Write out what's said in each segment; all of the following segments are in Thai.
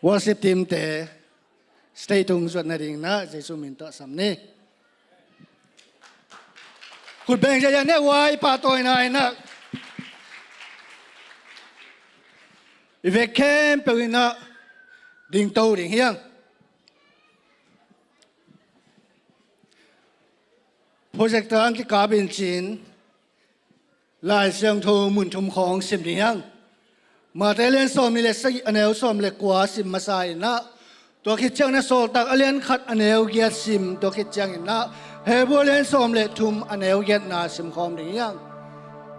worship team te stay tung suat na ring na Jesu minta samni kut beng jaya ne wai pa toy na ina If kem pe na ding tau ding hiang project ang ki kabin chin lai siang tho mun thum khong sim ding hiangมาแต่เลี้ยนสอมนี่เลยสิอันเอวสอมเลยกว่าสิมมาใส่นะตัวคิดจังนะโซลตักเลี้ยนขัดอันเอวเกียรสิมตัวคิดจังนะเฮบัวเลี้ยนสอมเลยทุ่มอันเอวเกียรนาสิมคอมดิ่งยัง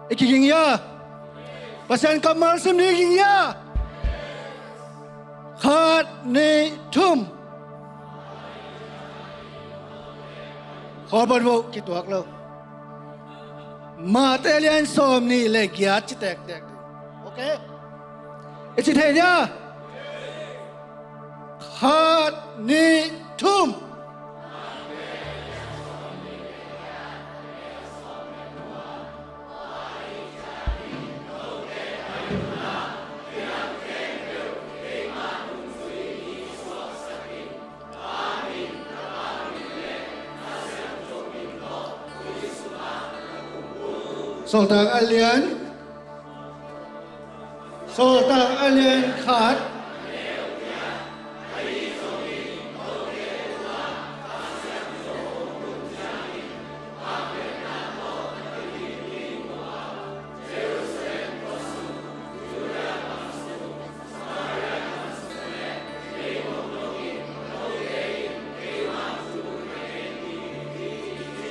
อีกยิงยาเปอร์เซ็นต์กับมาสิมดิ่งยิงยาขัดนี่ทุ่มขอบริบูคิดตัวเรามาแต่เลี้ยนสอมนี่เลยเกียรจิตแตกโอเคIs it here? Heart need tomb. Sultan Alien. Sultan Alien Khat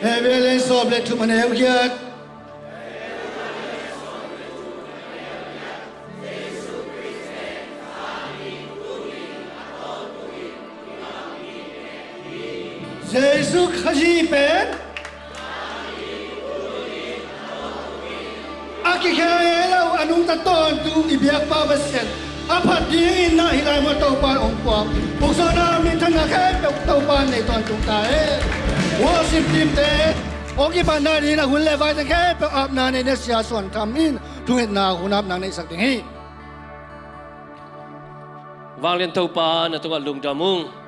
Heaven soble to manev Jesu khaji pen Aki khaelo anung taton tu ibyak pa basyan Apat dingin na hilay mo taupan ongkwak Bukso namin tanga khepe taupan na iton tung tae Worship team te Oki pa na rin na hunle vai tang khepe ap na na siya son tamin Tungit na hunap na isak tinghi Wang lian taupan na tunga lungdamung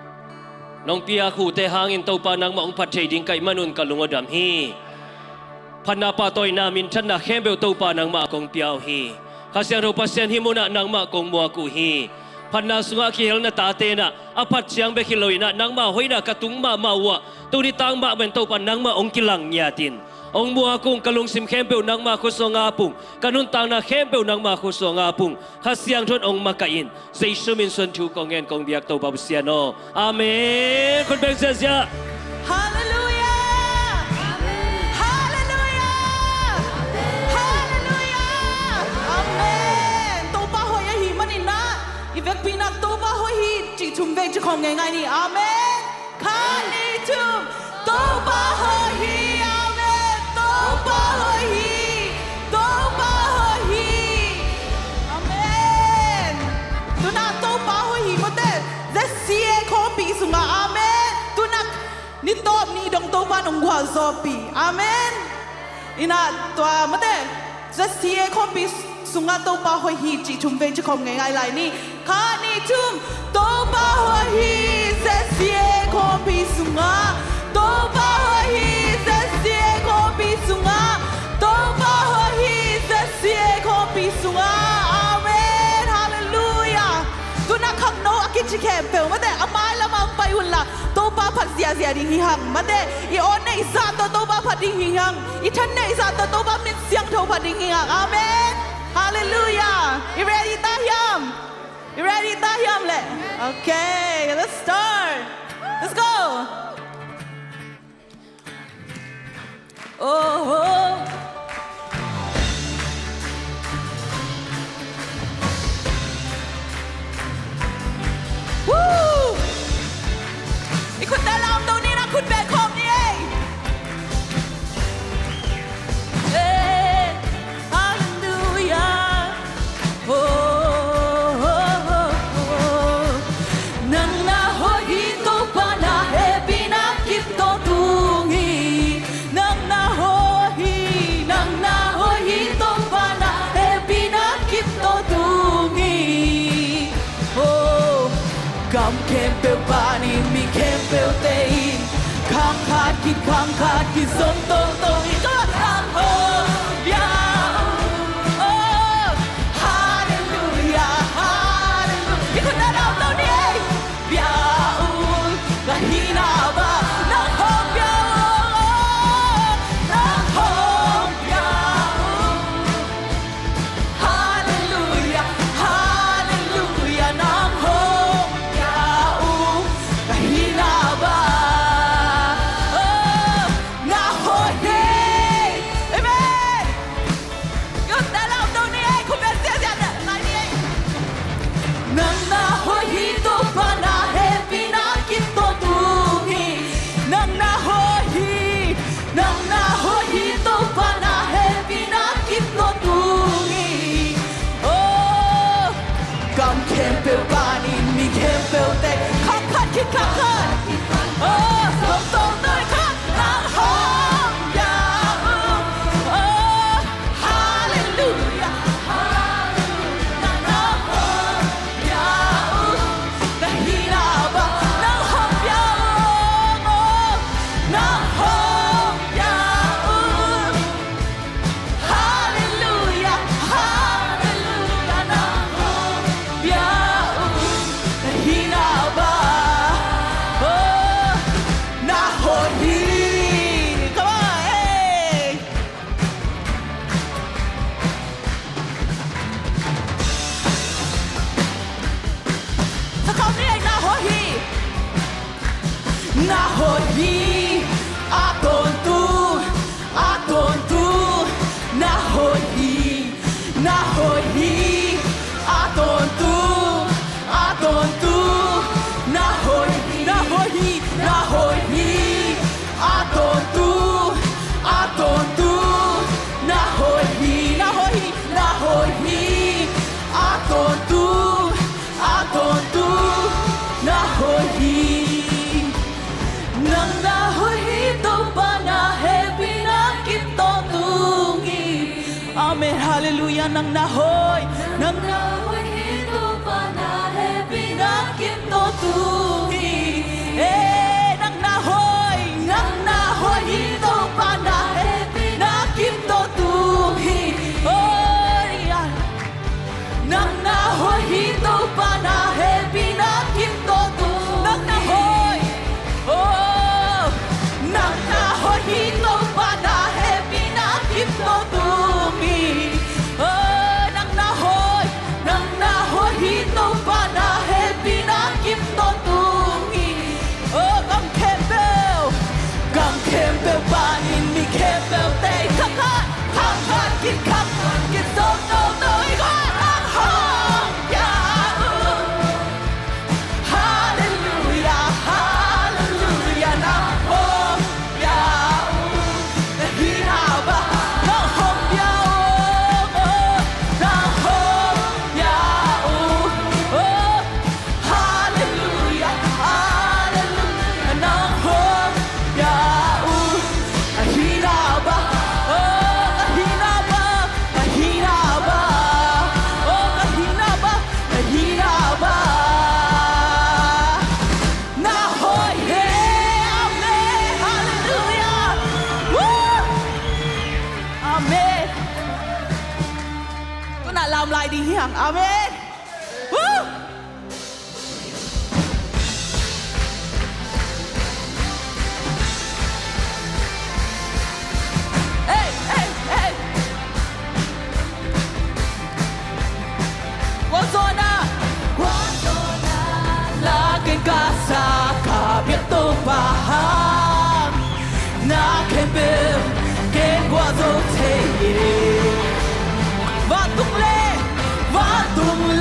Nong pia khu te hangin tau pa nang maong patay ding kay manun kalungodam hi. Panapatoy namin tan na hembel tau pa nang maakong piaw hi. Kasyang ro pasyan hi muna nang maakong muaku hi. Panasunga kihel na tate na apat siyang bekiloy na nang mahoy na katung mawa. Tunitang maben tau pa nang maong kilang niyatin. Ong muakong kalung sim hembel nang makuso ngapung. Kanuntang na hembel nang makuso ngapung. Kasyang ron ong makain. Sa isumin sun tu kongen kong biyak tau pabusyano. Amen. Kun beng siya. Hallelujah! Hallelujah! Hallelujah! Amen. Tau pa hoy hi manin na. Ivek pina tau pa hoy hi chi chum vek chi khom ngai ngai ni. Amen. Khani chum tau pa hoy hi. Amen. Tau pa hoy hi. Tau pa hoy hi. Amen. Tu na tau pa hoy hi mote. Zesie kopi sunga. Amen. Tu na ni top ni dong tau pa nong gwa zopi. Amen. Ina tua mote. Zesie kopi sunga tau pa hoy hi chi chum ve chi khom ngai ngai lai ni. Khani chum tau pa hoy hi. Zesie kopi sunga. Tau pa hoy hi. Zesie kopi sunga. Tau pa hoy hi. Zesie kopi sunga. Amen. Hallelujah. Tu na khak no akichi kem pe mate amai lamang payun la to pa phat sia ding hi hang mate I on nei sa to pa phat ding hi hang I than nei sa to pa min siang tho phat ding hi hang amen hallelujah you ready ta hiam you ready ta hiam le okay let's start let's go oh Woo! นี่คุณแต่ลำตรงนี้นะคุณแบกของนี่เองเอ้ฮาเลลูยาโอ้นังนาโฮฮิโตปานาเฮปินาคิปโตตุงฮีนังนาโฮ Kam kempel pani mi kempel tei Khang khat ki som tong tong i ko ang ho ya Oh hallelujah hallelujah Iko na raw tao ni ay ya Lahina ba ng hong ya ng hong ya Hallelujah hallelujah ng hong ya Lahina ba Oh na hoye Amen Yun na raw tao ni ay kumerte siya na ni ay Nang nahohito pa na pinakit to tungi Nang nahohito pa na pinakit to tungi Oh Kam kempel panin mi kempel te Kakkat kit kakkat Oh Tong tong toy kat Nang hong ya Oh Hallelujah Hallelujah Nang hong ya Lahina ba Nang hong ya Nang hong ya Hallelujah Hallelujah Nang hong ya Lahina ba Oh Nahohi Come on hey Sa cổng này nahohi Nahohi Aton tu Nahohi Nahohi Aton tu Nahohi Nahohi Nahohi Aton tu Nahohi Nahohi Nahohi Aton tu Nahohi Nang nahohito pa na pinakit to tungi Amen, hallelujah Nang nahohito pa na pinakit to tungi Eh, nang nahohito pa na pinakit to tungi Oh, yeah Nang nahohito pa na pinakit to tungi Nang nahoy Oh Nang nahohito pa na pinakit to tungi Oh Nang nahohito pa na pinakit to tungi Oh Kam kempel panin mi kempel tay Kakkat kit som tong tong i ko ang hong ya Hallelujah hallelujah Nang hong ya Lahina ba Nang hong ya Nang hong ya Oh Hallelujah hallelujah Nang hong ya Lahina ba Oh kahina ba Kahina ba Oh kahina ba Kahina ba Nahoy hey Amen Hallelujah Woo Amen Tôi đã làm lại đi hiển Amen Woo Hey hey hey Wazona Lagi kasa kabit to paham Na kembel Ken wazo teye Vatung le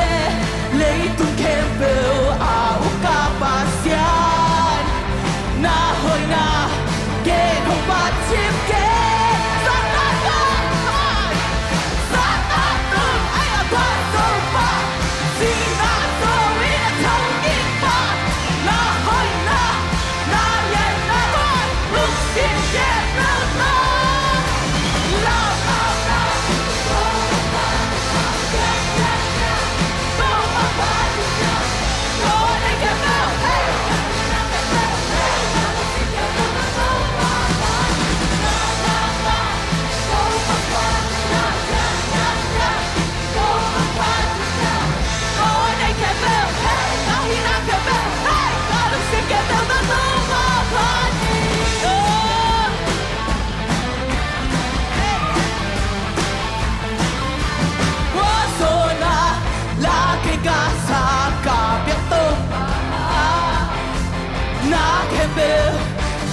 campbell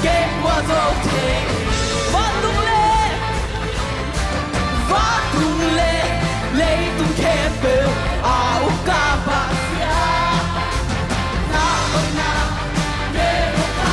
game was okay va tung le lấy tung campbell au ca ba sia na oi na de mo pa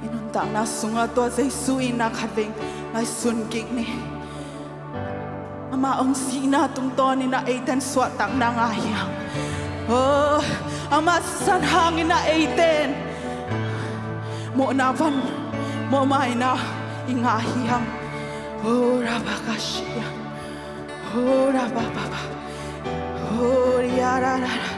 Inunta na sunga to Jesu ina khaveng ngai sun gig ni ama ong sina tung to ni na eiten swat tak na ngayang oh ama san hangin na eiten mo na van mo mai na ingahiyang oh rabakashia oh rababa oh yarara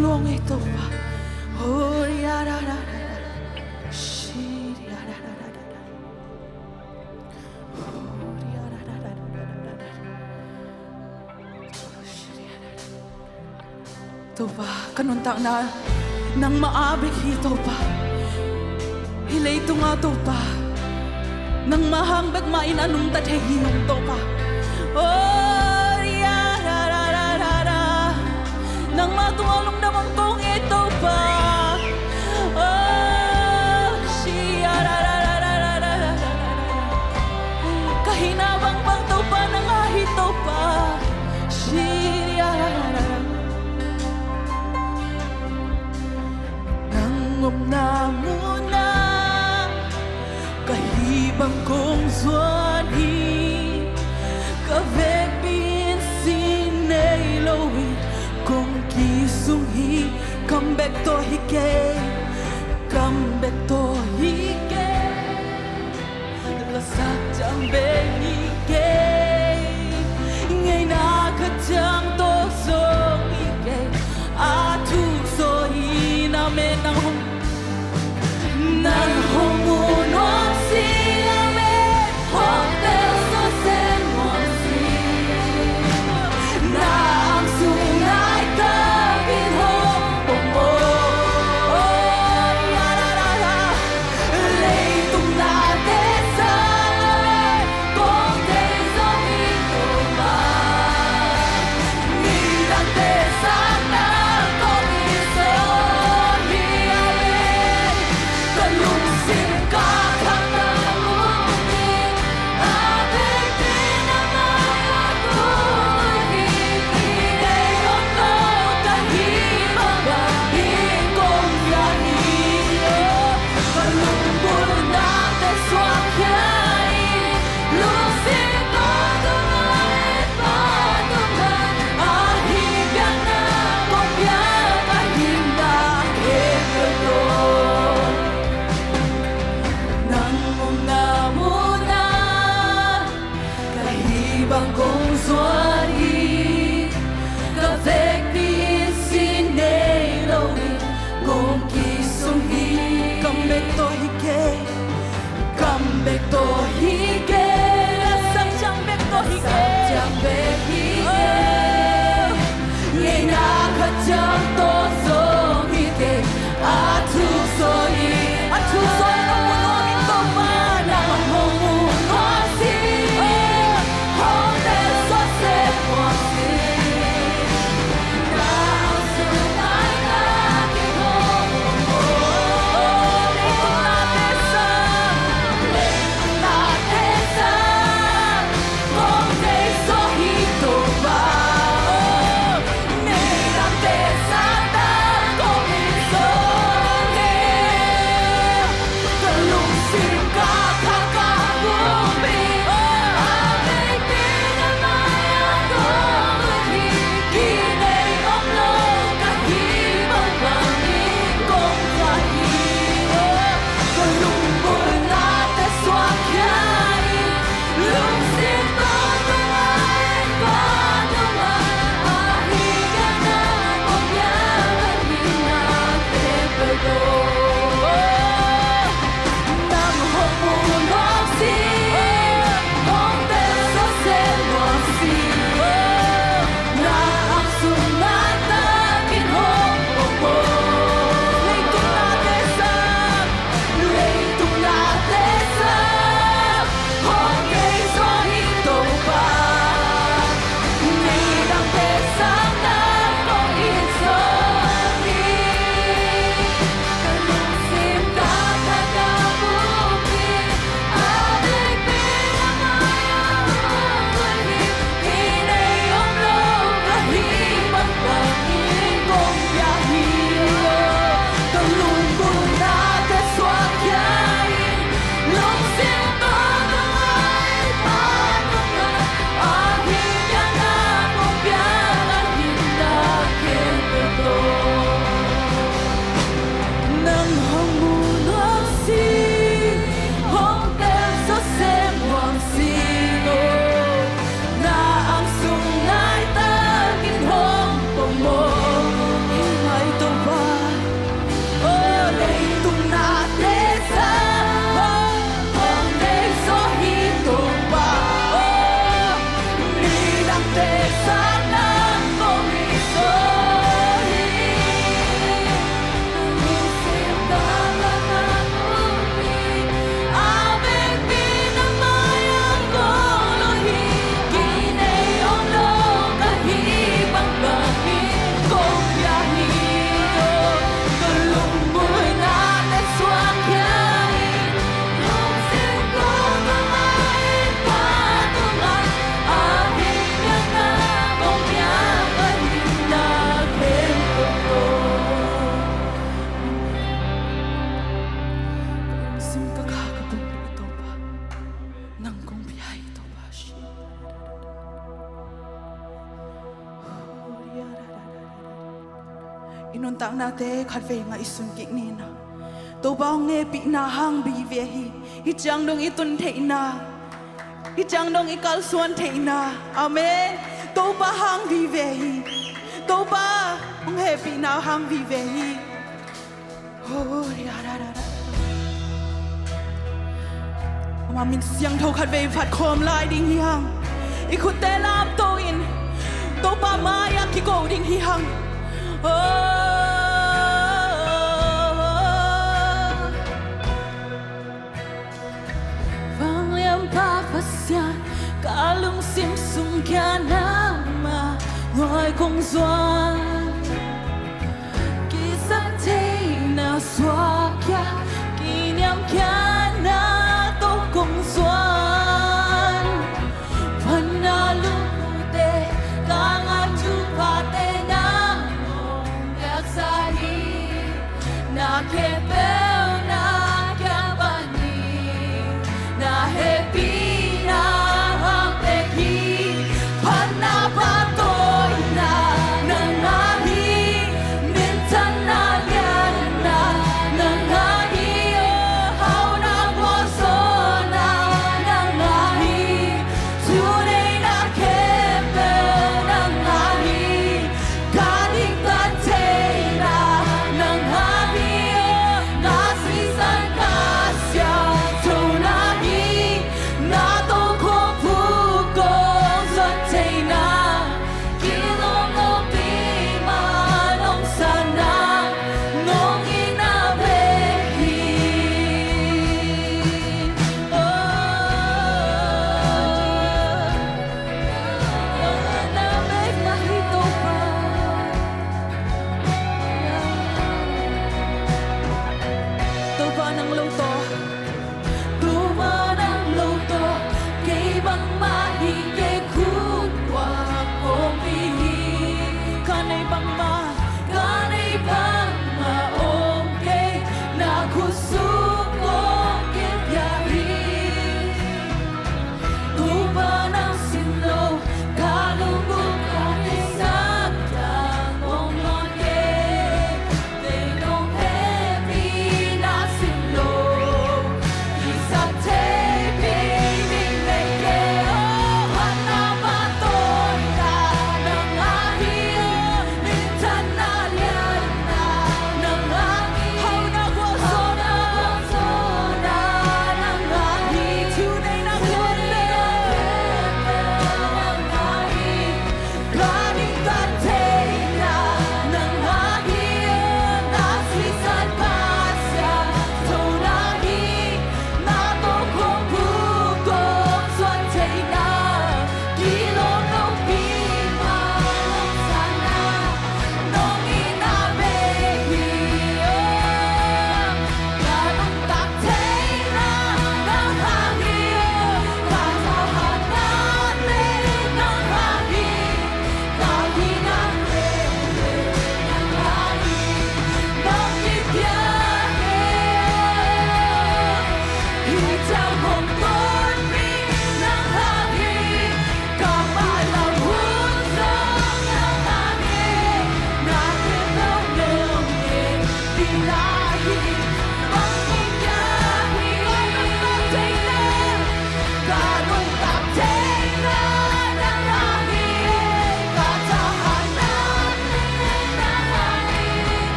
long ito pa. Oh, ya da da da da. Shi ya da da da da. Oh, ya da da da da da da. Shi ya da da. Ito pa, kanuntang na nang maabig ito pa. Hilay ito nga ito pa. Nang mahangbag mainanong tatahiyong ito pa. Oh, ya da da da da da. Nang matuwalong naman kong ito pa. Oh, siya da da da da da da da da. Kahinabang bang to pa nang ahito pa. Siya da da da da. Nangom na muna kahibang kong zuani. Kavek bin sinay lowi kong kisung hi comeback to hike lasak jang benike ngay nakatang to so hike atu so inamen nang humunon sila me hotel so sen na ang sunay tabin ho pomo ya la la la leitung natin sa kung day sa ito ba mirante sana kung iso hiyain kalungsin ka katangunin ating pinamay ako ikinay ang kahibang gabing kong yahiyo kalumbur natin swakyain lusin ko dumait patungan ahibyan na kopya kahinda kebelo nang muna kahibang kong suwari kavek din sinailowi kong kisunghi comeback to hige lasang jambek to hige ngay nakajang to song hige atusoy ang muno minto pa na mamungon si hotel non tak na te khat ve nga isun ki ni na to ba nge pi na hang bi ve hi chang dong itun the na hi chang dong ikal suan the na amen to ba hang bi ve hi to ba nge pi na hang bi ve hi oh ya ra ra mà mình siang thâu khát về phạt khom lại đinh hi hằng ít khut tê làm tô in tô ba mai à khi cổ đinh hi hằng vang liam pa pasian cả lung sim sung kia nam mà ngồi cùng doan kỳ sắc thế nào xóa kia kỷ niệm kia na cùng xuân phần na lúc tê càng ăn chú và tê na đẹp xa đi na kê bèo na kê bani na happy na ham tê khi phần na ba tôi na nâng na hi nên chân na liền na nâng na hi hao na qua số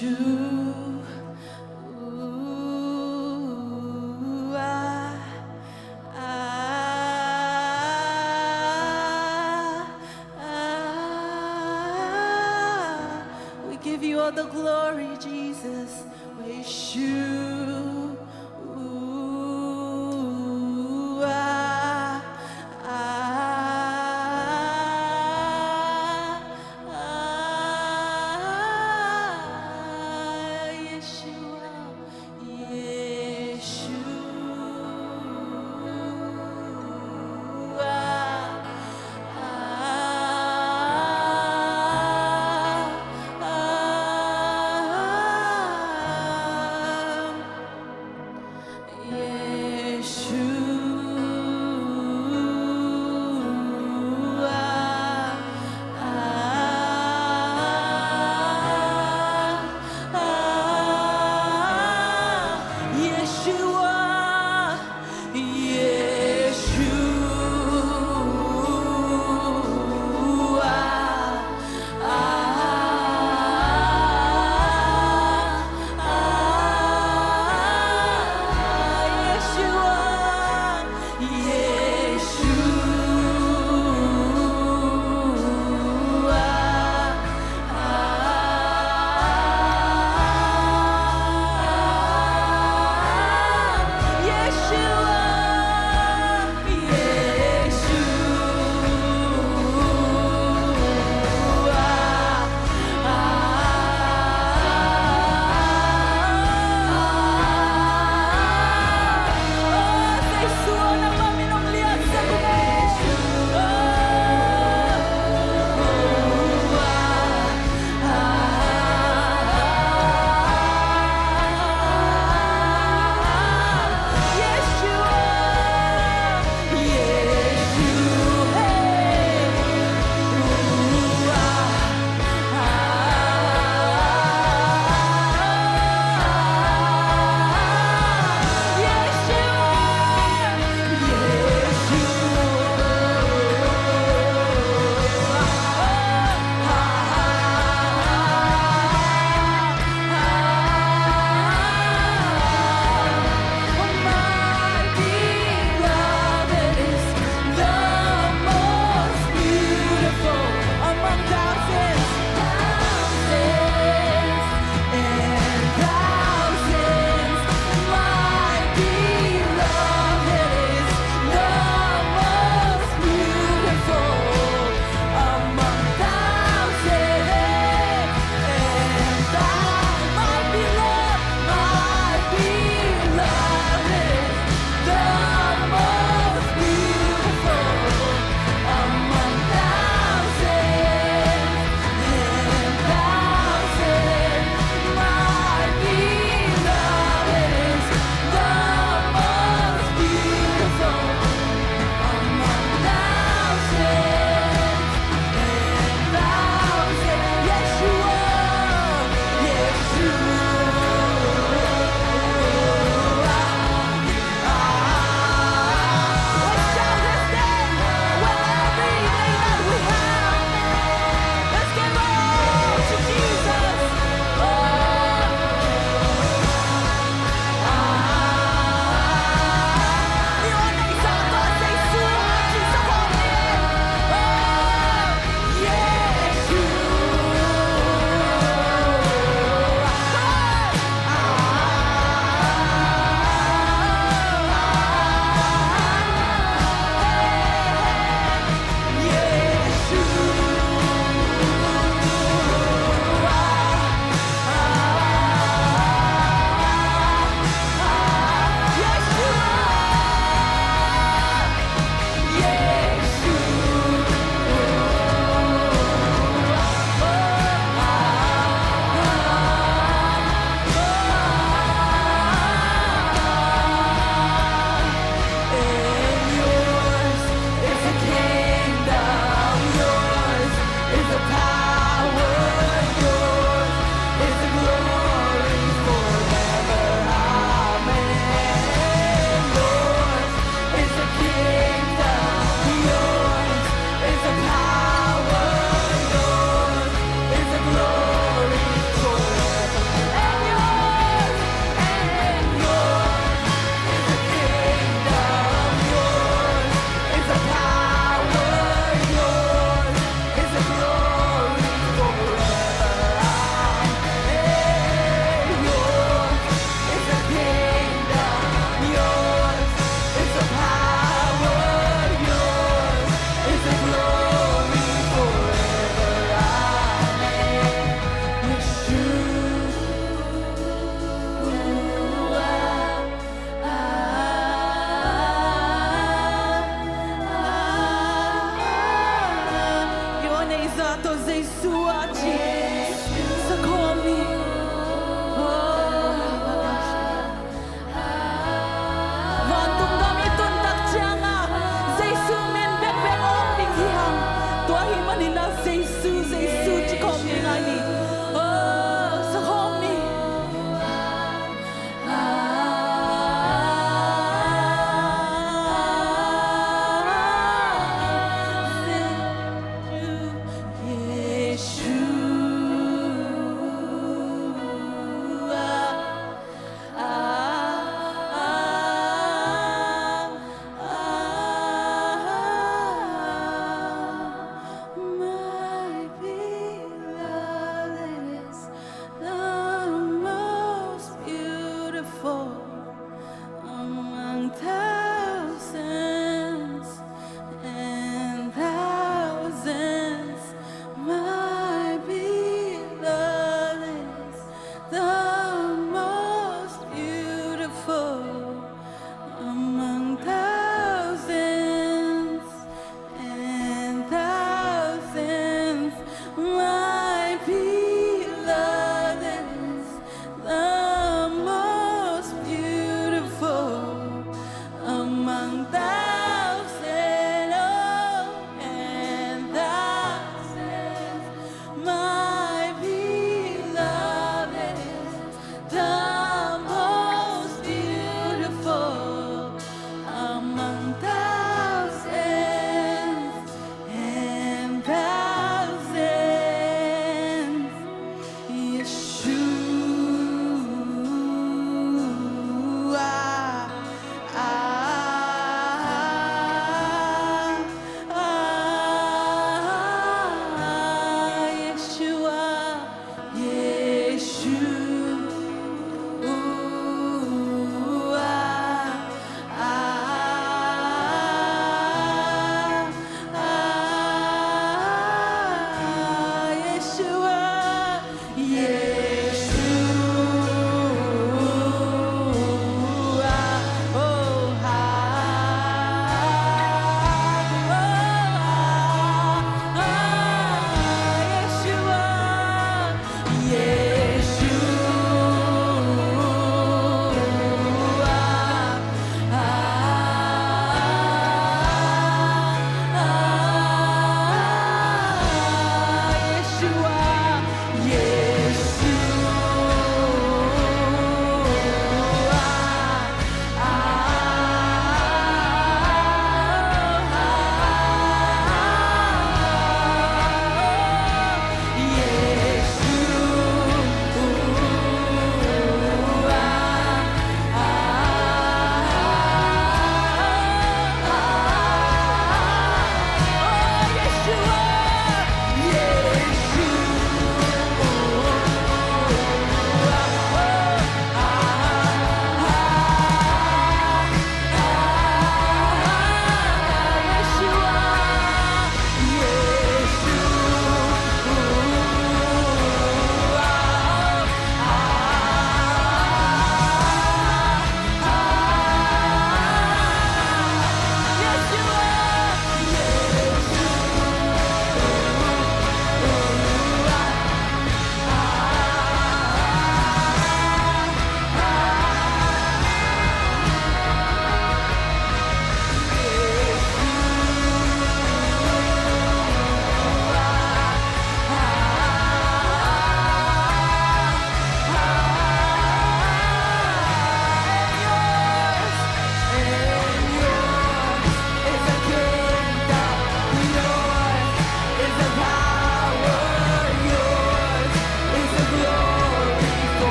We give you all the glory, Jesus.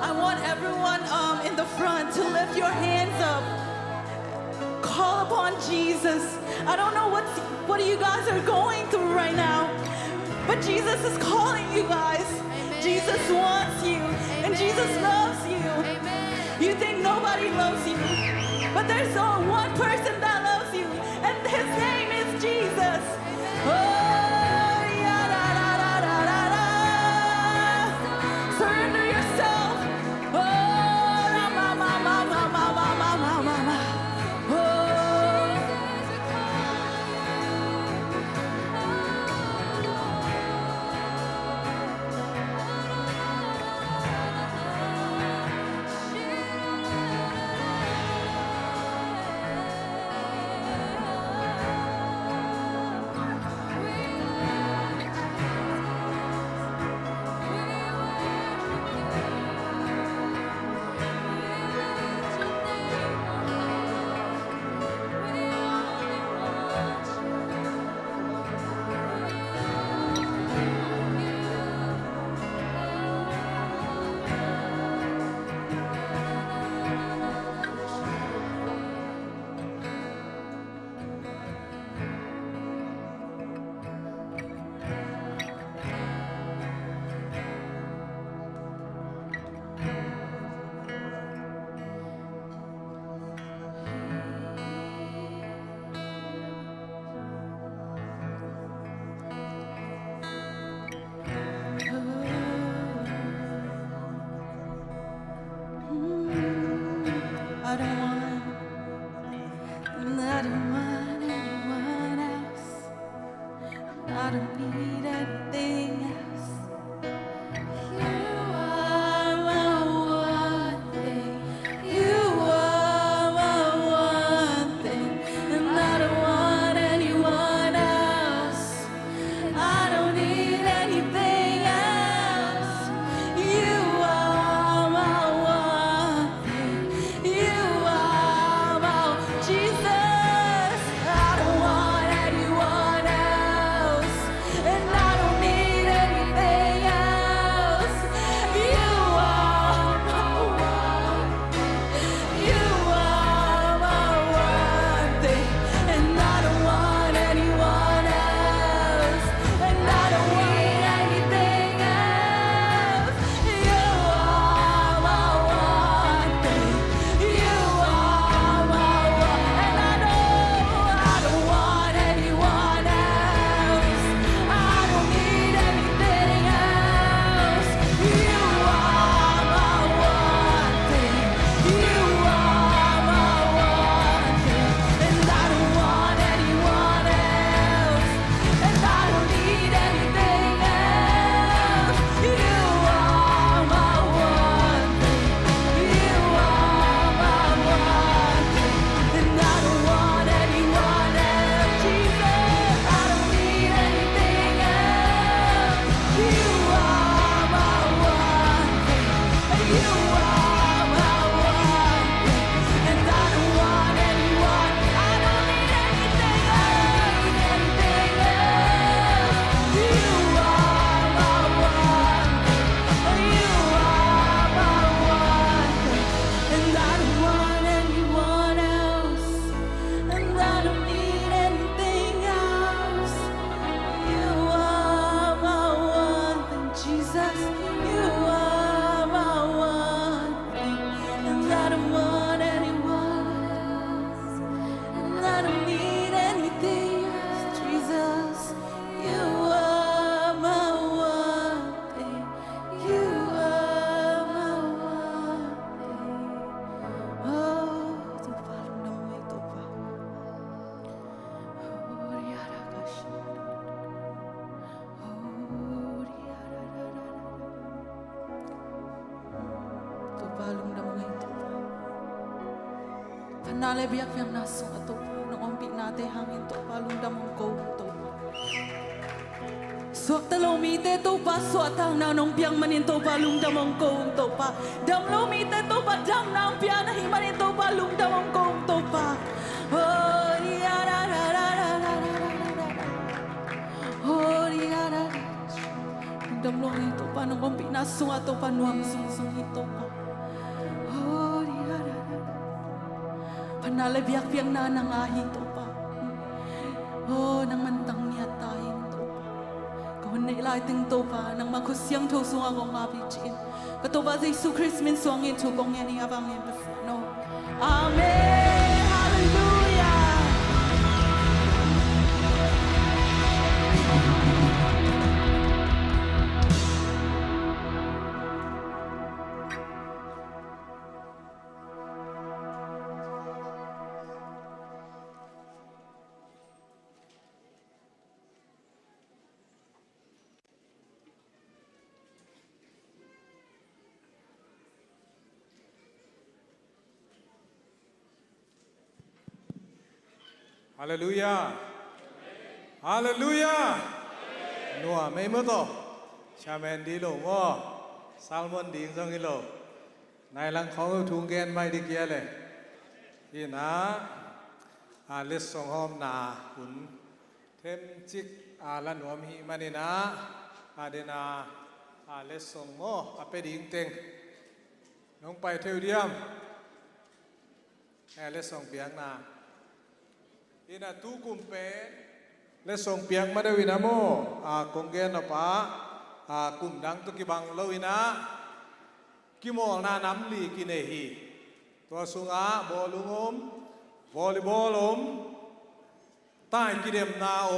I want everyone in the front to lift your hands up. Call upon Jesus. I don't know what you guys are going through right now, but Jesus is calling you guys. Jesus wants you, and Jesus loves you. You think nobody loves you, but there's only one person that loves you, and his name is Jesus. Oh, yeah, da, da, da, da, da, da. Surrender yourself. Oh, la, ma, ma, ma, ma, ma, ma, ma, ma, ma, ma. I don't want anyone else. I don't need anything else. You are my one thing. You are my one thing, and I don't want anyone else. I don't need anything else. You are my one thing. You are my Jesus. I don't want anyone else, and I don't need anything else. You are my one. You are my one thing, and I don't want anyone else, and I don't need anything else. You are my one thing. You are my one, and I know I don't want anyone else. I don't need anything else. You are my one thing. You are my one thing, and I don't want anyone else, and I don't need anything else. You are my one thing. You are my one thing, and I don't want anyone else. Jesus, I don't need anything else. You are my one thing. You are my one thing, and I don't want anyone. I don't need anything else. Anything else. You are my one thing. You are my one thing, and I don't want anyone else, and I don't need anything else. You are my one thing, Jesus. You are my one thing, and I don't want anyone else, and I don't need anything else, Jesus. You are my one thing. You are my one thing. Oh, Tupa, namo Tupa. na le biak yang naso ato pa no ompi nate hangin to pa lundam mong ko to pa suak talomite to pa suak tang na nong piang manin to pa lundam mong ko to pa dam lomite to pa dam nang piang na himanin to pa lundam mong ko to pa oh ya ra ra ra ra ra oh ya ra dam lomite to pa nong ompi naso ato pa nuam sung sung ito pa oh ya ra Panale biak piang na nangahin to pa. Oh, nang mantang niya tayin to pa. Kahon na ilaiting to pa, nang magkusyang to suang ang mapichin. Katoba sa Isu Christ min suangin to kong yan abang yan no. Amen! Hallelujah! Hallelujah. Hallelujah. Noa mấy mơ to. Cha men đi lộ mò. Salmon đi xong cái lộ. Này lăng khó cái thùng ghen mai đi kia lệ. Thì ná. Lết xong hôm nà. Hùn. Thêm chích. Là nuông hi mà nè ná. Đi nà. Lết xong mò. Bê đi tên. Nông bài theo điếm. Lết xong biếng nà. Ina tu kumpe le song piang madawina mo konggen apa kum dang tu kibang lawina kimo na namli kinehi to sunga bolungom volleyball tai kidem na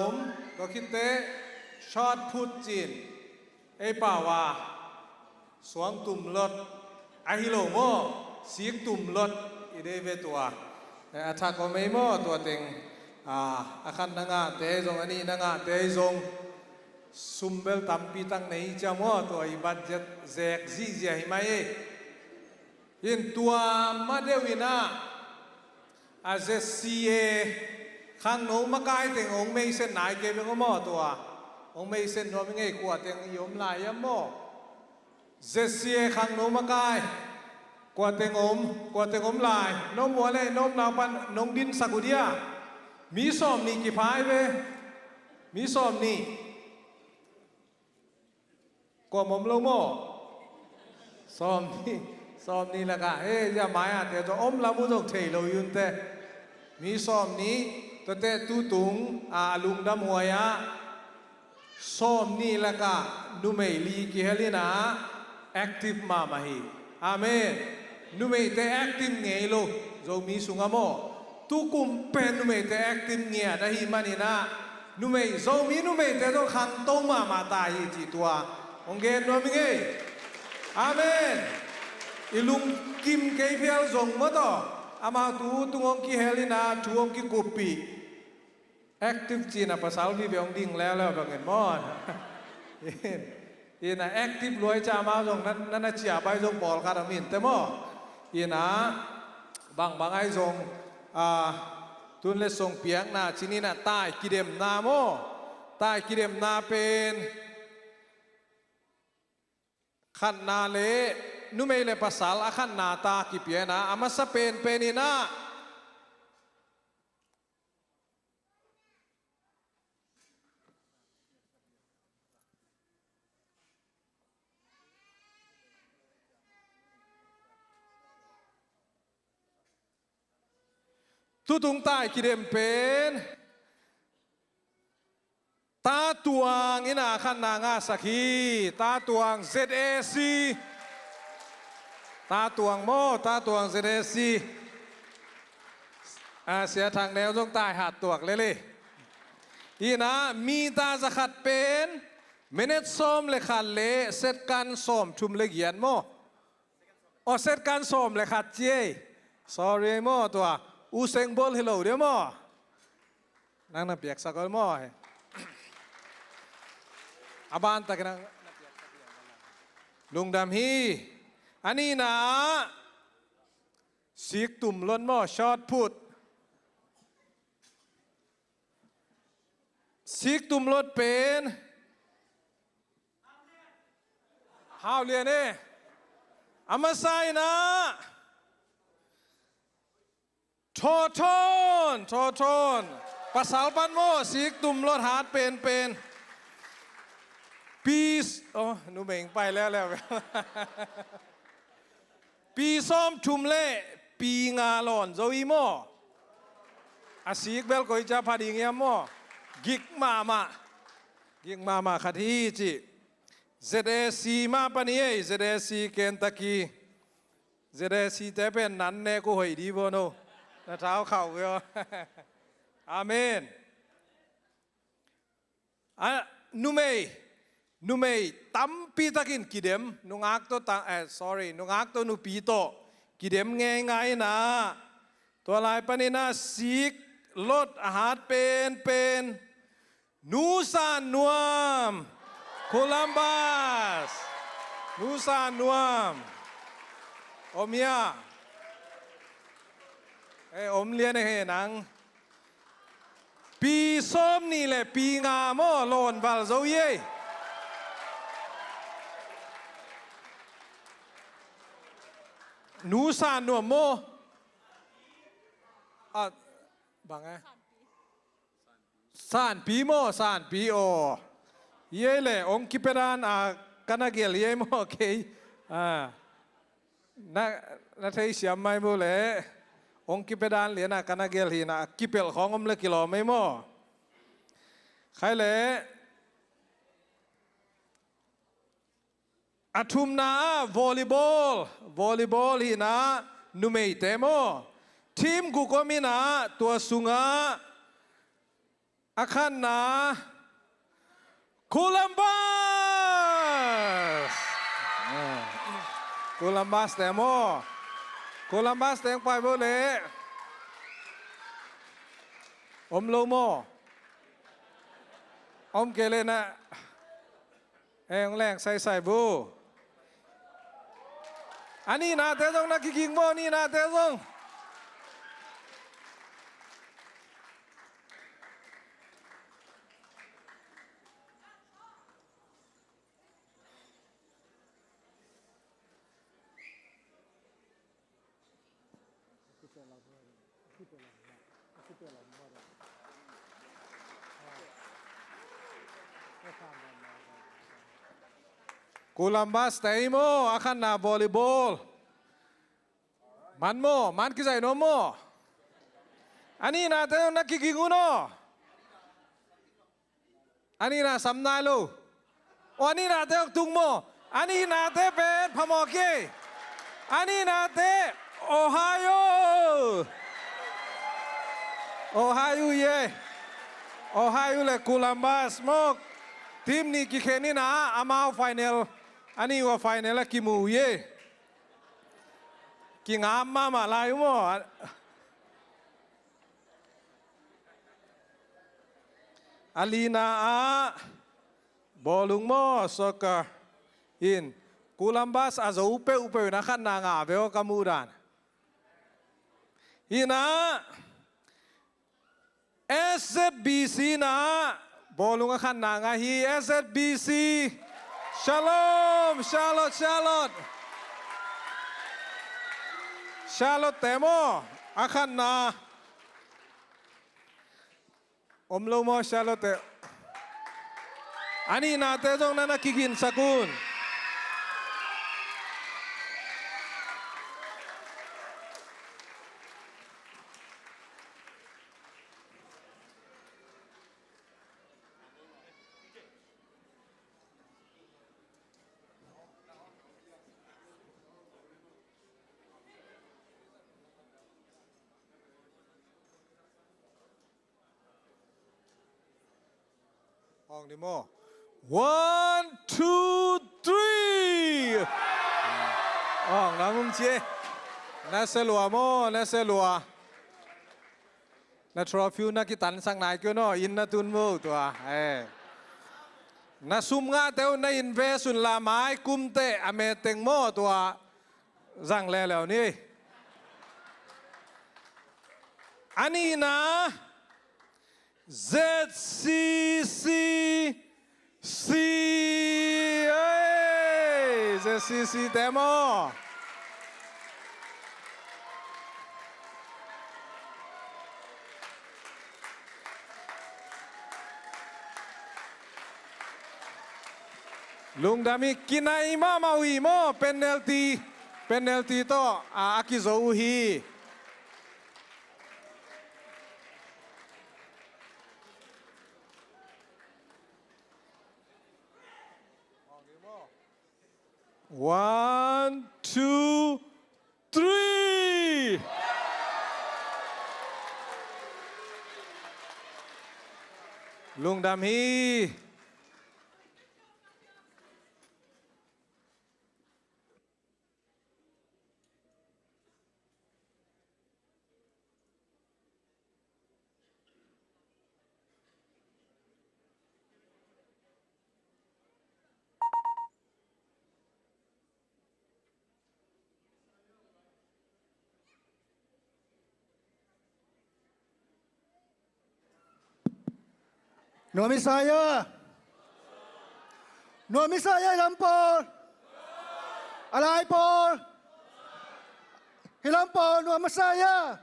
to kite shot put chin e pawa suang tum lot ahilo mo siek tum lot ide vetua athak ko mai mo to teng akan nanga te zong ani nanga te zong sumbel tampi tang nei chamo to i budget zek zi zia himai in tua madewina azesie khang no makai teng ong mei sen nai ke beng mo to ong mei sen no ngai kwa teng yom lai yam mo zesie khang no makai kwa teng om lai no mo le nom na pan nong din sakudia mi som ni ki phai ve mi som ni ko mom lo mo som ni la ka ya mai te to om la mu jok thei lo yun te mi som ni to te tu tung lung dam hoya som ni la ka nu mei li ki helina active ma ma hi amen nu mei te active ngei lo zo mi sunga mo tu kum pen nu mei te active ngia da hi manina nu mei zo mi nu mei te do khang to ma ta hi chi tua ong ge no mi nge amen ilung kim ke phial zong mo to ama tu tungong ki helina tuong ki kupi active chi na pasal vi beong dingแล้วba ngen mon ina active loi cha ma zong nan na chia bai zong bol ka da min te mo ina bang ai zong tuân lệ song piang na chini na tai kidem na mo tai kidem na pen khan na le nu mei le pasal akhan na ta ki piana amasa pen penina tu tung tai kidem pen ta tuang ina khan na nga sakhi ta tuang ZAC ta tuang mo ta tuang ZAC sia thangแนวจงใต้หาดตวกเลยอีนะมีตาจะขัดเป็นเมเนตส้มเลยขัดเละเซตกันส้มชุมเลยเกียนโมเซตกันส้มเลยขัดเจ้ sorry โมตัวอูเซงบอลฮัลโหลเดี๋ยวมั้งนั่งนับเปียกสักคนมั้งอาบานตะกันลุงดำฮีอันนี้นะ สีกตุ่มล้นหม้อชอดพูดสีกตุ่มล้นเป็นฮาวเลียนเออามาไซนะโทนภาษาปันโมสีกตุ่มล้นหาดเป็นปีโอ้หนูเบ่งไปแล้วปีซ้อมชุมเล่ปีงาหลอนโซอีโมอาศิกเบลก็จะพาดีเงียโมกิกมาขัดฮีจิเซเดซีมาปนีเอเซเดซีเคนตักกีเซเดซีแต่เป็นนั้นเนกูหอยดีบ่โนนะเท้าเข่าก็อาเมนนูเมย์ตั้มปีตะกินกิเดมนุงอักโตตังsorry นุงอักโตนุปีโตกิเดมง่ายนะตัวลายปนินาสีกลดอาหารเป็นนูซานนวมโคลัมบัสนูซานนวมอมยาอมเลียนให้หนังปีส้มนี่แหละปีงาโมโลนบาลโซเยนูซานนัวโมบังไงซานปีโมซานปีโอเย่เลยองคิเปรานกันนักเกลียโมเคนักเที่ยวไม่บุเลยองคิเปรานเลียนะกันนักเกลียนะคิเปลของอมเล็กกิโลไม่โมใครเลยอาทุมนาวอลเลย์บอลฮีนะนุเมย์เตโมทีมกูก็มีนะตัวสุงะอาคันนะโคลัมบัสเตโมโคลัมบัสเตงไปบ่เลยอมโลโมอมเกเลนะแรงใส่บูอันนี้นะเตะตรงนักกิงโมนี่นะเตะตรงกูลัมบัสเตย์โมอาคันนาบอลลีบอลมันกิจใจโนโมอันนี้นะเตนักกิงอุโนอันนี้นะสัมนาลูอันนี้นะเตตุงโมอันนี้นะเตเป็นพมอกีอันนี้นะเตโอไฮโอเย่โอไฮโอเลยกูลัมบัสโมทีมนี้กี่แค่นี้นะอามาไฟแนลอันนี้ว่าไฟแนลกี่มูเย่กี่งามมาลายมั้งอาลีนาบอลลุงมั้งสกอร์อินกูลัมบัสอาจจะอุเปนะขันนางาเบลกามูดานอินะSBC นะบอลลุงขันนางาฮี SBC Shalom เตโมอาคันนาอมโลโมชาโลเตอันนี้นาเตจงนันกิกินสกุลห้องดิโม 1 2 3ห้องน้ำมุมเชียน่าเสลัวโมน่าเสลัวน่าทรอฟิวน่ากิตันสังนายก็โนอินน่าตุนโมตัวน่าซุ่มงาเต้าน่าอินเวสุนลาไม้กุมเตอเมเต็งโมตัวสั่งแล้วนี่ อันนี้นะ ZCC C ZCC demo ลุงดามิกินไอมามาวีโมเป็นเนลตีโตอากิโซอุฮีOne, two, three. ลุงดำฮี Noa Misaya. Noa Misaya Hilampol. Alay Paul. Hilampol Noa Misaya.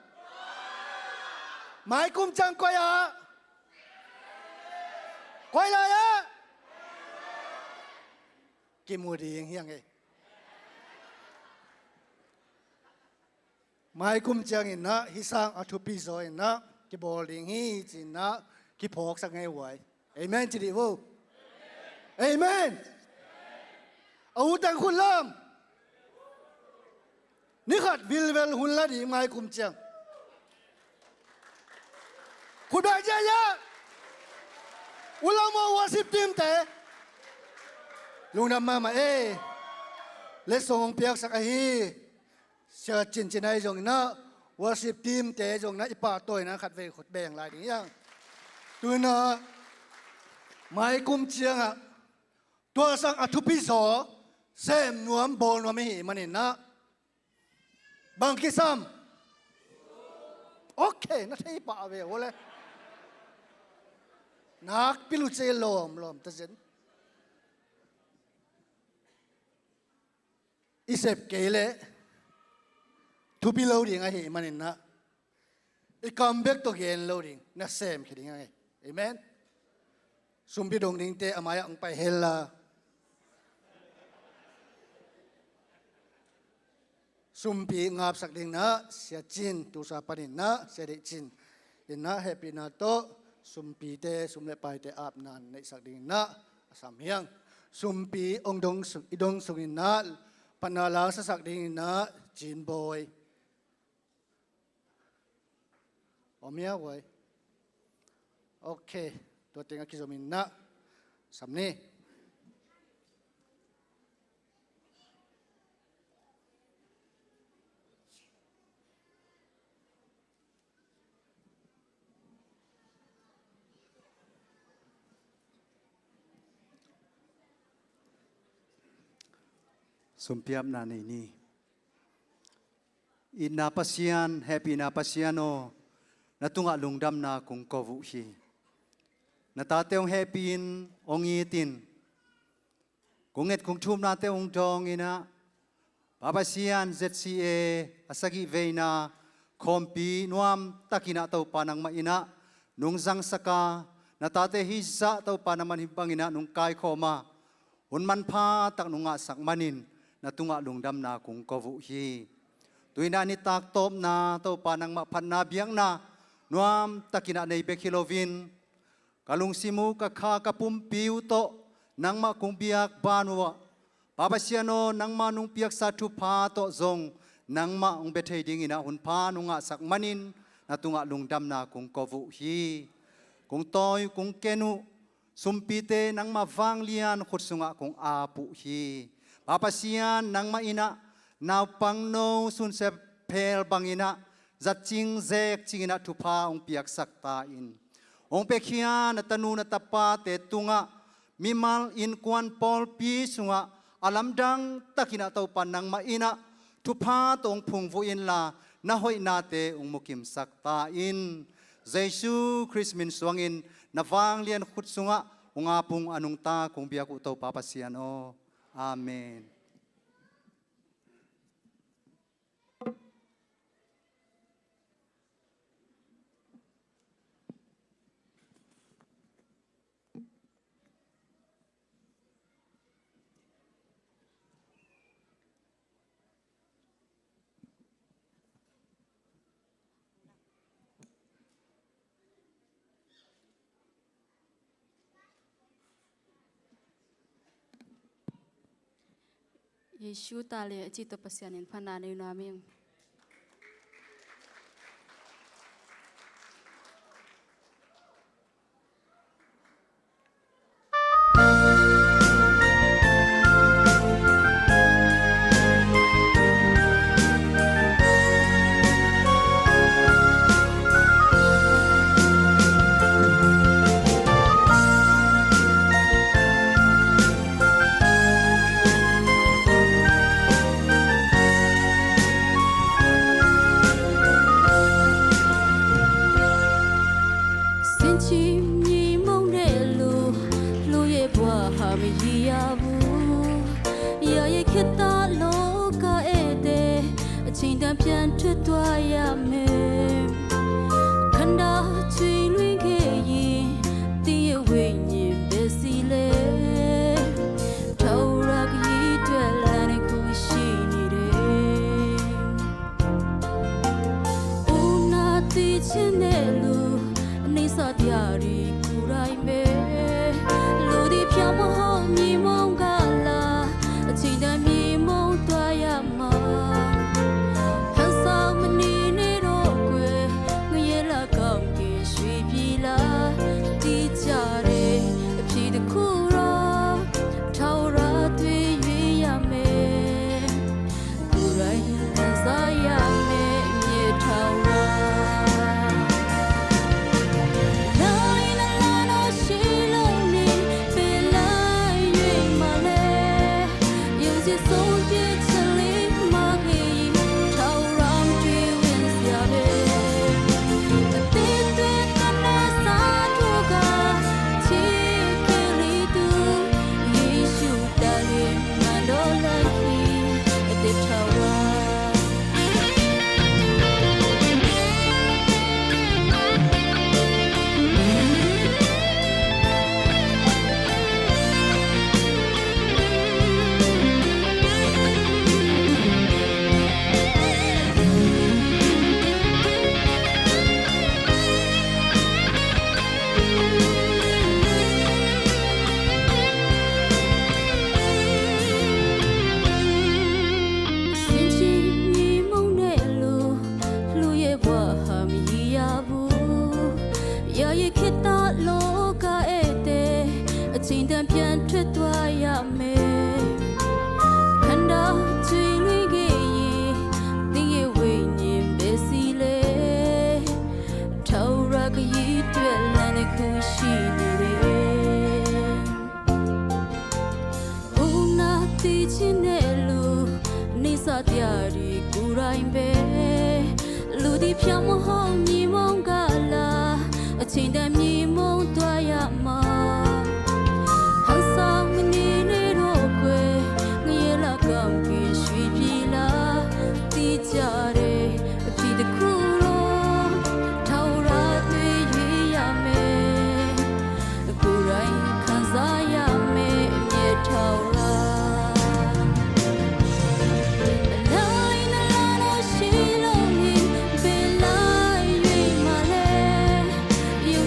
Mai kum chang koya. Koy laya. Kimudi yang hiang eh. Mai kum chang ina hisang atupi zo ina kiboling hi china ki phok sang ngay wai. Amen chidi wo. Amen. Au tang khun lam. Ni khat vil vel hun la di mai kum chang. Khun ba ja ya. Ulang mo worship team te. Lung nam ma ma e. Le song piak sak a hi. Sia chin chin ai jong na worship team te jong na ipa toy na khat ve khut beng lai ding yang. Tu na mai kum chiang a tua sang atupi so sem nuam bol nuam hi manin na bang kisam okay na thei pa ve ole nak pilu che lom ta zen isep kele tupi loading a hi manin na I come back to again loading na sem kidding ai amen sumbi dong ding te amaya ang pai hela sumpi ngap sak ding na sia chin tu sa panin na sia de chin in na happy na to sumpi te sumle pai te ap nan nei sak ding na asam hiang sumpi ong dong idong sungin na panala sa sak ding na chin boy Omia wai. Okay, to tinga kizomin na. Samni. Sumpiap na ni. Inapasian, happy inapasiano. Natunga lungdam na kung kovu hi. Natateong happy in ongitin. Kunget kung tum nate ong dong ina. Babasian ZCA asagi veina kompi nuam takina tau panang maina nung zang saka natate hisa tau panaman hibangina nung kai koma. Unman pa tak nunga sakmanin natunga lungdam na kung kovu hi. Tuina ni tak top na tau panang mapan na biang na Nuam takina na ibekilovin, kalung simu kakha kapumpiu to, nang ma kung biak banwa, papasiano nang ma nung piak sa tupa to zong, nang ma ung betay ding ina unpa nung nga sakmanin, natunga lungdam na kung kovu hi, kung toy kung kenu, sumpite nang mavang lian kutsunga kung apu hi, papasian nang ma ina, na pang no sun se pel bangina, Zat ching zek chingina tupa ong piak sakta in. Ong pekia na tanu na tapa te tunga mimal in kwan pol pi sunga alamdang takina tau panang maina tupa tong pungvu in la na hoi na te ung mukim sak ta in Jesu Christ min suangin na wang lian khut sunga unga pung anung ta kung biak utau papasian o amen. Yesu tali cita pasianin panani namin.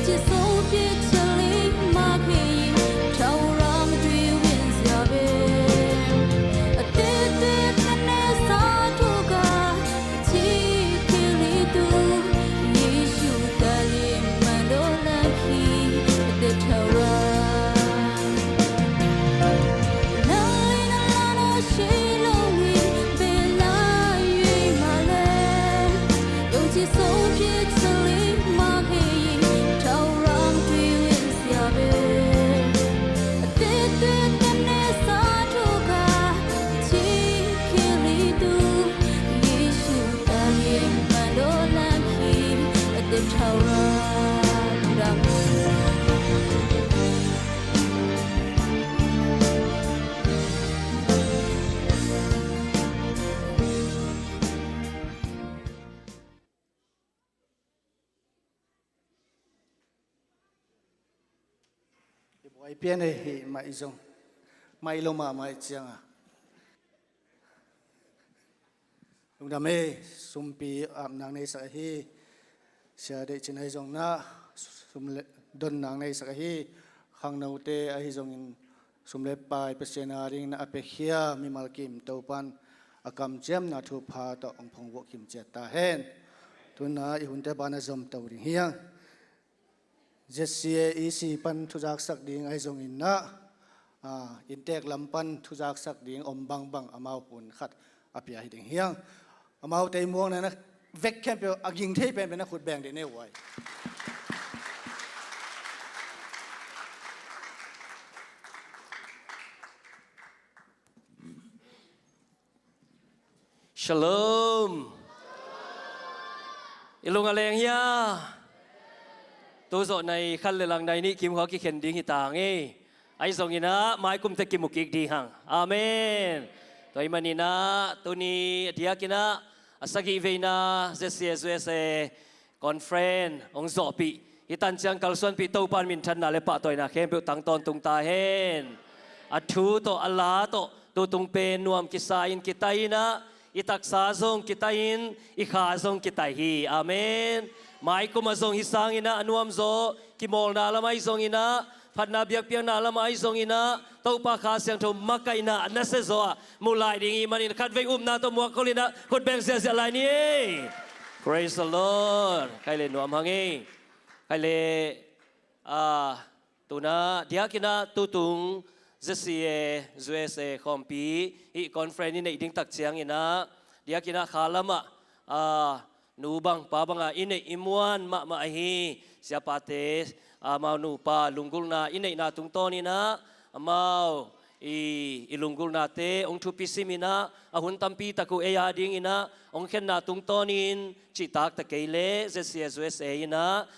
Just 外边的黑嘛一种，买了嘛买酱啊。ลุงดำเอสุมปีอาบนางในสักฮีเสียได้จินไอจงนะสุมเลดนนางในสักฮีขังนาเตไอจงอินสุมเลปายเปเสนาริงนะอเปเฮียมีมัลกิมเต้าปันอากำเจมนาทุพาต่อองพงวกิมเจตาเฮนทุนนาอิหุนเตบานาจอมเต้าริงเฮียงเจสเซียอีซีปันทุจักสักดิงไอจงอินนะอินเตกลำปันทุจักสักดิงอมบังบังอมาวปุนขัดอภิยาหิดิงเฮียงอามาเอาเตยม่วงนะเวกแคมเปอร์ยิงเทเป็นนักขุดแบ่งเดนเนวไว้ชโลมอิลุงอะไรอย่างเงี้ยตัวโซในขั้นเลลังในนี้คิมเขาคิดเข็นดิ้งหิตางเอ้ไอ้ส่งอีนะไม้กุมตะกิมุกิกดีหังอาเมนตัวอิมันนี่นะตัวนี้เดียกินะasagi veina ZCSUSA conference ong zopi hitan chiang kalsuan pi topan min than na le pa toina khem pe tang ton tung ta hen athu to ala to tung pe nuam kisain kitaina itak sa zong kitain ikha zong kitai hi amen mai ko ma zong hisang ina anuam zo kimol na lamai zong inaพันนาเบียกเปียงนาละไม้ทรงอินะเต้าปาคาเสียงทมมักไก่นานัสเซโซะมูลายดิ่งอีมันอินคัดเวงอุ้มนาตัวมัวเขาลินะคนแบ่งเสียเสียลายนี้ Praise the Lord ใครเลยหนวมหังเอใครเลยตัวน่ะเดียกินะตัวตุงZCSUSAคอมปีอีคอนเฟรนซ์นี่ในดิ่งตักเสียงอินะเดียกินะขาละมะนูบังป้าบังอินในอิมวันมาฮีเสียปาเตmau nupa lunggul na inai na tungtoni na mau ilunggul na te ong tupisimina ahun tampi taku eyading ina ong ken na tungtonin citak takele ZCSUSA ina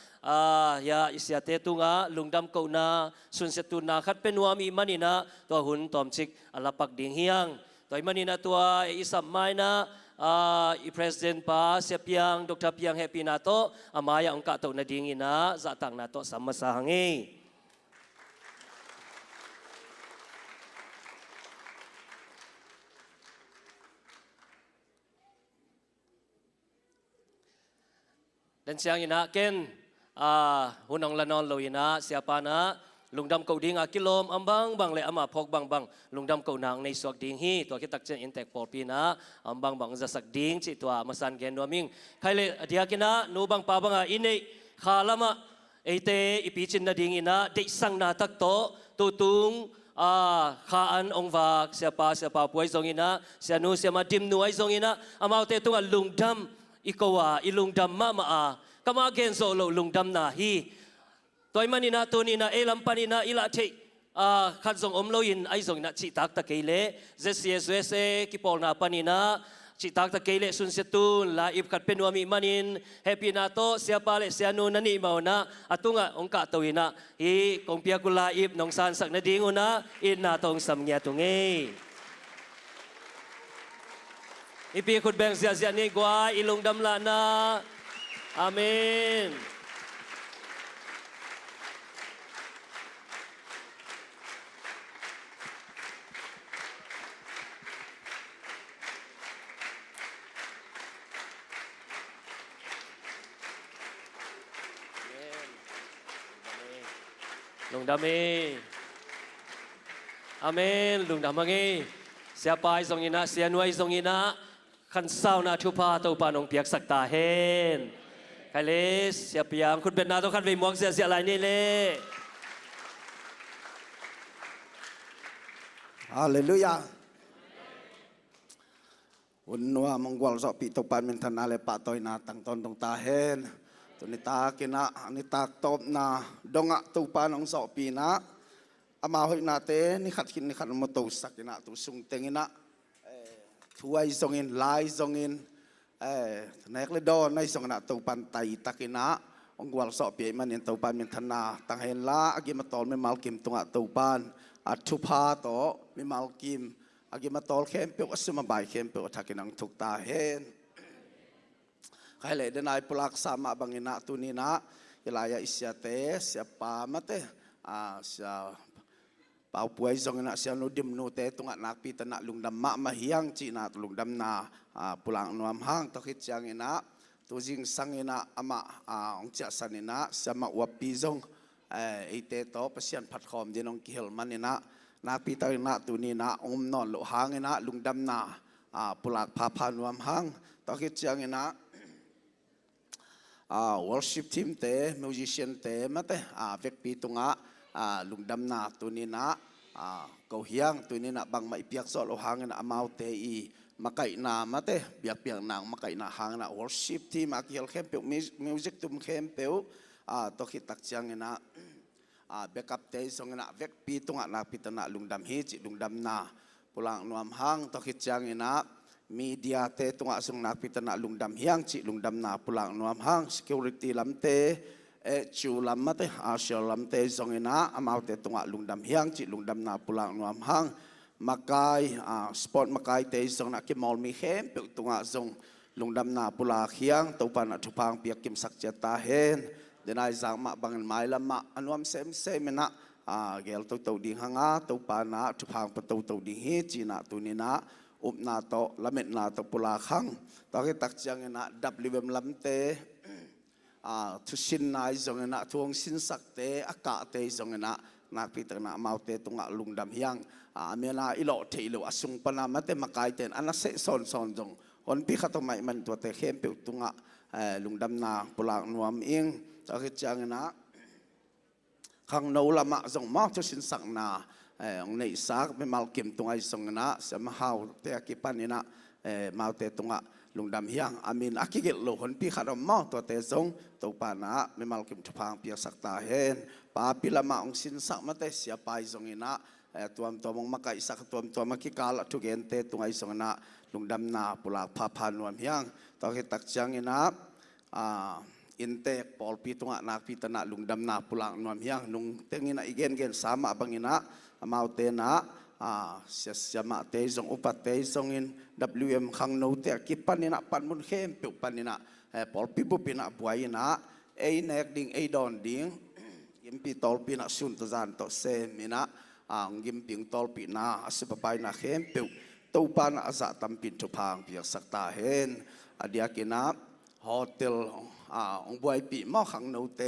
ya isyate tunga lungdam ko na sunsetu na khat penuami manina to hun tomchik alapak ding hiang toy manina tua isam mai na i-President pa siya piyang Dr. Piyang Happy na to amaya ang kato na dingin na zatang na to sa masahangi. Dan siyang ina ken hunang lanon lo ina siya pa na lungdam ko ding akilom ambang bang le ama phok bang bang lungdam ko nang nei suak ding hi to ki tak chen intek por pi na ambang bang za sak ding chi to masan gen noming khaile adia kina no bang pa banga inei khalama eite ipi chin na ding ina de sang na tak to tu tung khaan ong wak sia pa puai zong ina sia nu sia ma dim nu ai zong ina amau te tunga lungdam ikowa ilungdam ma kama gen so lo lungdam na hi toy manina tunina elam panina ila the khat zong omloin ai zong na chi tak ta keile ZCSUSA kipol na panina chi tak ta keile sun setun la ip khat penuami manin happy na to sia pale sia nu nani mau na atunga ongka toina hi kongpia kula ip nong san sak na dinguna in na tong samnya tunge ipi khut beng sia ni gwa ilung dam la na amen lung đam ê amen lung đam mang ê sia pai zong ina sia nuai zong ina khan sao na thu pa to pa nong piak sak ta hen kai le sia piam khut bet na to khan ve muak sia lai ni le Hallelujah. Unwa mongwal so pi to pan min than ale pa toy na tang ton tong ta hen tunita kina anita top na donga tu panong so pina ama hoi na te ni khat kin ni khat mo to sakina tu sung tengina thuai zongin lai zongin nek le do nai song na tu pan tai takina ongwal so pi man in tu pan min thana tang hen la agi ma tol me mal kim tunga tu pan athu pha to me mal kim agi ma tol khem pe asuma bai khem pe thakinang thuk ta hen kaya denai pulak sama bangina tunina ilaya isyate siapa mate sia เป่าป่วยทรงนะเสียนุดิมนูเตตุงนักปีตนะลุงดำมะมาเฮียงจีนาลุงดำนาปุลังนวมห้างตะคิดจังนะตัวจริงสังนะอามาองเจ้าสันนะสมาวับปีจงไอเตโตเปเซียนพัดคอมดีนองกิเฮลมันนะนักปีตนะตัวนี้นะอมนอนโลหางนะลุงดำนาปุลักพาพานวมห้างตะคิดจังนะworship team เต musician เตมาเตเวกปีตุงลุงดำนาตัวนี้นะเกาเฮียงตัวนี้นะบางไม่เปียกสอดโลหางนะอามาวเตอีมาไก่นามาเตเปียกเปียกนางมาไก่นาหางนะ worship team อากิเฮลเข้มเปียว music ตุ่มเข้มเปียวตอคิดตักจังนะเบกับเตสงนะเวกปีตุงนักปีตนะลุงดำฮีจิลุงดำนาปุลังนวมหางตอคิดจังนะมีเดียเตตุงสงนักพิจารณาลุงดำเฮียงจิลุงดำนาปุลังนวมห้าง security ลำเตจูลำมาเตอาเชียลำเตสงนะอามาวเตตุงลุงดำเฮียงจิลุงดำนาปุลังนวมห้างมาไกสปอร์ตมาไกเตสงนักกิมอลมีเข้มเปิดตุงสงลุงดำนาปุลาเฮียงตัวปานัทุพังเปียกกิมสักเจตาเฮนเดนายจางมาบังไม้ละมาอันวมเซมเซมนะเกลตัวดิ่งหางตัวปานาทุพังประตูดิ่งฮีจีนะตัวนี้นะอุปนาโตละเม็ดนาโตปุลาขังตอนที่ตักจังนะดับลิเวมลำเตทุสินนายจงนะทวงสินสักเตอากาเตจงนะนักพิจารณามาเตตุงลุงดำเฮียงเมื่อนาอิโลเทอิโลอสุงปนามาเตมาไกเตนอันนั้นเสซอนซอนจงคนพิขัตไม่มันตัวเตเข้มเปิดตุงลุงดำนาปุลานวมเองตอนที่จังนะขังโนละมาจงมอกทุสินสักนาองในสักไม่มาเก็บตรงไอ้สงนะสมหาวเตะกิปันนี่นะมาเตะตรงลุงดำเฮียงอามินอากิเกลโลคนพี่ขัดมอตัวเตะสงตัวปานะไม่มาเก็บทุพังเปียสักตาเห็นป้าพิลามาองสินสักมาเตะเสียไปสงนี่นะตัวมองมาไก่สักตัวมากิกาลทุกเอ็นเตะตรงไอ้สงนะลุงดำนาปุลาพาพานวมเฮียงตัวเหตุตักจังนี่นะอินเตกปอลปีตรงนักพิตนาลุงดำนาปุลังนวมเฮียงลุงเตงินะอีเกนเกนสามบังอินะมาเตนะเสียมาเตจงอุปเตจงอิน WM ขังโนเตกิปันนี่นะปันมุนเข้มปิวปันนี่นะปอลปีบุปินะบวยนะเอเนกดิ่งเอดอนดิ่งยิมปีตอลปีนะสุนตจานตเซมินะยิมปิงตอลปีนะสิบไปนะเข้มปิวตัวปานอาซาตัมปินทุพังเปียกสักตาเห็นอดียกินะโฮเทลองบวยปีมาขังโนเต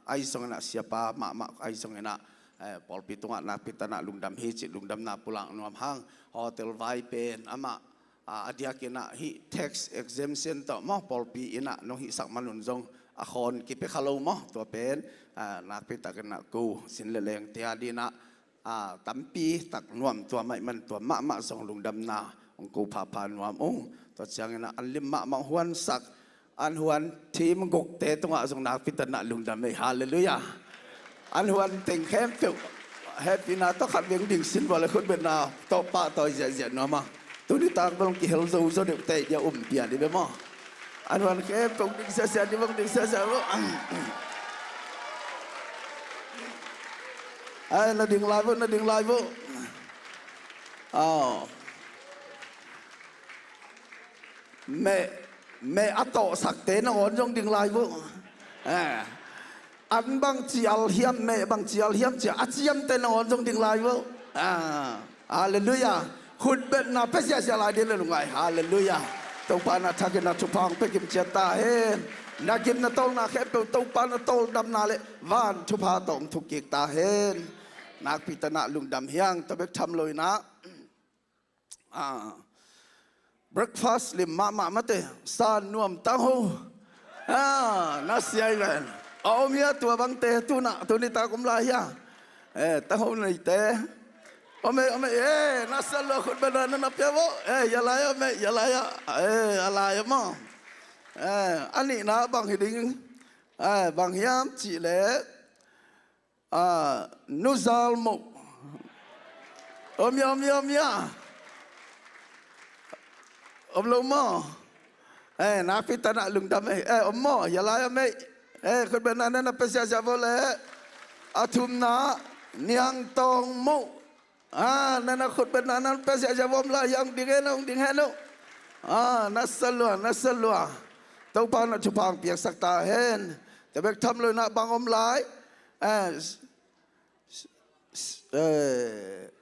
ไอซงนะเสียปามาไอซงนะปอลปีตรงนักพิจารณาลุงดำฮิจิลุงดำนาปุลังนวมห้างโฮเทลไวเป็นอามาอดียกินะฮิ tax exemption ต่อมาปอลปีอินะน้องฮิสักมันนุนจงอาคนกิเปขลาวมาตัวเป็นนักพิจารณากูสินเลงเทียดีนะตั้มปีตักนวมตัวไม่มันตัวมะส่งลุงดำนาองกูพาพานวมองตัวเชียงนะอันลิมมะหวนสักอันหวนที่มันกกเตตรงส่งนักพิจารณาลุงดำไม่ฮาเลลูยาอันหวนเต็งแคมฟิลเฮปปี้นาต้องขัดเบียงดิ่งสินวันละคนเป็นนาต่อป้าต่อเจียนนามาตัวนี้ตากบังกิเฮลซูโซเดเตยาเปียดีเบมาอันหวนแคมฟิลดิ่งเสียดีบังดิ่งเสียลูน่าดึงลายบุน่าดึงลายบุแม่อัตโตสักเตนอ่อนจงดึงลายบุอันบางจีอัลเฮียมแม่บางจีอัลเฮียมจะอัจฉริยะเตนอ่อนจงดึงลายบุฮาเลลูยาคุณเป็นนาเพชรยาลายเดลลุงไงฮาเลลูยาตัวปานาทักนาทุพังเปกิมเจตาเฮนนักกิมนาโตนาแค่เปิลตัวปานาโตดำนาเลวานทุพาตองทุกิกตาเฮนนักพิจารณาลุงดำเฮียงตะเบกทำเลยนะbreakfast ลิมมาเตสานนวมตั้งหูน่าเสียเลยเอาเมียตัวบางเตตัวน่ะตัวนี้ตากำลายตั้งหูในเตเอาไม่น่าเสียเลยคนเป็นอะไรนั่นเปียวอย่าไล่อย่าไล่อะไรมั่งอันนี้นะบางหิดิงบางยามจีเล่นุซาลมุอมยาอมลงมอนักพิจารณาลุงดำอมมอย่าไล่ไม่คนเป็นนั้นนะเป็นเสียจะบอกเลยอาทุมนาเนียงตองมุนั่นนะคนเป็นนั้นเป็นเสียจะบอกเลยยังดิ่งเห็นนัสลัวตัวปานะชุพังเปียกสักตาเห็นแต่เบกทำเลยนะบางอมหลาย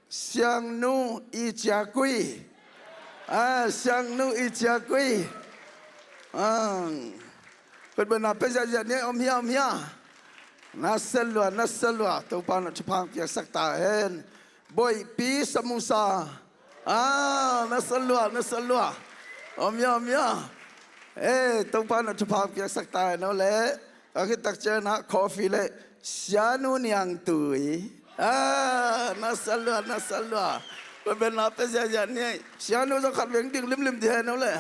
香怒一家贵，香怒一家贵，คนเป็นนับเป็นอย่างนี้อมเฮียน่าเสลวตัวปานจะพังเปียกสักตาเห็นบอยปีสมุสาน่าเสลวอมเฮียตัวปานจะพังเปียกสักตาเนาะเลยอาคิดตักเจอนะคอฟฟี่เลยชานุนยังตุยน่าเสลวคนเป็นนับเป็นอย่างนี้ชานุจะขัดเวงดิ่งลิมเดียเนาะเลย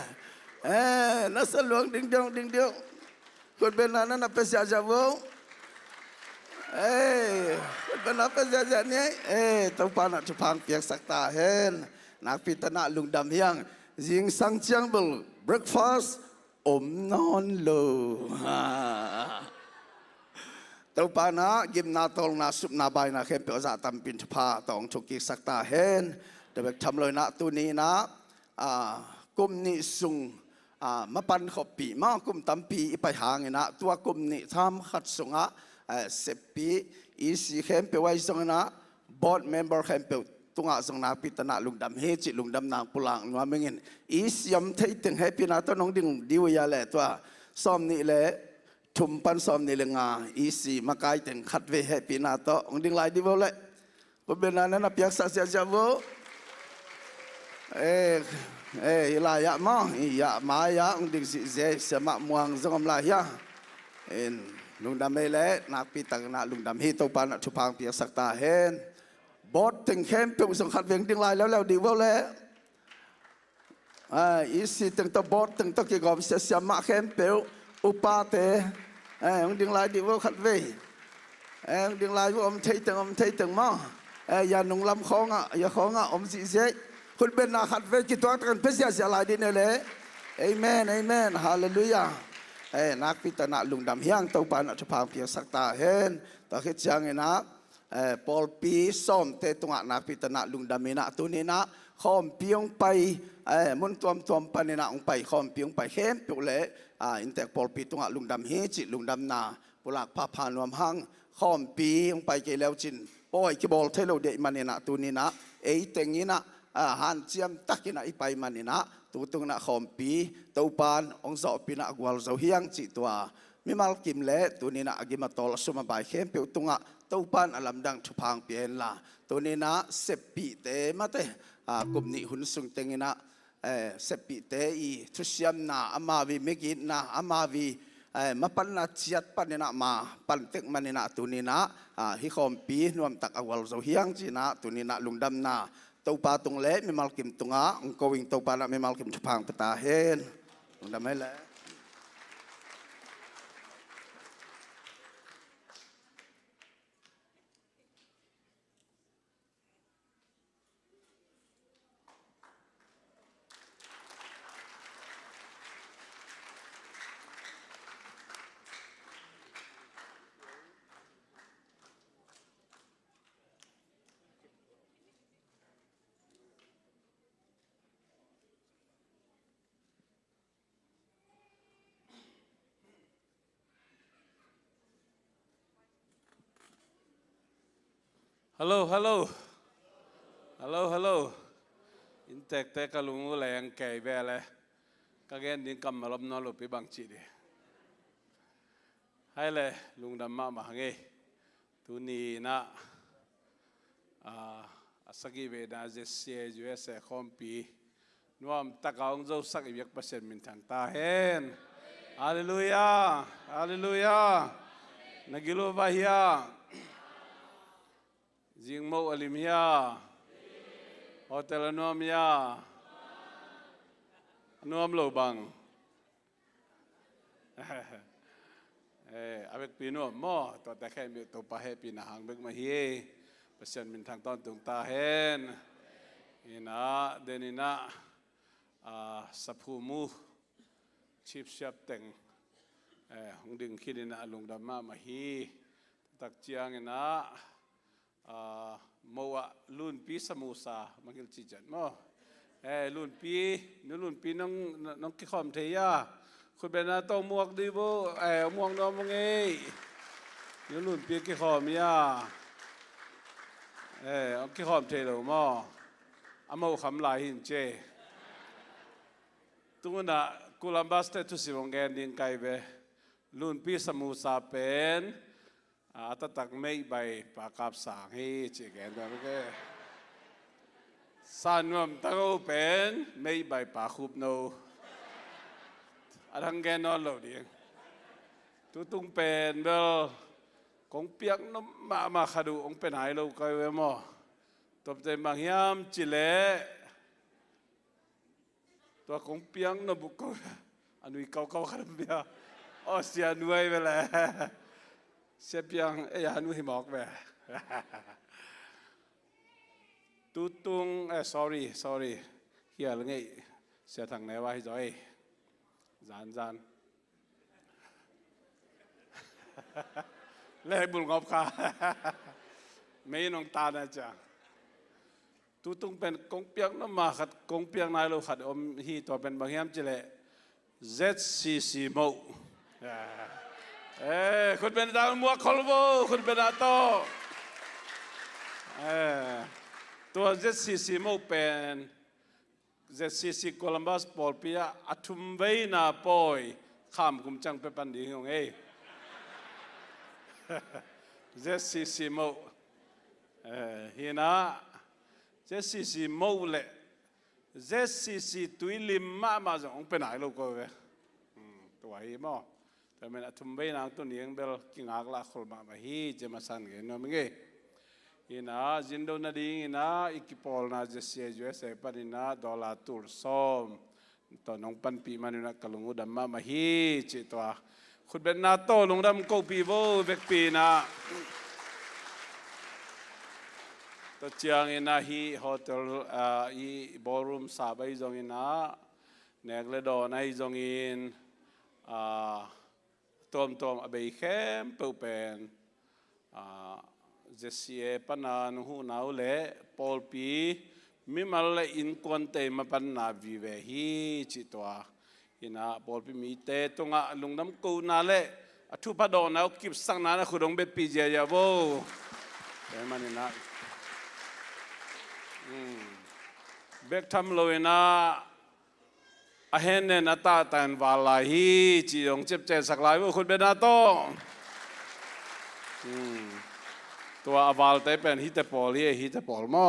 น่าเสลวดิ่งเดียวคนเป็นนั้นนับเป็นอย่างเว้าคนเป็นนับเป็นอย่างนี้ต้องปานะจะพังเปียกสักตาเห็นนักพิจารณาลุงดำเฮียงยิงสังเจียงบุล breakfast อมนอนโลต้องปานะกิมนาตองนาสุบนาใบนาเข้มเปียวจะตำปินผ้าตองชุกิสักตาเห็นเดี๋ยวทำเลยนะตัวนี้นะกุมนิสุงมาปันขบปีมากุมตั้มปีไปหางนะตัวกุมนี่ทำขัดสงะ10 ปีอีสีเข้มเปียวไว้สงนะบอร์ดเมมเบอร์เข้มเปียวตุงะสงนาพิตนาลุงดำเฮจิลุงดำนางปุลังนัวเมงินอีสียมไทยตึงให้ปีนาตัวน้องดิ่งดิวยาแหละตัวซ้อมนี่แหละชุมปันซ้อมนี่เลยงาอีสีมาไกลตึงขัดเวให้ปีนาตัวองดิ่งลายดิวเลยก็เป็นนั้นนะเปียกสักเสียจาวilaya mo iya maya ang dig si sama muang zong la ya en lungdam mele nak pitang na lungdam hi to pa na chupang pia sakta hen bot ting khem pe song khat veng ding laiแล้วdi wo le isi ting to bot ting to ki gom se sama khem pe upa te ang ding lai di wo khat ve ang ding lai wo om thei teng mo ya nong lam khong ya khong om si seคุณเป็นนักขัดเวกิตัวกันเป็นเสียหลายดินเลยเอเมนฮาเลลูยานักพิจารณาลุงดำเฮียงตัวปานจะพาเพียงสักตาเห็นต่อคิดจังนะปอลปีส้มเตตุงนักพิจารณาลุงดำมีนะตัวนี้นะข้อมเพียงไปมุนตัวปานนะองไปข้อมเพียงไปเข้มปุเล่อินเตอร์ปอลปีตุงลุงดำเฮจิลุงดำนาปุลักพาพานวมหังข้อมปีองไปเกลียวจินปอยกิบอลเทโลเดมันนะตัวนี้นะเต็งนี้นะหันเจียมตักกินไอไปมันนี่นะตัวตรงนั้นขอมปีตัวปานองศปีนะกวาลเจ้าเฮียงจิตัวมีมาลกิมเละตัวนี้นะกิมาตอลสมาบายเข้มเปียวตรงอ่ะตัวปานอลัมดังชุพังเปลี่ยนละตัวนี้นะ10 ปีเตมาเตกลุ่มนี้หุ่นสุงเตงินะ10 ปีเตอีทุเชียมนะอามาวีเมกินนะอามาวีมาปันนาเจียดปันนี่นะมาปันเต็กมันนี่นะตัวนี้นะฮิขอมปีนวมตักกวาลเจ้าเฮียงจีนะตัวนี้นะลุงดำนาตัวปลาตรงเละไม่มาลกิมตรงอ่ะองค์วิ่งตัวปลาไม่มาลกิมชุพังปตาเห็นตรงนั้นไม่แล้ว Hello. Intek te kalungu layang kay bele. Kagen din kam malom no lupi bang chidi. Hai le lung dam ma mahange. Tuni na asagi be na jesie US kompi. Nuam takaong zo sak ibyak pasen min thang ta hen. Hallelujah. Nagilo bahia. Jing mo alimia, hotel anuamia, anuam lobang. Abek pinu mo, to ta khen mi to pa he pinahang bek mahi, pasyan min thang ton tung ta hen. Ina denina saphumu chip shop teng. Hong ding kidina alung dama mahi, tak chiang ina. Mawa lun pi samusa mangil cijan mo lun pi nong kikhom theya khut bena to muak di bo muang no mong ei lun pi kikhom ya ông kia hòm thế đâu mà mau khám lại hình chế tung na Columbus te tu si mong gen ding kai be lun pi samu sa pen ta tak mei bai pa kap sang hi chi gen da ke san nuam ta go pen mei bai pa khup no adang gen no lo ding tu tung pen bel kong piak no ma khadu ong pen hai lo kai we mo top te mang yam chi leตัวคงเปียงนบุกก็อันนี้เขาขนาดเบียเสียนุ้ยไปเลยเสียเปียงอันนี้หมอกไปตุ๊ตุงsorry เฮียอะไรเงี้ยเสียทางไหนวะให้จอยจานเล่บุญงบค่ะไม่น้องตานะจ๊ะตุตุงเป็นกงเปียกน้ำมาขัดกงเปียกนายเราขัดอมฮีตัวเป็นบางอย่างจิเล ZCC โมคุณเป็นดาวมัวคอลโบคุณเป็นอาโตตัว ZCC โมเป็น ZCC โคลัมบัสปอลปียอัตุมเวนาปอยข้ามกุมจังเป็นปันดีของZCC โมฮีน่าZCC โมเล ZCC ตุยลิมมาจากองเป็นไหนลูกก็เว้ยตัวไอ้หม้อแต่เมื่อทุ่มไปนางตัวนี้ยังเบลกิงอักลาคนมาฮีจะมาสั่นกันน้องมึงเอ้ยนะจินโดนาดีนะอีกพอลนะจะเสียอยู่เสียปันนะดอลลาร์ตุลซ้อมตอนน้องปันปีมันนะกลุงอุดมมาฮีจิตัวคุณเป็นนาโต้ลงดำกูปีโบเวกปีนะตัวเชียงอินาฮีโฮเทลอีบอลรูมสาบายจงอินาเนกเลดอนไอจงอินตัวอเบยเข้มเปิลเป็นเจสซี่ปนันหูนาวเล่ปอลปีมิมาเลอินควันเตมาปันนาวิเวฮีจิตัวอินาปอลปีมีเตตงะลุงน้ำกูนาเล่ทุพดอนเอากิบสังนานะคุณดงเบปีเจียโบแต่มันนี่นะเบกทำโลยนะอาเห็นเนี่ยนาตาแต่งวาลาฮีจียงเจ็บเจ็บสักหลายว่าคุณเป็นนาโตตัวอาวาลเตเป็นฮิตเปอลีฮิตเปอลมอ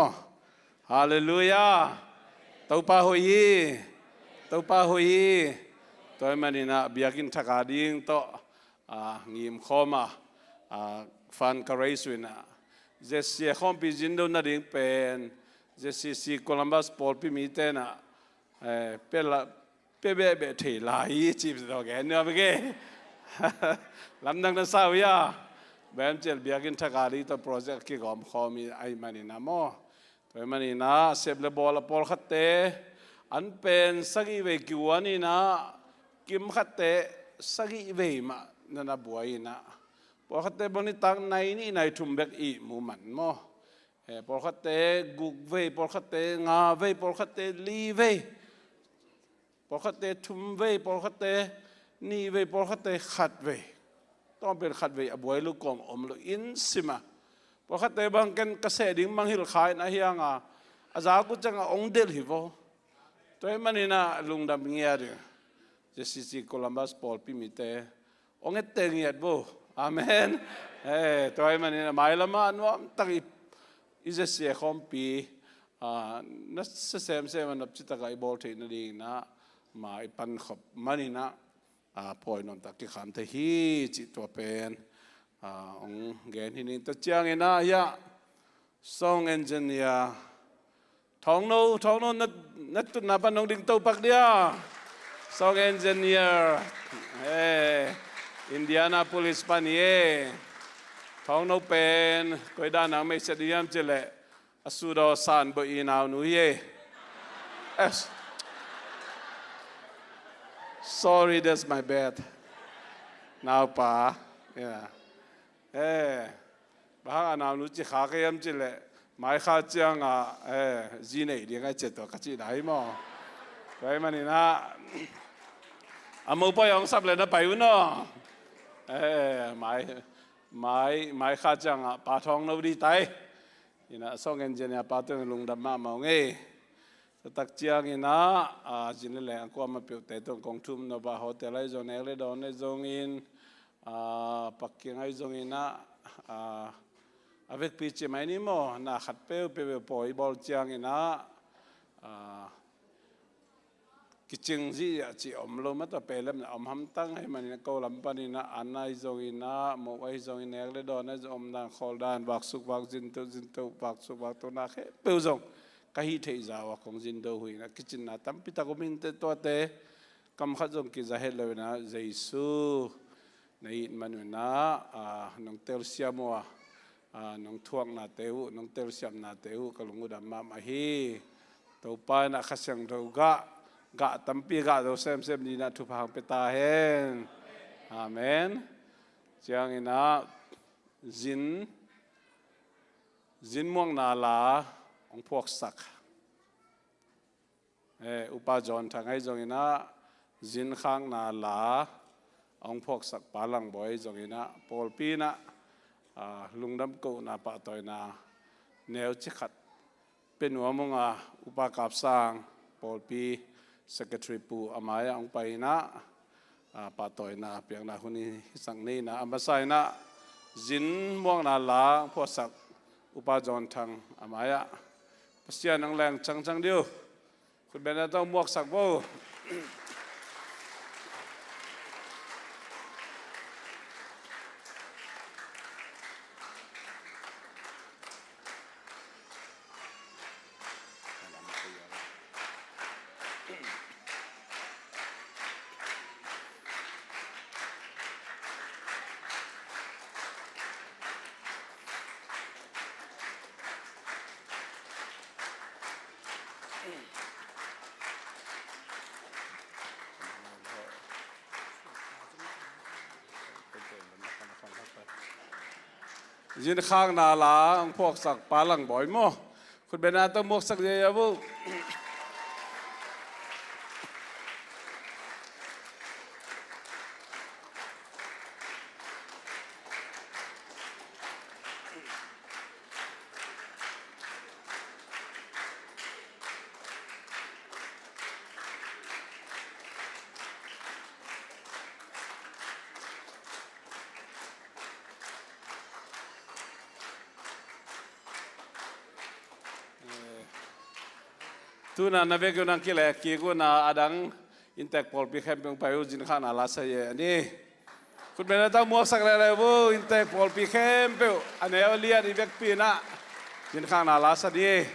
ฮาเลลูยาตัวป้าหอยตัวมันนี่นะเบียกินทักอาดิ้งโตงิมข้อมาฟันกระไรสุนะเจสซี่ข้อมพิจินโดนาดิ้งเป็นZCC โคลัมบัสปอลปีมีเตนะเป็นละเป๊ะเทลายจีบตัวแกเนื้อไปแกลำดังนั้นสาวยาแบบเจลเบียกินทักการีตัวโปรเจกต์ที่กอมขอมีไอ้มันนี่นะโมตัวมันนี่นะเซฟเลบอลปอลขัดเตอันเป็นสักอีเวกิวนี่นะกิมขัดเตสักอีเวมานั่นนะบัวอีนะปอลขัดเตบนนี้ตั้งในนี่ในทุ่มเบกอีมูมันโมปอลขัดเตกุกเวปอลขัดเตงาเวปอลขัดเตลีเวปอลขัดเตทุ่มเวปอลขัดเตนี่เวปอลขัดเตขัดเวต้องเป็นขัดเวอบวยลูกกองอมลูกอินสิมาปอลขัดเตบางกันกระแสดิ่งบางหิลขายนะเฮียงอาจารย์กูจะงองเดลหิวตัวมันนี่นะลุงดำเงียดZCC โคลัมบัสปอลปีมิเตองเตเงียดบ่อาเมนตัวมันนี่นะไม่ละมันว่าตั้งอิเสียคอมปีนัสเซมมันนับจิตกายบอลเทนดีนะมาไอปันขบมันนี่นะพอยนนตักที่ขามเทฮีจิตตัวเป็นองเกนที่นี่ตัวเจียงนะยะซองเอนจิเนียร์ท้องโนนัดตุนาปันนงดิ่งตัวปักเดียซองเอนจิเนียร์อินเดียนาโพลิสปานีท้องโนเป็นก็ได้นางไม่เสดียมเจเลอสุดาสันบอีนาวนุยsorry that's my bad now paบ้านาวนุจิขาเกยมเจเลไม่ขาดจังจีเนดีง่ายเจ็ดตัวกัจจิได้มั้งไปมันนี่นะมูปยังสับเลยนะไปวะเนาะไม่ข้าจังปาทองนบดีไต ina song engineer patong lung dam ma nge tak chiang ina jin le ang ko ma pe te tong kong thum no ba hotel ai zone le don ne zong in pakking ai zong ina avec pi che mai ni mo na khat pe poi bol chiang ina kiching ji chi om lo ma ta pelem na om ham tang hai man ko lam pani na anai zong ina mo ai zong in le don ne om na khol dan bak suk bak jin to bak suk bak to na khe pe zong kahi thei zawa kong jin do hui na kitchen na tam pita ko min te to te kam kha jong ki za he lo na jesu nei manu na nong tel siamo nong thuang na teu nong tel siam na teu kalungu da ma hi to pa na khasyang do ga tampi ga do sem ni na thu phang pe ta hen amen chiang ina jin mong na la ong phok sak upa jon thangai jong ina jin khang na la ong phok sak palang boy jong ina pol pi na lungdam ko na pa toy na neo chi khat penwa monga upa kap sang pol pi secretary pu amaya ong pai na pa toy na piang na huni sang nei na ambasai na jin mong na la phok sak upa jon thang amaya pasian ang lang chang diuคุณเบนต้องมวกสักโบยินข้างนาลาพวกสักปลาหลังบ่อยมั้งคุณเบนต้องมวกสักเยอะบุ tu na nabe ko nang kile ki ko na adang intek pol pi khem peng payu jin khan ala sa ye ni kun bena ta mo sak le bu intek pol pi khem pe ane lia di bek pi na jin khan ala sa di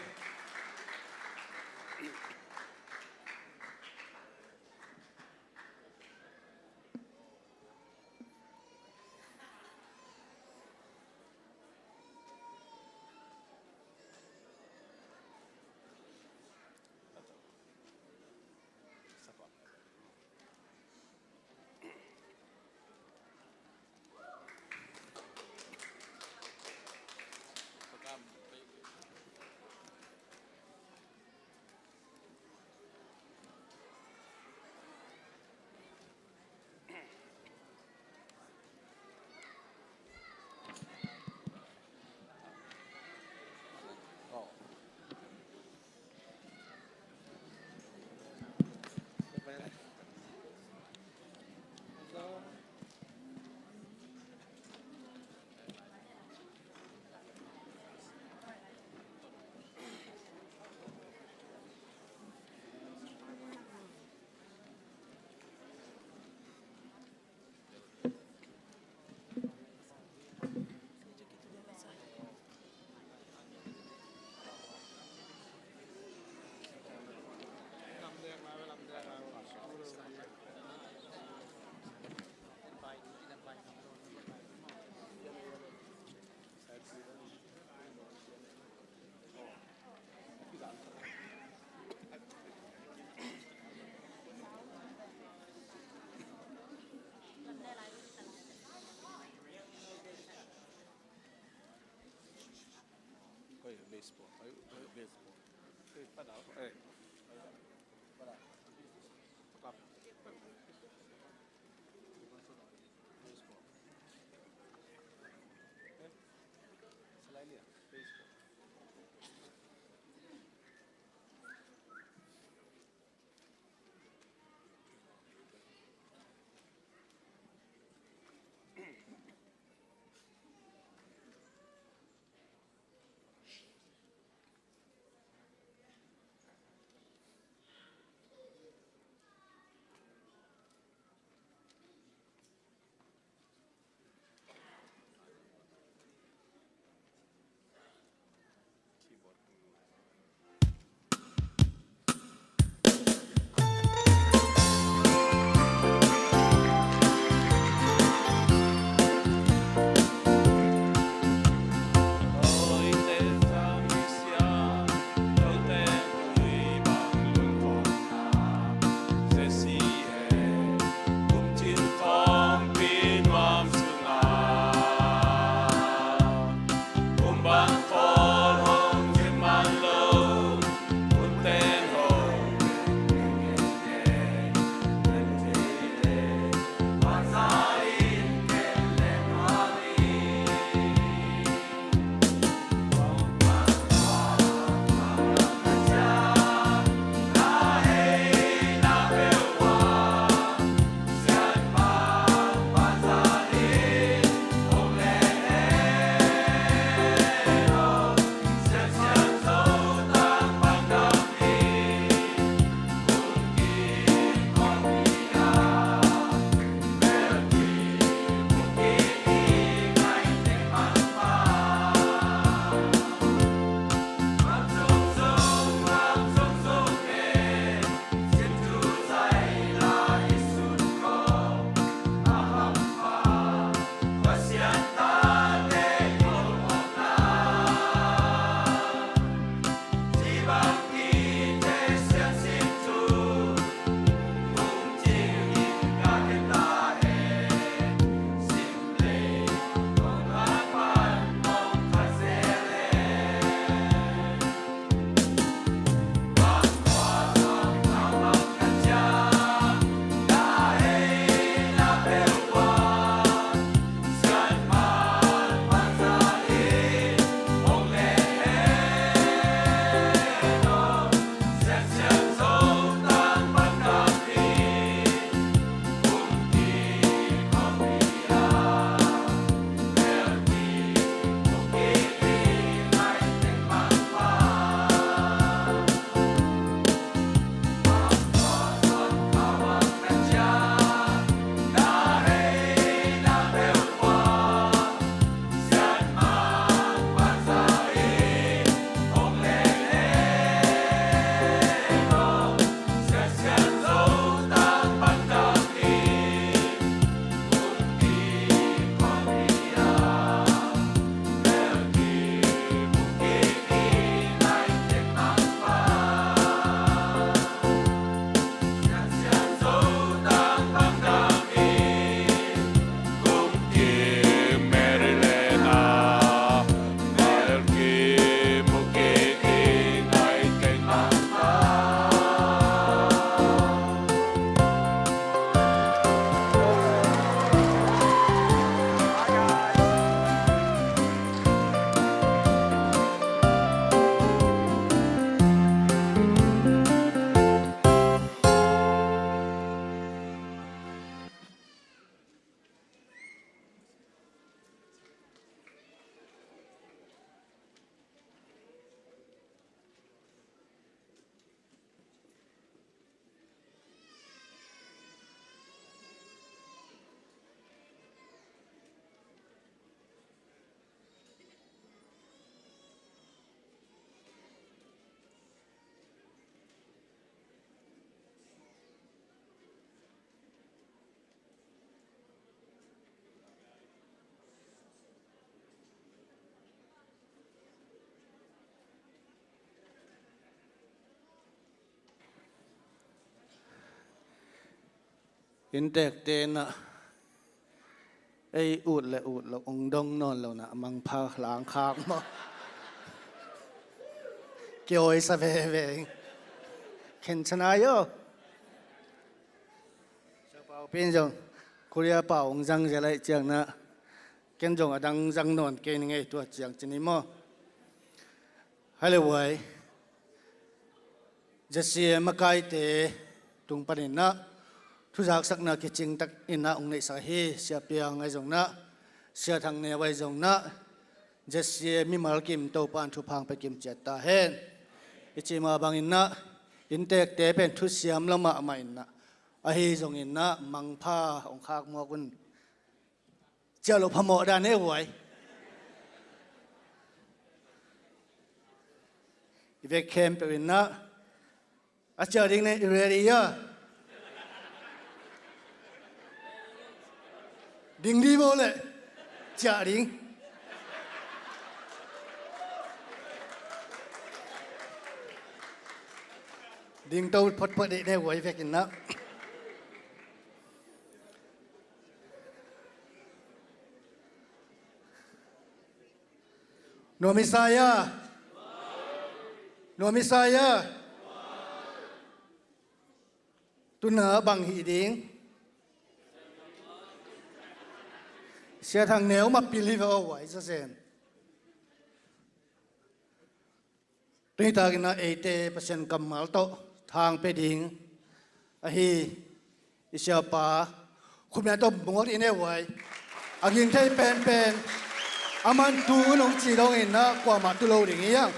baseball. Baseball. Padao. Padao. Clap. Baseball. Selain dia, baseball. อินเตกเตนะไออูดและอูดเราองดงนอนเรานะมังพาหลางคางมาเกี่ยวไอ้สะเวเวงเข็นชนะโยจะเป่าเป็นจงคุเรียเป่าองจังจะไรเจียงนะเก่งจงอดังจังนอนเก่งไงตัวเจียงจะนี่มั้งให้เลยไว้จะเสียมาไกลเตะตรงประเด็นนะทุกอย่างสักนาคิดจริงตักอินนะองค์ในสาเหตุเสียเปียงไงจงนะเสียทางเนวไว้จงนะจะเสียมีมาลกิมโตปานทุพังไปกิมเจตาเห็นอิจิมาบางอินนะอินเตกเตเป็นทุเสียมละมาไม่อินนะอาฮีจงอินนะมังพาองค์ขากมัวกุนเจ้าลูกพโมดานเอไว้อีเวกเข้มเป็นนะอาจารย์ดิ้งในเรียดิ้งดีบ่เลยจ่าดิ้งดิ้งโตพดพดได้ไว้เวกินนะโนมิสายาโนมิสายาตุนหาบังหีดิ้งเสียทางเหนียวมาพิลิฟเอาไว้ซะเส้นนี่ตากินนะ80%กำมัลโตทางไปดิ้งอาฮีอิเชียปาคุณแม่ต้องบอกอินเอไว้อากินไทยเป็นอามันดูน้องจีดองอินนะกว่ามาตุโลดิ้งยัง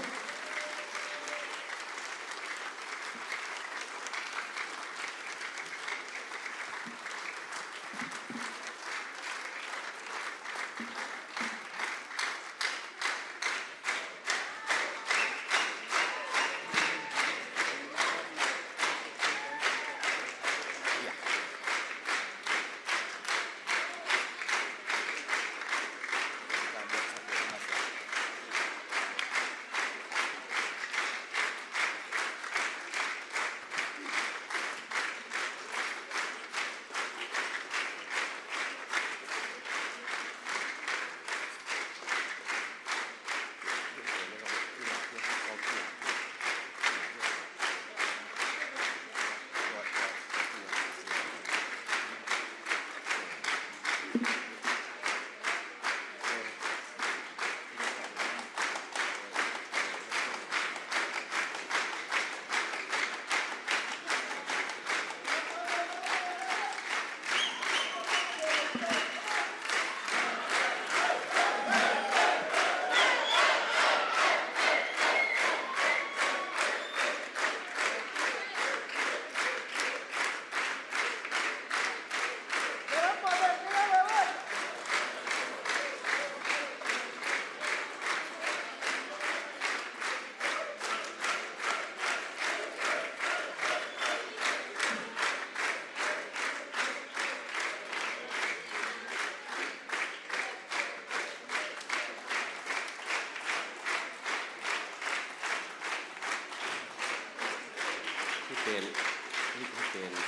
เป็น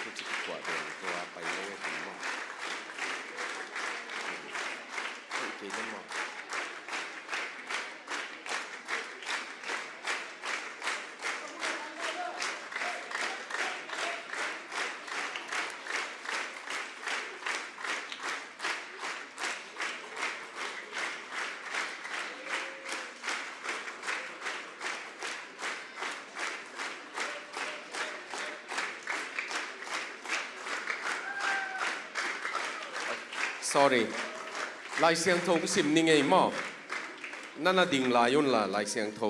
ผู้จิตกว่าเป็นตัวไปโลกถึงหมอกผู้เก่งนั่นหมอกsorry ลายเสียงโทก็สิมนี่ไงหมอนั่นน่ะดิ่งลายยุ่นละลายเสียงโท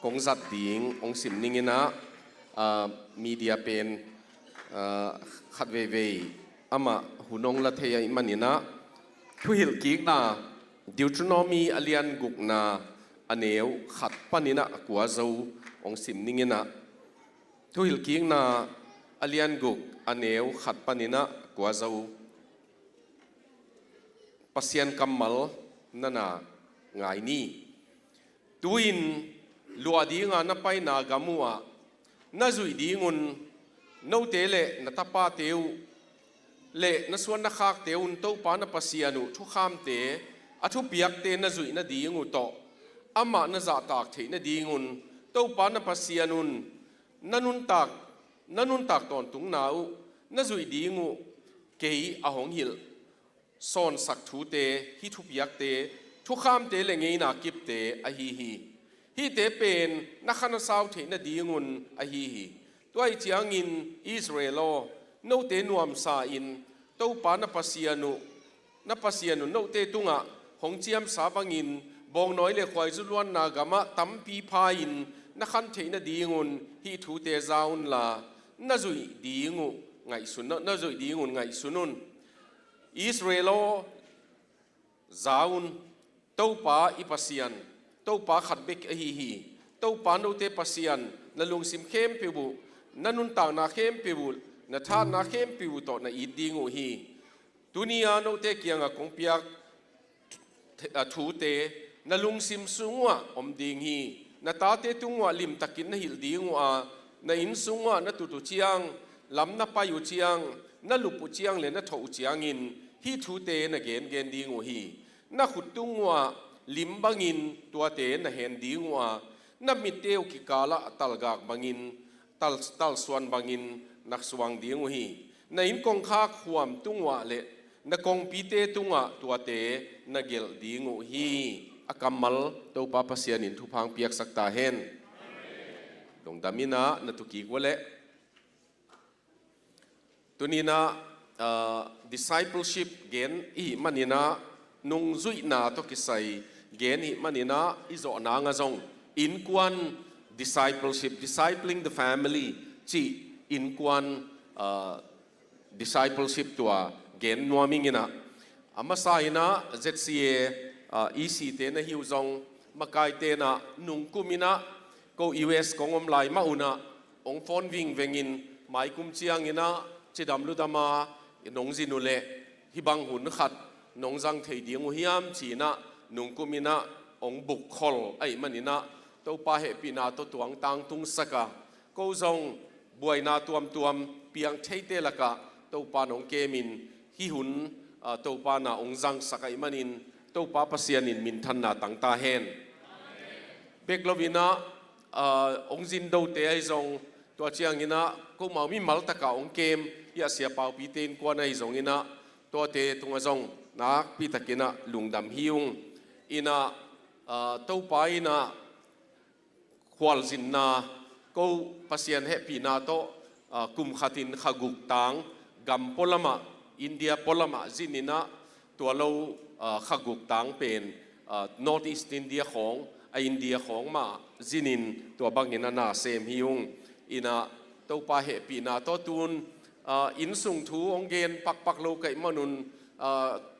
กงจัดดิ่งองสิมนี่ไงนะมีเดียเป็นขัดเวอามาหุ่นงละเทียมันนี่นะทุหิลกิกนะดิวทรโนมีอเลียนกุกนะอันเนวขัดปันนี่นะกัวเจ้าองสิมนี่ไงนะทุหิลกิกนะอเลียนกุกอันเนวขัดปันนี่นะกัวเจ้าpasien kamal nana ngai ni tuin luadi nga na pai na gamua na zui dingun no tele na tapa teu เลนะส่วนนักขากเตอุนโตปานะปัสยานุทุกขามเตอทุเปียกเตนะจุยนะดีงูโตอามานะจะตากเทนะดีงุนโตปานะปัสยานุนนันุนตักตอนตุงนาวนะจุยดีงูเกยอาหงหิลซอนสักทูเตฮิทุเปียกเตทุกขามเตเลงเงนากิบเตอฮีฮีเตเป็นนักขันสาวเทนะดีงุนอฮีตัวไอเจียงินอิสราเอลโนเตนวมซาอินเต้าปานะปัสยานุโนเตตุงะหงเจียมสาบังินบองน้อยเลควายจุลวันนากามะตัมปีพายินนักขันเทนะดีงุนฮีทูเตซาอุนลานาจุยดีงูไงสุนนาจุยดีงุนไงสุนุนอิสราเอลซาอุนเต้าปาอิปัสยันเต้าปาขัดเบกอฮีเต้าปาโนเตปัสยันนลุงซิมเข้มปิบุนันุนต่างนาเข้มปิบุนาทานนาเข้มปิบุต่อนาอีดีงูฮีตุนียาโนเตเกียงกงเปียกทูเตนลุงซิมสุงวะอมดิงฮีนาตาเตตุงวะลิมตะกินนาฮิลดีงูอานาอินสุงวะนาตุตุเจียงลำนาปายุเจียงนาลุปุเจียงเลนาทอุเจียงอินฮีทูเตนาเกนดีงูฮีนาขุดตุงวะลิมบังอินตัวเตนาเห็นดีงัวนับมิเตวกิกาละตัลกากบังอินตัลสวนบังอินนักสว่างดีงูฮีในอินกงคาขวมตุงวะเลนักกงปีเตตุงวะตัวเตนักเกลดีงูฮีอากัมมัลตัวปาปัสยานินทุพังเปียกสักตาเห็นดงดามินะนัตุกีกวะเลตัวนี้นะ discipleship เกนอีมันนี่นะนงจุยนาตกิสัยเกนี่มันนี่นะอิโซนางาจงอินควัน discipleship discipling the family จีอินควัน discipleship ตัวเกนนัวมิงินะอามาสายนะ ZCA EC เตนะฮิวจงมากายเตนะนุงกุมินะก็ US ของอมไลมาอุนะองฟอนวิ่งเวงินหมายกุมเชียงอินะจิดำลุดามานงจินุเลฮิบังหุนขัดนงจังเทียงหุยามจีนะนุงกุมินะองบุกคอลไอ้มันนี่นะตัวป้าเหปีนาตัวตวงตังตุงสกะก็จงบวยนาตัวมเปียงเทเตละกะตัวป้านงเกมินฮิหุนตัวป้านาองจังสกะไอ้มันนินตัวป้าปัสยานินมินทันนาตังตาเฮนเบกลวินะองจินโดเตไอจงตัวเชียงอินะก็มามีมัลตะกะองเกมยาเสียเปล่าปีเตนกวนไอจงอินะตัวเตตุงจงนักปีตะกินะลุงดำฮิวงอินะตัวป้าอินะควอลจินนาก็ปัสยานเฮปีนาโตกุมขัดินขกุกตังกัมพลมาอินเดียพลมาจินินะตัวเราขกุกตังเป็นNorth East India ของอินเดียของมาจินินตัวบางอินะนาเซมฮิวงอินะตัวป้าเฮปีนาโตตุนอินสุงทูองเกนปักโลกไอมนุน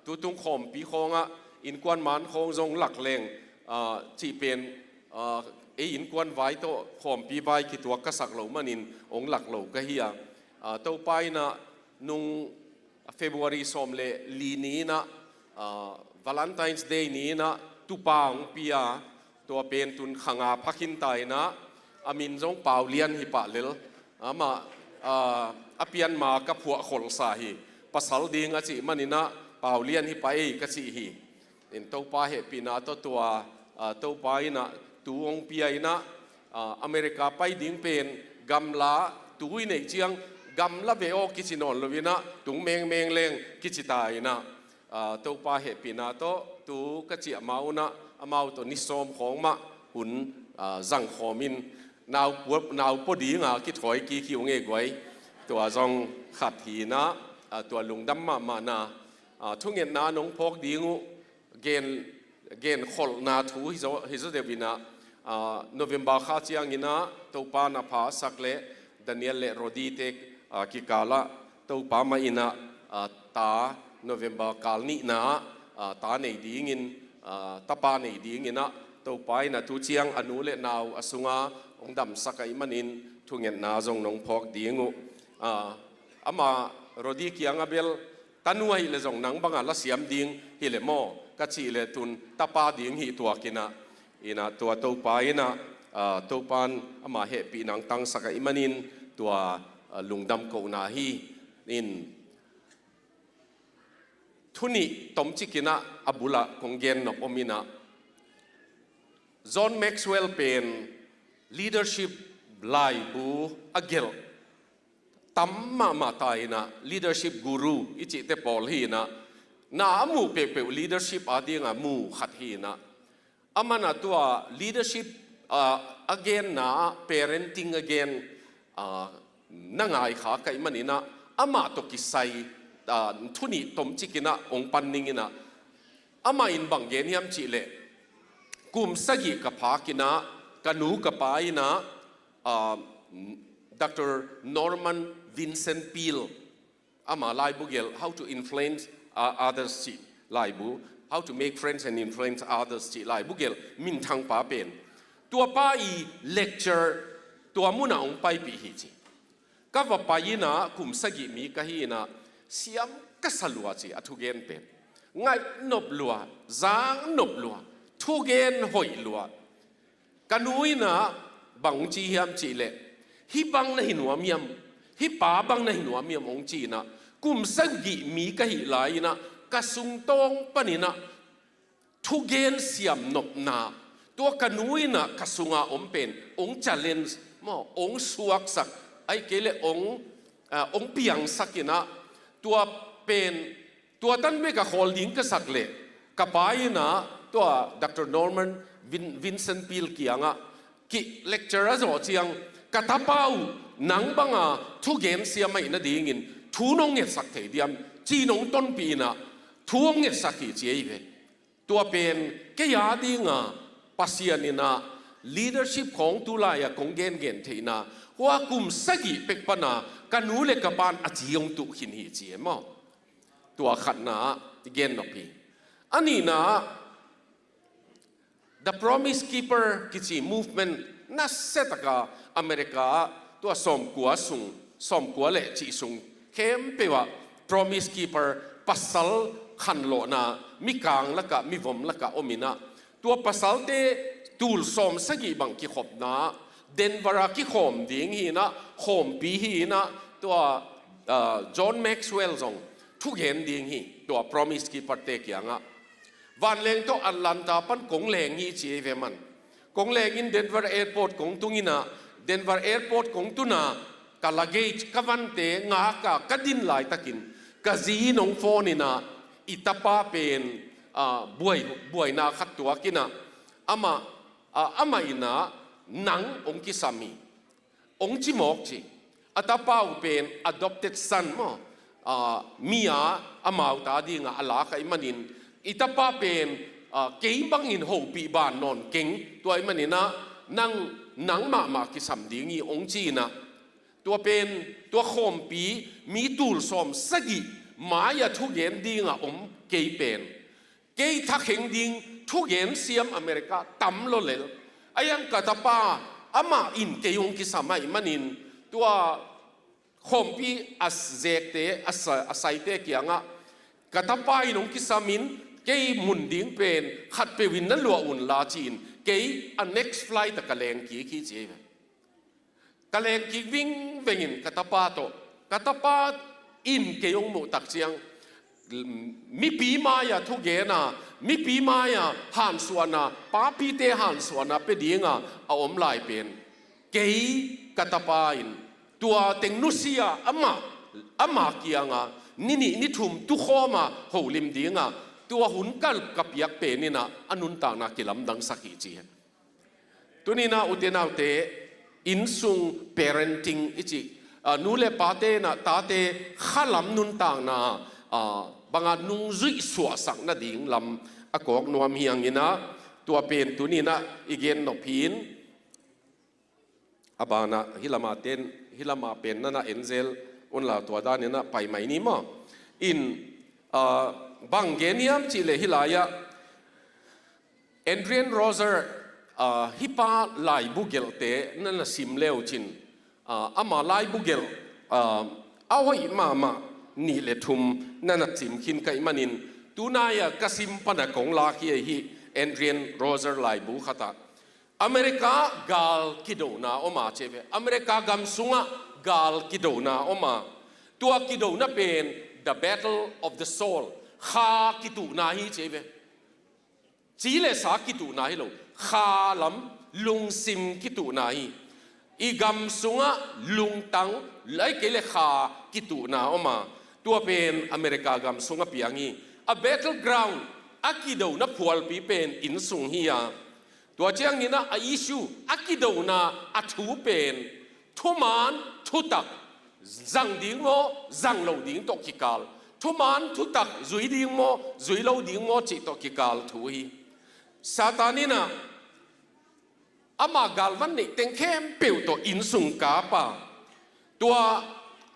ตัวตุงขมปีของอินกวนมันของจงหลักแรงที่เป็นอินกวนไว้ตัวขมปีไว้คิดตัวกษักเหล่ามันอินองหลักเหล่าก็เฮียตัวไปนะนุงเฟบรุรีสมเลลีนี้นะValentine's Day นี้นะตุปางปียตัวเป็นตุนขังอาพักินไตนะอามินจงเป่าเลียนฮิปะเลลมาอเปียนมากับหัวขลสาฮีภาษาดิงอาจิมันนี่นะเป่าเลียนฮิปะเอกจิฮีอินตัวป้าเหปีนาตัวป้าอินะตัวองปียนะอเมริกาไปดิ้งเป็นกำลาตัวในเชียงกำลาเบโอกิจินอนลวินะตุงเมงเลงกิจิตายนะตัวป้าเหปีนาตัวกจิอมาอุนะอมาตัวนิสอมของมะหุนจังขอมินนาวพอดีงาคิดถอยกี่คิวเงี้ยไว้ตัวจงขัดหีนะตัวลุงดำมานาทุกเงินนาน้องพกดีงูเกณฑ์ขลนาทูฮิโซเดวินะโนเวมบาข้าเจียงอินะตัวป้านาพาสักเล่ดานิเอลเลโรดีเตกกิกาละตัวป้ามาอินะตาโนเวมบากาลนี่นะตาในดีงินตาป้าในดีงินะตัวป้าอินะทุเจียงอนุเลนาวอสุงาองดำสักไอมันอินทุกเงินนาจงน้องพกดีงูอามาโรดีเกียงอาเบลตันวยเลยจงนังบังอาละเสียมดิ้งฮิเลโมกัจจิเลตุนตาป้าดิ้งฮิตัวกินะอินะตัวป้าอินะตัวปานอามาเฮปีนังตังสักไอมันอินตัวลุงดำโกนาฮีอิน ทุนิตมจิกินะอบุละคงเกนนบอมินะจอห์นแม็กซ์เวลล์เป็น leadership ลายบูอเกลตัมมาตายนะ leadership guru อิจิเตปอลฮีนะนามูเปเป leadership อาดีงามูขัดฮีนะอามานะตัว leadership again นะ parenting again นั่งไงขาไก่มันนี่นะอามาตกิไซทุนิตมจิกินะองปันนิงินะอามาอินบังเกนยามจิเลกุมสกิกับพากินะกันนูกับปายนะDr. Norman Vincent Peale อามาไลบุเกล how to influence others จิไลบุ how to make friends and influence others จิไลบุเกลมินทางป้าเป็นตัวป้าอี lecture ตัวมุนาองไปปีฮิจิก็ว่าไปนะกุมสกิมีกะฮีนะเสียมก็สลัวจิอทุเกนเป็นง่ายนบลัวจางนบลัวทุเกนหอยลัวกันนุยนะบังจียามจีเลฮิบังนะหินวามียมฮิป้าบังนะหินวามียมองจีนะกุมสกิมีกะฮีลายนะกะสุงตองปนินะทุเกนเสียมนบนาตัวกันนุยนะกะสุงอาอมเป็นอง challenge มอองสวกสักไอเกลองเปียงสักนะตัวเป็นตัวตั้นไม่กับโฮลดิ้งก็สักเลยกับไปนะตัวดร. Norman Vincent Pealeเกียงอ่ะกิเลคเชอร์สอนเสียงกระทับเป้าหนังบังอ่ะทุกเกมเสียไม่น่าดีงินทูนงเงสักเทียมจีนงต้นปีนะทูงเงสักกี่เจียบตัวเป็นแค่ยาดีงอ่ะปัสยานินะ leadership ของตุลายของเกนเทนะว่ากุมสกิเป็กปนากันนูเล็กกับปานอจิยงตุหินหิเจียมตัวขัดนะเกนนพีอันนี้นะ the promise keeper กิจ movement น่าเสตกาอเมริกาตัวสมกัวสุงสมกัวเละจิสุงเข้มเปว่า promise keeper ปัสสัลขันโลนะมีกลางละกะมีวมละกะอมินะตัวปัสสัลเตตูลสมสกิบังกิขบนะเดนวารากิขมดิ่งฮีนะขมปีฮีนะตัวจอห์นแม็กซ์เวลล์ซงทุกเห็นดิ่งฮีตัว promise keeper เตกยังอ่ะวันเลงตัวอัลลันตาปันกงเลงฮีจีเวมันกงเลงอินเดนวาร์แอร์พอร์ตกงตุงินะเดนวาร์แอร์พอร์ตกงตุนะกาลาเกจกวันเตงากากดินไหลตะกินกะจีนงโฟนินะอิตาปาเป็นบวยนาขัดตัวกินะอามาอินะหนังองคิสามีองจิมอกจีอัตาปาเป็น adopted son มั้งมีอามาอุตาดีงาอลาคไอมันินอิตาปาเป็นเกี่ยบังอินโฮปีบานนอนเก่งตัวไอมันนี่นะนั่งหนังมากิสามดีงี้องจีนะตัวเป็นตัวโคมปีมีตูลสมสกิหมายาทุกเย็นดีงาอมเกี่ยเป็นเกี่ยทักเฮงดิงทุกเย็นเสียมอเมริกาตั้มโลเลลไอ้ยังกะตาปาอามาอินเกี่ยงกิสามไอมันนินตัวโคมปีอัสเจกเตอัสไซเตเกียงะกะตาปาอินองกิสามินเกี่ยมุนดิ้งเป็นขัดไปวินนั่นลัวอุ่นลาจีนเกี่ยอัน next flight ตะกะเลงกี่ขี้เจี๊ยบกะเลงกี่วิ่งเวงินกะตาปาโตกะตาปาอินเกี่ยงหมูตักเชียงมีปีมายาทุกเกนะมีปีมายาหันสวนะป้าปีเตหันสวนะไปดีงาเอาอมลายเป็นเกี่ยกะตาปาอินตัวเต็งนุเซียอามาเกียงานี่ทุ่มตุโคมาโหลิมดีงาตัวหุ่นกัลกับยักษ์เป็นนี่นะอนุนต่างนักกิลำดังสักทีตัวนี้นะอุตนาเตอินซุง parenting อิจินูเลปาเตนะตาเตข้าลำนุนต่างนะบางอันนุ่งจุยสวสักนาดิ่งลำอากอกนวมเฮียงนี่นะตัวเป็นตัวนี้นะอีเกนนกพินอาบานะฮิลามาเตนฮิลามาเป็นนั่นนะเอ็นเซลอุนลาตัวด้านนี้นะไปไหมนี่มั้งอินบางเกนียมจิเลฮิลายะแอนเดรียนโรเซอร์ฮิปาไลบุเกลเตนั่นน่ะซิมเลวจินอามาไลบุเกลเอาไว้มานี่เลทุมนั่นน่ะซิมคินไกมันินตูนายะกสิมปนักของลาคีฮิแอนเดรียนโรเซอร์ไลบุขตาอเมริกากาลกิโดนาออกมาเชฟอเมริกากำสุงะกาลกิโดนาออกมาตัวกิโดนาเป็น the battle of the soul ขากิตุนาฮีเจเวจีเลสากิตุนาฮีโลขาลำลุงซิมกิตุนาฮีอีกำสุงะลุงตังไลเกเลขากิตุนาออกมาตัวเป็นอเมริกากำสุงะเปียงีa battleground akido na phual pi pen in sung hiya tua chiang ni na a issue akido na athu pen thuman thutak zang ding mo zang lo ding to kikal thuman thutak zui ding mo zui lo ding mo chi to kikal thu hi satanina ama galvan ni teng khem peu to in sung ka pa tua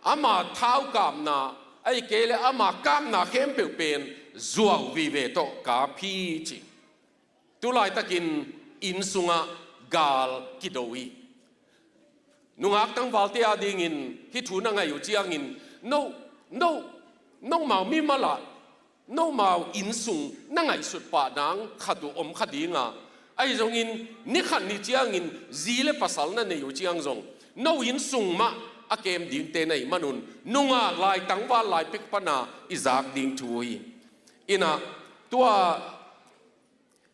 ama thau kam na ai kele ama kam na khem peu pen zuaw vi ve to ka phi chi tu lai takin in sunga gal kidoi nungak tang valte ading in hi thu na ngai u chiang in no mau mi mala no mau in sung na ngai sut pa dang khadu om khadinga ai zong in ni khan ni chiang in zile pasal na ne u chiang zong no in sung ma a kem ding te nei manun nunga lai tangwa lai pek pana izak ding thui ina tua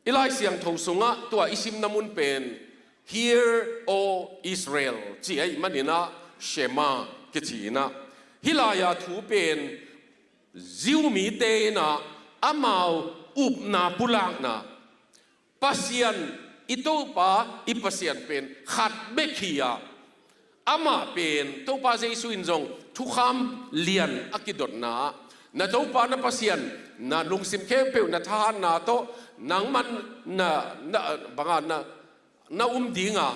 ilai siang tho sunga tua isim namun pen hear o Israel chi ai manina shema kichina hilaya thu pen ziu mi te na amau up na pulang na pasian ito pa ipasian pen khat bekhia ama pen to pa jesu in jong thu kham lian akidot na to pa na pasian na lungsim khe pe na than na to nang man na banga na dinga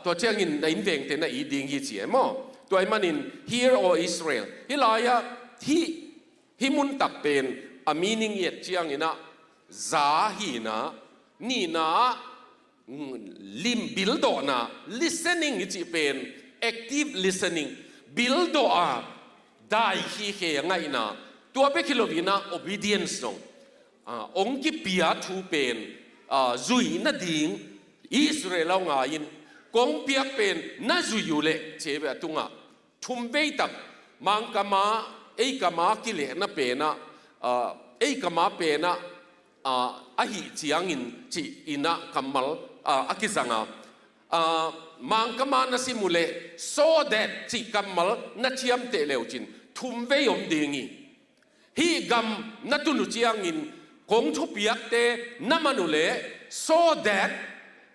to changin na inveng te na i ding hi chi mo to ai manin hear o Israel hilaya hi mun tak pen a meaning yet chiang ina za hi na ni na lim bildo na listening chi pen active listening bildo a dai hi he ngai na tua pe kilovina obedience nong ong ki pia thu pen zui na ding Israel au nga in kong piak pen na zui yule chebe atunga thumbe tak mangkama ei kama kile na pe na ei kama pe na ahi chiang in chi ina kamal akizanga mangkama na simule so that chi kamal na chiam te leuchin thumbe yom dingi hi gam na tunu chiang in kong thu piak te namanule so that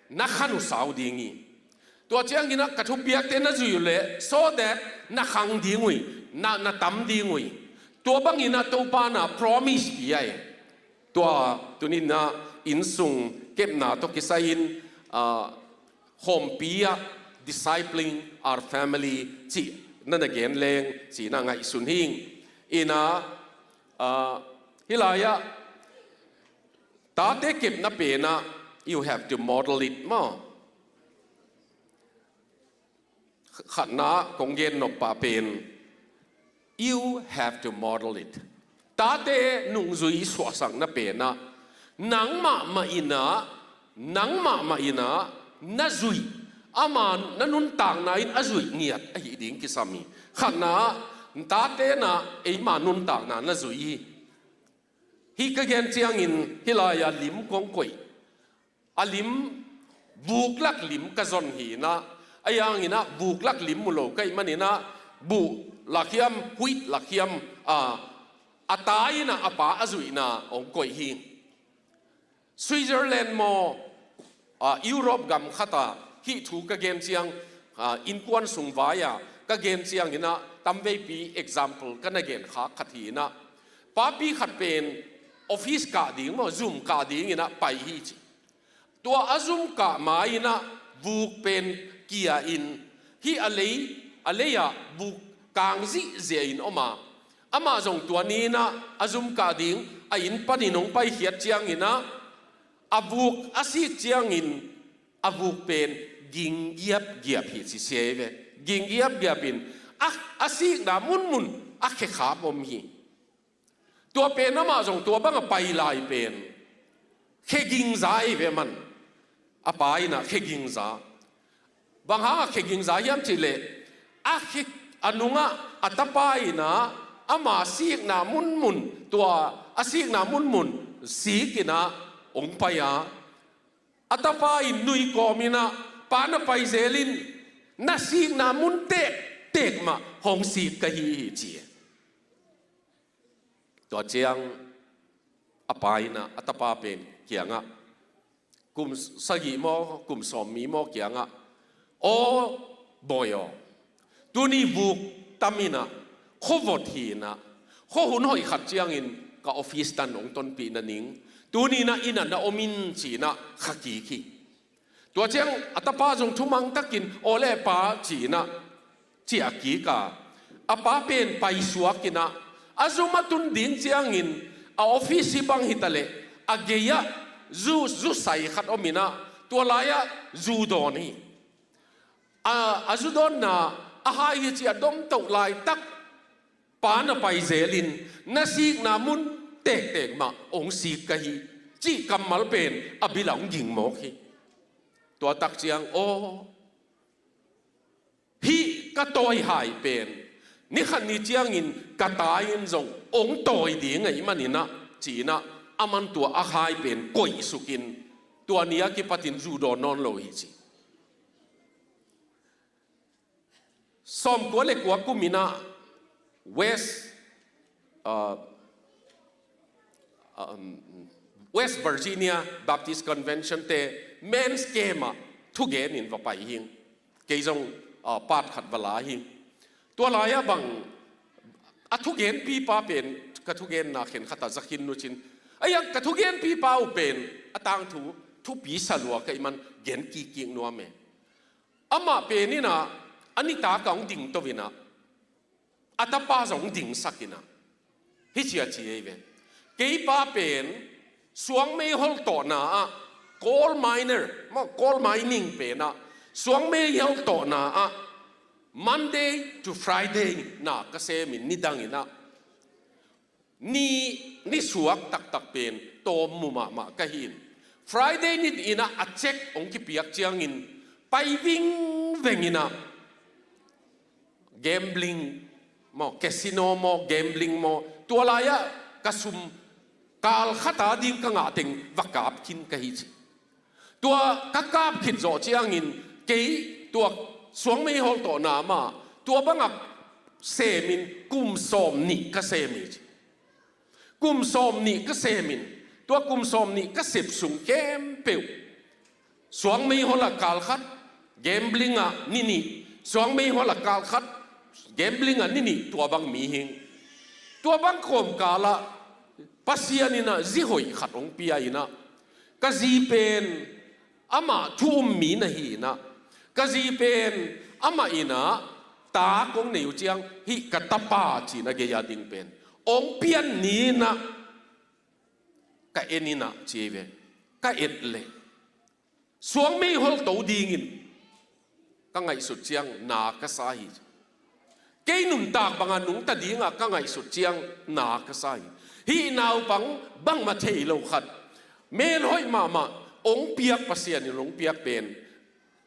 na khanu sau dingi to chiang ina ka thu piak te na zuyule so that na khang dingui na tam dingui to bangina to pa na promise pi ai to tunina insung kep na to kisain home pia discipling our family chi na again leng chi na ngai sun hing ina hilaya ta te kep na pe na you have to model it mo khana konggen no pa pen you have to model it ta te nung zui swa sang na pe na nang ma ina na zui aman nanun tang na in azui ngiat a hi ding kisami khana ta te na ei ma nun tang na zui hi ka gen chiang in hilaya lim kong koi alim buklak lim ka zon hi na ayang ina buklak lim mulo kai manina bu lakhiam huit lakhiam atai na apa azui na ong koi hi Switzerland mo Europe gam khata hi thu ka gen chiang in kwan sung vaya ka gen chiang ina tamve pi example kana gen kha khathi na papi khat pen office ka ding mo zoom ka ding ina pai hi chi tua azum ka mai na buk pen kia in hi aleya buk kang zi ze in oma ama jong tua ni na azum ka ding a in pani nong pai hiat chiang ina abuk asik chiang in abuk pen ging giap hi si seve ging giap in asik da mun khe kha bom hi tua pen na ma jong tua bang pai lai pen khe ging zai ve man apai na khe ging za bang ha khe ging za yam chile khe anunga atapai na อามาสีกนามุนมุนตัวอาสีกนามุนมุนสีกินะองไปยาอัตปาอินนุยกอมินะปานไปเซลินนาสีกนามุนเตกมาหงสีกะฮีเจียตัวเจียงอปายนะอัตปาเป็นเกียงะกุมสกิโมกุมสอมมีโมเกียงะโอบอยอตัวนี้บุกตามินะโควดฮีนะโคหุ่นหอยขัดเจียงอินกับออฟฟิศตันองต้นปีนันนิงตัวนี้นะอินันนะอมินจีนะขักีขีตัวเจียงอัตปาจงทุมังตะกินโอเลปาจีนะเจียกีกาอปาเป็นไปสวกินะอาจุมาตุนดินเจียงอินออฟฟิศบังฮิตาเลอาเกียจูใส่ขัดอมินะตัวลายจูโดนีอาจูโดนนะอาหายเจียดมตกลายตักปานไปเซลินนาซีกนามุนเตกมาองสีกะฮีจีกำมัลเป็นอบิหลังยิงหมอกฮีตัวตักเจียงโอฮีกะตอยหายเป็นนี่ขันนี้เจียงอินกะตายอินจงองตอยดีไงมันนี่นะจีนะอามันตัวอาหายเป็นก่อยสุกินตัวนี้กิปตินจูโดนอนโลหิจีสมกัวเล็กกัวกุมินะWest Virginia Baptist Convention เต Men's Game ทุกเกนินว่าไปหิงเกี่ยงปาดขัดเวลาหิงตัวลายบังทุกเกนปีป้าเป็นกทุกเกนนาเข็นขัดจักหินนุชินไอ้ยังกทุกเกนปีป้าเป็นต่างทุกปีสลัวกับมันเกนกี่กิ่งนัวเมอามาเป็นนี่นะอันนี้ตากองดิ่งตัววินะอัตปาสงดิ่งสักินะฮิเชียชีเวเกี่ยป้าเป็นสวงไม่ฮอลต่อหน้า coal miner มา coal mining เป็นนะสวงไม่ฮอลต่อหน้า Monday to Friday นะก็เซมินนิดังอินะนี่สวกตักเป็นโตมุมะก็หิน Friday นี่อินะอัดเช็คองค์กิเปียกเจียงอินไปวิ่งเวงอินะ gambling มอ casino มอ gambling มอตัวลายกระสุมกาลขัดดิงกังอาติงวักกาบกินกะฮิจิตัวกักกาบขิดโจเจียงอินเกี่ยตัวสวงไม่ฮอลต่อหน้ามาตัวบังอับเซมินกุมสอมนิก็เซมิจิกุมสอมนิก็เซมินตัวกุมสอมนิก็เสพสุงเกมเปียวสวงไม่ฮอลกาลขัด gambling นี่สวงไม่ฮอลกาลขัดgambling นี่ตัวบังมีหิงตัวบังโคมกาละปัสยานินะจิหอยขัดองปียนะกะจีเป็นอามาทุ่มมีนะฮีนะกะจีเป็นอามาอินะตากงเหนียวเจียงฮิกะตะปาจีนะเกียดิงเป็นองเปียนนี้นะกะเอ็นินะจีเวกะเอ็ดเลสวงไม่ฮอลโตดีงินก็ไงสุดเจียงนากะสาฮีเกยนุ่มตากบางนุ่งตะดีงะก็ไงสุดเจียงนากะสาฮีฮีนาวปังบังมาเทโลขัดเมลอยมาองเปียกปัสยานิหลงเปียกเป็น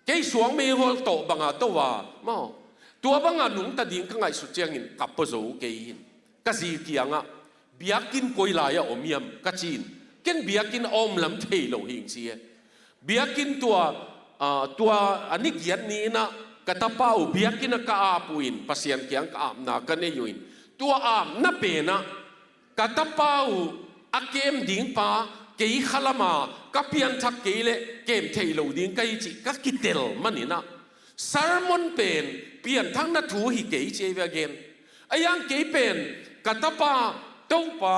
เกยสวงเมลโตบังตัวมาตัวบังนุ่งตะดิงก็ไงสุดเจียงอินกับปะโจเกยินกะจีเกียงะเบียกินกอยลายอมยมกะจีนเกนเบียกินอมลำเทโลหิงเสียเบียกินตัวอันนี้เกียนนี้นะกะตะเป้าเบียกินกะอาปุยนปัสยานเกียงกะอาบนากันเนยุยนตัวอาบนับเป็นนะกะตะเป้าอาเกมดิ่งป้าเกี่ยขลามากะเพียนทักเกี่ยเลเกมเทโลดิ่งกะยิจิกะกิเตลมันนี่นะซาร์มอนเป็นเปลี่ยนทั้งนัทูฮิเกี่ยเจเวเกนไอ้ยังเกี่ยเป็นกะตะป้าตู้ป้า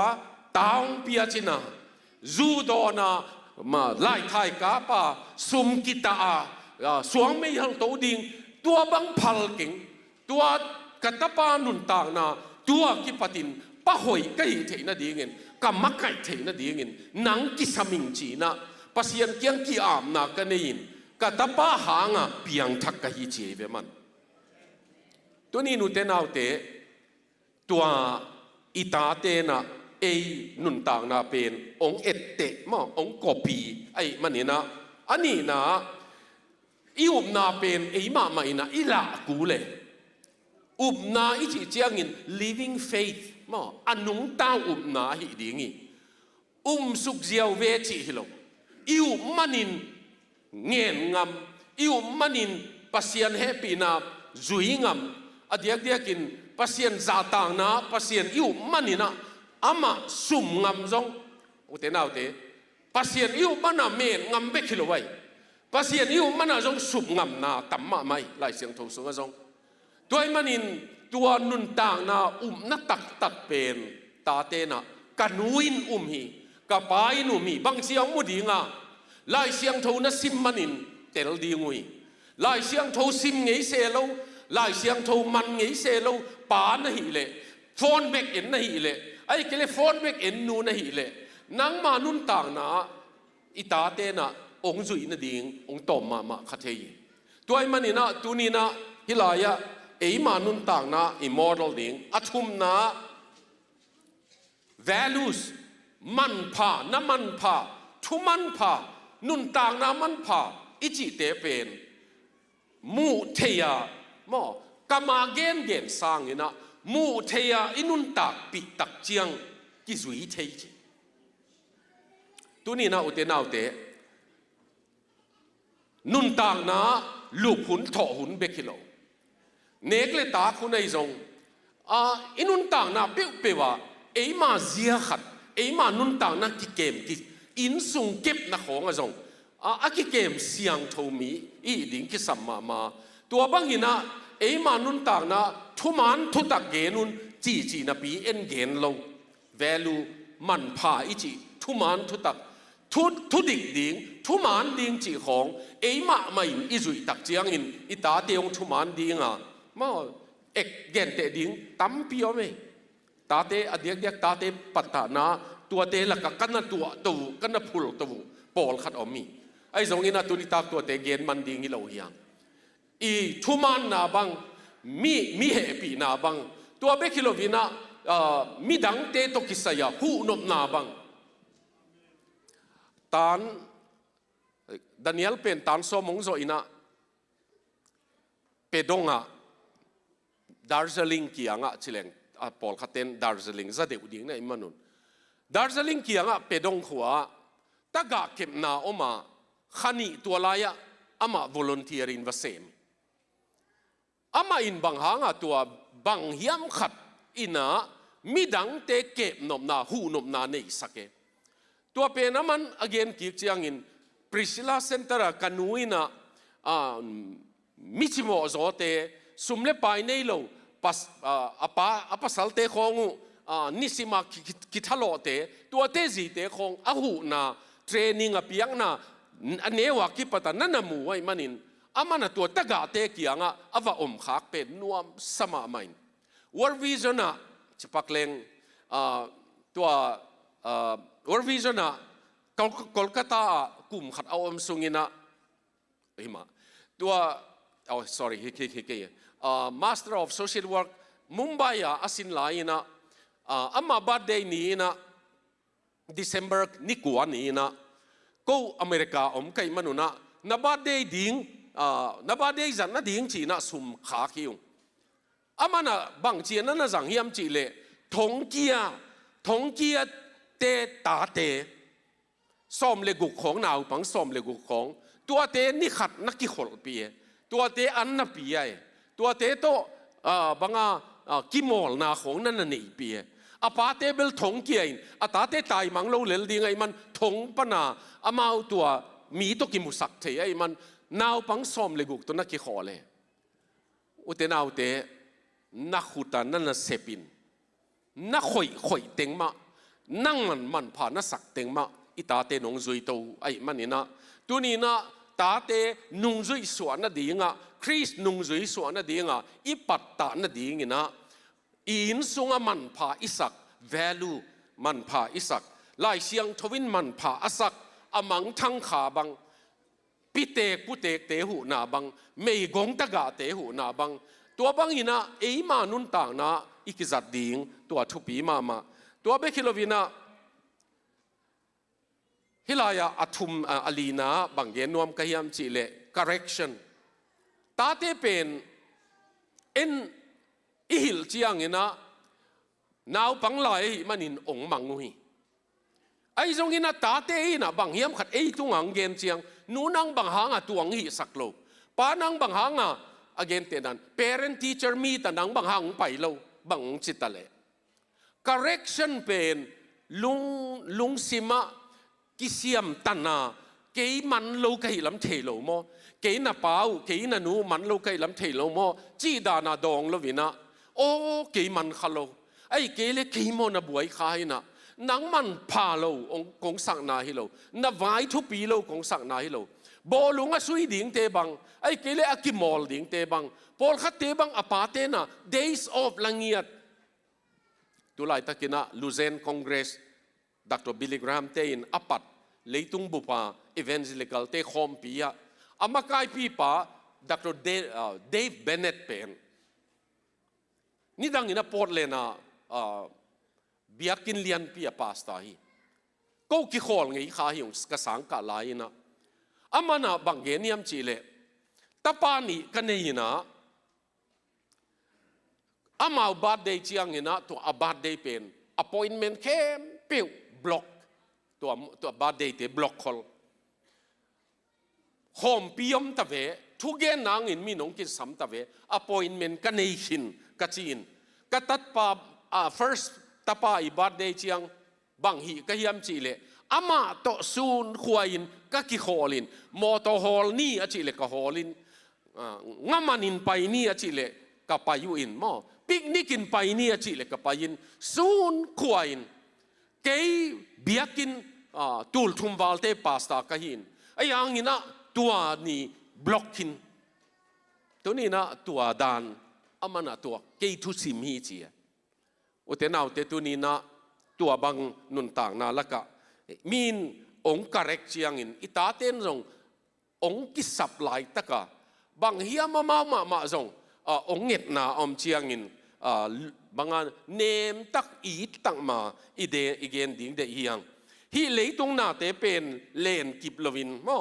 ตาวเปียจินะจูโดนามาไล่ไทยกาป้าซุมกิตาสวงไม่ยังโตดิ่งตัวบังพัลเก่งตัวกะตะป้านุนต่างนาตัวกิปตินป้าหอยก็ยิ่งเทน่าดีเงินกับมักไก่เทน่าดีเงินนังกิสมิงจีนะปัสยันเกียงกีอามนากันเองกับตาป้าหางเปียงทักกะฮิเจเวมันตัวนี้นุเตนเอาเตตัวอิตาเตนะเอนุนต่างนาเป็นองเอตเตมาองกอปีไอ้มันนี่นะอันนี้นะอิวนาเป็นไอ้มาไม่นะอิละกูเลย นาอิจิเจียงิน living faith มาอันนุงตานาหิดิงีสุกเจียวเวจิฮิโลอิวมันินเงียนงามอิวมันินปัสยันเฮปีนาจุยงามอดียกเดียกินปัสยันซาตางนาปัสยันอิวมันินะอามาสุมงามจงอุเทนาอุเตปัสยันอิวมันนาเมนงามเบคิโลไว้ปัสยันอิวมันนาจงสุมงามนาตัมมาไม่ไล่เสียงทงสุงจงตัวมันินตัวนุนต่างนานักตักเป็นตาเตนะกันวินฮีกับไปนุมีบางเสียงมุดีงาลายเสียงโทนะซิมมันินเตลดีงุยลายเสียงโทซิมเงยเซโลลายเสียงโทมันเงยเซโลปานะฮิเลโฟนเบกเอ็นนะฮิเลไอ้เกลโฟนเบกเอ็นนูนะฮิเลนังมานุนต่างนาอิตาเตนะองจุยนะดิงองตอมมาขัดเฮยตัวไอ้มันนี่นะตัวนี้นะฮิลายะไอ้มานุนต่างนาอิมอรัลดิงอัตุมนา values มันพาน้ำมันพาทุมันพานุนต่างน้ำมันพาอิจิเตเป็นมูเทียมอกามาเกนสร้างอินะมูเทียอินุนตักปิตักเจียงกิจุยเทียตัวนี้นะอุเตนาอุเตนุนต่างนะลูกหุ่นถอหุ่นเบกิโลเนกเลตาคุณไอซงอินุนต่างนะเปียวเอมาเสียขัดไอ้มานุนต่างนักกิเกมที่อินสุงเก็บนักของอะจงกิเกมเสียงโทมีอีดิ่งกิสัมมาตัวบางหินะไอ้มานุนต่างนะทุมันทุตักเกนุนจีนะปีเอ็นเกนโล value มันพาอีจีทุมันทุตักทุดิกดิ่งทุมันดิ่งจีของไอ้มาไม่อีจุยตักเจียงอินอีตาเตียงทุมันดิ่งมาเอกเกนเตดิ่งตั้มเปียวไหมตาเตอเดียกตาเตปัตตานาตัวเตละก็กันนะตัวตูกันนะพุลตูปอลขัดอมีไอ้สองอินะตัวนี้ตาตัวเตเกนมันดิ่งฮิโลเฮียงอีทุมันนาบังมีเฮปีนาบังตัวเบคิโลวินะมีดังเตตกิสยาผู้นบนาบังตานดานิเอลเป็นตานโซมงโซอินะเปดงะดาร์เซลิงกียงะชิเลงปอลขัดเต็นดาร์เซลิงซะเดี๋ยวดิ่งในมนุษย์ดาร์เซลิงกียงะเปดงขัวตะกะเก็บนาออกมาขันีตัวลายะอามา volunteer in วเซมอามาอินบังหางะตัวบังเฮียมขัดอินะมีดังเตเก็บนมนาหูนมนาในสักเกตัวเป็นน้ำมัน again กิจเจียงอิน Priscilla Center กันนุยนะมิชิโมโซเตสุมเลปายในโลปัสอปัสสัลเตของนิสิมาคิทาโลเตตัวเตจีเตของอาหูนาเทรนนิ่งอเปียงนาอันนี้ว่ากิปตันนั่นน่ะมูไว้มันอินอามันตัวตะกาเตกียงอ่ะอว่าขากเป็นนวมสมาไม่วอร์วิจนะจะปักเลงตัววอร์วิจนะกอลกาตากลุ่มขัดเอาสุงินะเฮ้ยมาตัวsorry Master of Social Work มุมไบอาสินลายนะอามาบัดเดย์นี้นะ December นี่กว่านี้นะก็อเมริกาไกมนุนะนับบัดเดย์ดิ่งนับบัดเดย์จันนัดดิ่งจีน่ะสุ่มขาคิวอามันนะบางจีนั่นน่ะจังเฮียมจีเล่ทงเกียเตตาเตซ้อมเลกุของนาวปังซ้อมเลกุของตัวเตนี่ขัดนักกิขอลปีตัวเตอันนับปีไอตัวเตโตบางกิมอลนาของนั่นนี่ปีอาปาเตเบลทงเกียนอาตาเตตายมังโลเลลดีไงมันทงปนาอามาตัวมีตัวกิมุสักเทไอมันนาวปังซ้อมเลกุตัวนักกิขอเลยอุเตนาวเตนักขุตันนั่นน่ะเซปินนักข่อยเต็งมานั่งมันผ่านนักสักเต็งมาอิตาเตนงจุยโตไอ้มันนี่นะตัวนี้นะตาเตนุงจุยสวนน่ะดีงะคริสนุงจุยสวนน่ะดีงะอีปัตตาน่ะดีงี้นะอินสุงมันผ่าอิสัก value มันผ่าอิสักลายเสียงทวินมันผ่าอิสักอมังทั้งขาบังปิเตกปุเตกเตหูนาบังไม่กงตะกะเตหูนาบังตัวบังอินะเอมานุนต่างนะอีกจัดดิ่งตัวทุปีมาตัวเบคิโลวินะฮิลายาอัตุมอลีนาบางเยนวมกะยามจิเล correction ตาเตเป็น อีหิลเจียงเงินะนาวปังไหลมันอินองมังงุยไอ้ตรงนี้นะตาเตยนะบางเฮียมขัดไอ้ตุงังเกนเจียงนูนังบางหางอ่ะตัวงหิสักโลป้านังบางหางอ่ะagain เตนัน parent teacher meet นังบางหางไปโลบางจิตตะเล correction เป็นลุงซิมะกิเซียมตันนาเกยมันโลกให้ลำเทโลโมเกยน่ะเปล่าเกยน่ะนูมันโลกให้ลำเทโลโมจีดานาดองโลวินะโอ้เกยมันขโลไอ้เกยเลเกยโมนะบวยขายนะนังมันพาโลองกงสักนาฮิโลน่ะไว้ทุกปีโลกงสักนาฮิโลบอลุงอ่ะสุยดิ่งเตบังไอ้เกยเลอากิมอลดิ่งเตบังพอลขัดเตบังอปาเตนะ days of ลังเงียดตุลายตะกินะลูเซนคอนเกรสดรบิลลี่แกรมเตนอปัดเลยตุงบุปาevangelical เตคอมปีอะอามากายปีปาดรเดฟเบนเนตเป็นนี่ดังอินะปอดเลนะเบียกินเลียนปีอะปาสตาฮีก็กิขอลไงข้าหิงกสังกะลายนะอามานะบังเกนียมจีเลตะปานีกันเนยนะอามาบาดเดย์จียงนะตัวบาดเดย์เป็น appointment เข้มเปียวบล็อกตัวบาดเดย์เตบล็อกคอลหอมพิยมตะเวทุกเกนนางอินมีน้องกินสัมตะเว appointment กันเนหินกันจีนกันตัดปาfirst ตะปาอีบาดเดย์จียงบางฮีก็ยามจีเลอามาโตซูนขวายินก็กิฮอลินมอเตอร์ฮอลนี่อาจีเลก็ฮอลินงามันอินไปนี่อาจีเลก็ไปอยู่อินมอปิกนิกินไปนี่อาจีเลก็ไปยินซูนขวายินเกย์เบียกินตูลทุมวาลเตปาสตาก็ยินไอ้ยังนี่นะตัวนี้บล็อกกินตัวนี้นะตัวดานอามานะตัวเกย์ทุสิมีจีอุเทนเอาเตตัวนี้นะตัวบางนุนต่างนาละกะมีนองค์ correct เชียงอินอิตาเต้นรงองค์กิสับหลายตะกะบางเฮียมารงองค์เง็ดนาอมเชียงอินบางอันเนมตักอีตักมาอีเดอีเกนดิ่งเดเฮียงฮีเลยตรงนาเตเป็นเลนกิบลวินมอ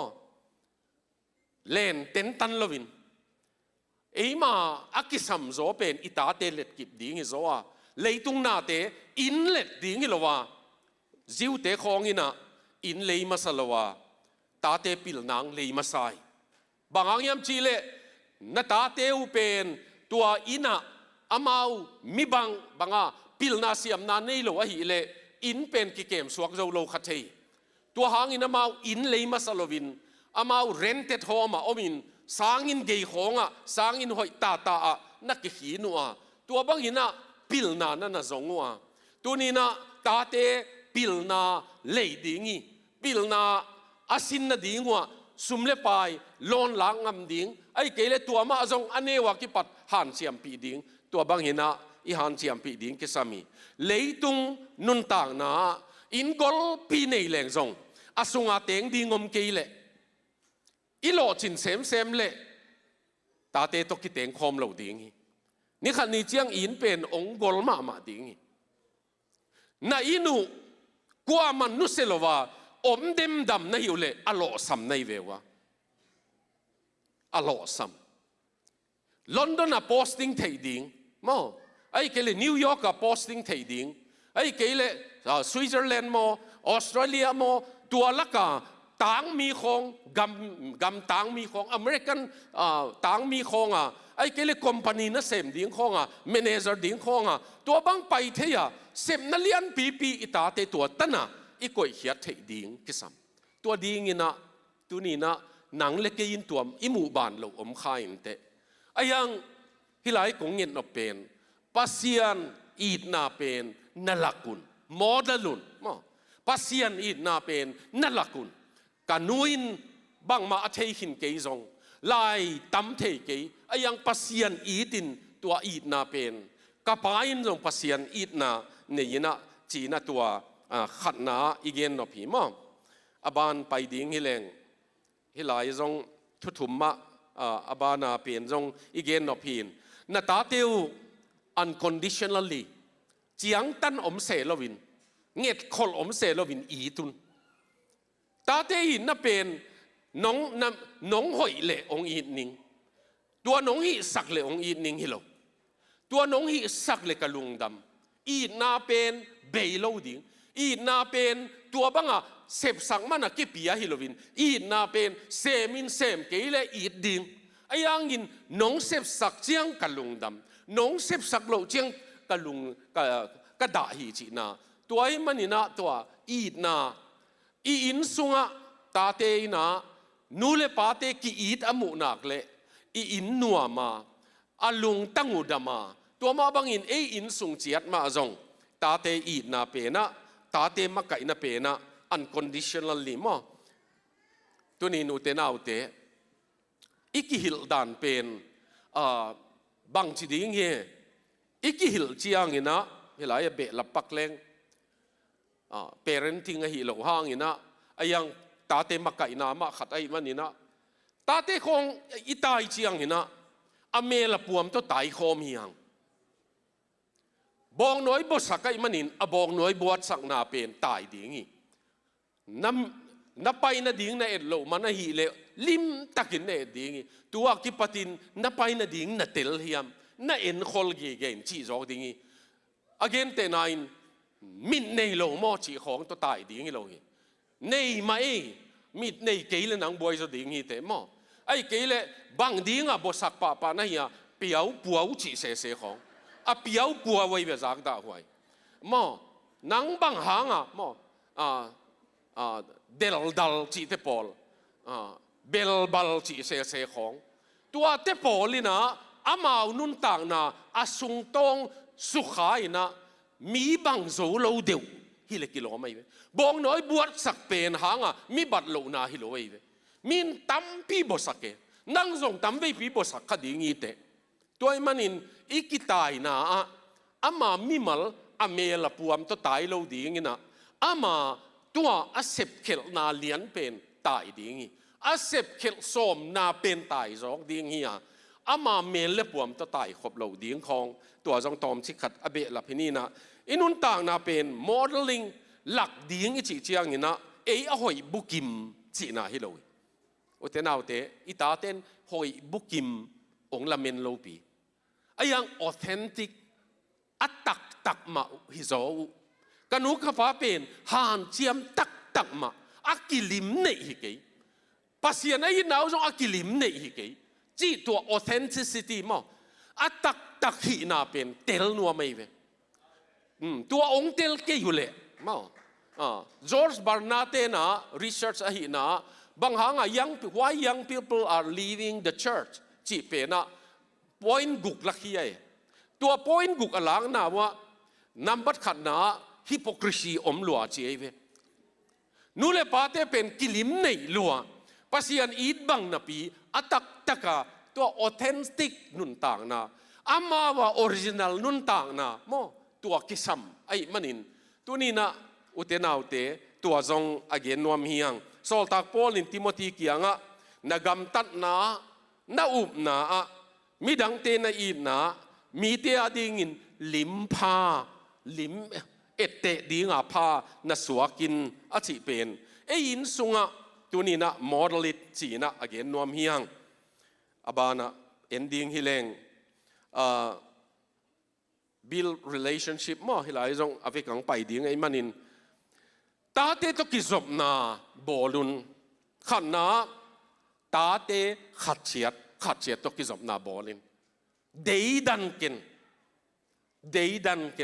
เลนเต็นตันลวินเอมาอักิสัมโซเป็นอิตาเตเล็ดกิบดิ่งอิโซอาเลยตรงนาเตอินเล็ดดิ่งอิโลวาจิวเตของอินะอินเลยมาสลาวาตาเตปิลนางเลยมาไซบางอย่างยามจีเลนตาเตอุเป็นตัวอินะอามาวมีบางปิลนาเสียมนาเนโลวะฮิเลอินเป็นกิเกมสวกโจโลคัตเทตัวหางอินะมาวอินเลยมาสลวินอามาวเรนเตทโฮมาอมินสางอินเกยของสางอินหอยตานักขีนัวตัวบางอินะปิลนานั่นน่ะจงว่าตัวนี้นะตาเตปิลนาเลยดิ่งปิลนาอาศินนาดิ่งว่าสุมเลปายลอนหลังงำดิ่งไอ้เกลตัวมาจงอันเนวากิปัดหันเสียมปีดิ่งตัวบางเห็นนะอีหันเสียมปีดิ่งกิสามีเลยตุงนุนต่างนะอินกอลปีในแหล่งจงอาสุงอาเตงดิ่งอมเกลอีโลจินเซมเลตาเตตกิเตงคอมเหล่าดิ่งนี่ขันนี้เจียงอินเป็นองค์กอลมาดิ่งนาอินูกว่ามันนุเสลวาอมเดมดำนะฮิวเลอโลซัมในเววะอโลซัมลอนดอนอะโพสติ้งเทดิ้งมอไอ้เกลนิวยอร์กอะโพสติ้งเทดิ้งไอ้เกลสวิตเซอร์แลนด์มอออสเตรเลียมอตัวละกาต่างมีของกำต่างมีของอเมริกันต่างมีของไอ้เกลคอมพานีน่ะเสมดิ้งของแมเนเจอร์ดิ้งของตัวบางไปเทียเสมนั่นเลียนปีอิตาเตตัวตั้นน่ะอีกอยเขียดเทดิ้งกิสัมตัวดิ้งนะตัวนี้นะหนังเล็กยินตัวอิมูบานเราอมขายเตไอ้ยังที่หลายกงเงินอเป็นปัสยานอีดนาเป็นนลักุนโมเดลุนปัสยานอีดนาเป็นนลักุนการนุยนบางมาเทหินเกยซงลายตั้มเทเกยไอ้ยังปัสยานอีดินตัวอีดนาเป็นกระปายนงปัสยานอีดนาเนี่ยนะจีน่าตัวขัดนาอีเกนนพีมั่งอบานไปดิ้งฮิเลงฮิลายจงทุถุมมะอบานาเปลี่ยนจงอีเกนนพีนนาตาเตียว unconditionally เจียงตันอมเสลวินเง็ดคอลอมเสลวินอีตุนตาเตียน่ะเป็นน้องหอยเละองอีนิงตัวน้องหิสักเละองอีนิงฮิโล ตัวน้องหิสักเลยกะลุงดำอีนาเป็นเบยโลดิงอีนาเป็นตัวบังอ่ะเสพสังมันอ่ะกิปียฮิโลวินอีนาเป็นเซมินเซมเกยเลอีดดิงไอ้ยังกินน้องเสพสักเจียงกะลุงดำน้องเสพสักโลเจียงกะลุงกะด่าฮีจีนาตัวไอ้มันนี่นะตัวอีนาอีอินสุงะตาเตยนะนูเลปาเตกิอีดอมุนักเลอีอินนัวมาอาลุงตั้งอุดามาตัวมาบังอินอินสุงเจียดมาจงตาเตอีดนาเปนะตาเตมักไก่นาเปนะ unconditionally มั้งตัวนี้นูเตน่าอุเตอีกิฮิลดานเป็นบังจีดิ้งเฮอีกิฮิลจียงอินะเฮลายเบะลับปักเลงparenting ฮิโลห้างอินะไอยังตาเตมักไก่นามาขัดไอมันอินะตาเตคงอีตายจียงอินะอเมลปวมตัวตายโคมเฮียงบองน้อยบสักไอมันอินอบองน้อยบวชสักนาเป็นตายดิ้งนับไปนาดิ้งนาเอ็ดโลมันนาฮีเลลิมตักินนาเอ็ดดิ้งตัวกิปตินนับไปนาดิ้งนาเตลเฮียมนาเอ็นคอลเกเกนชีจอกดิ้งagain เตนายมิดในโลมอชีของตัวตายดิ้งโลกในไม่มิดในเกลนังบอยจะดิ้งเตมอไอเกลบางดิ้งอ่ะบสักปะปะนะเฮียเปียวปัวชีเสเสของเปียวปัวไว้เบจากดาหวยมอนังบางหางอ่ะมอเดลดัลจีเตปอลเบลบัลจีเสเสของตัวเตปอลนี่นะอามานุนต่างนะอาสุงตงสุขายนะมีบางโซโลเดียวฮิเลกิโลไม่เว้บองน้อยบวชสักเป็นหางอ่ะมีบัดโลนาฮิโลเว้มินตั้มพี่บสักเกนั่งส่งตั้มไว้พี่บสักคดีงี้เตตัวมันอินอีกิตายนะอามามีมัลอเมลปวมตัวตายโลดีงี้นะอามาตัวอาเสพเขลนาเลียนเป็นตายดีงี้อาเสพเขลส้มนาเป็นตายจอกดีงี้อามาเมลเลปวมตัวตายขบโลดีงของตัวจงตอมชิขัดอเบลพินีนะอินุนต่างนาเป็นโมเดลลิ่งหลักดีงจีเจียงงี้นะอหอยบุกิมจีนาฮิโลโอเทนาวเตอิตาเตนหอยบุกิมองละเมนโลปีไอยังออเทนติกอัตตักมาฮิโซกันนุขฟ้าเป็นหานเจียมตักมาอักกิลิมเนฮิเกย์ปัสยานะยินเอาจงอักกิลิมเนฮิเกย์จีตัวออเทนติซิตี้มั้งอัตตักฮินาเป็นเตลนัวไม่เวตัวองเตลเกอยู่เลยมั้งจอร์จบาร์นาเตนะรีเสิร์ชฮินะบางหางwhy young people are leaving the church จีเป็นนะ point กุกลักยัยตัว point กุกอลังนะว่านับบัดขัดนะฮิปโปคริซีอมลัวเจเวนูเลปาเตเป็นกิลิมในลัวปัสยันอีดบังนะปีอัตักตะกาตัวออเทนติกนุนต่างนะอามาว่าออริจินัลนุนต่างนะโมตัวกิซัมไอมันอินตัวนี้นะอุเทนาวเตตัวจงอเกนนวมเฮียงโซลตักโพลินติโมธีเกียงะนกำตัดนาอุบนามีดังเตนะอีนะมีเตอดิงินลิมพาลิมเอเตดิงาพานาสวกินอาชิเป็นอินสุงะตัวนี้นะโมเดลิตจีนะอเกนนวมเฮียงอบานะเอนดิ้งฮิเลงbuild relationship มั้งฮิลายจงอเวกังไปดิ้งไอมันอินตาเตตกิจบนาบอลุนขันนาตาเตขัดเฉียดตกิจบนาบอลินเดย์ดันเก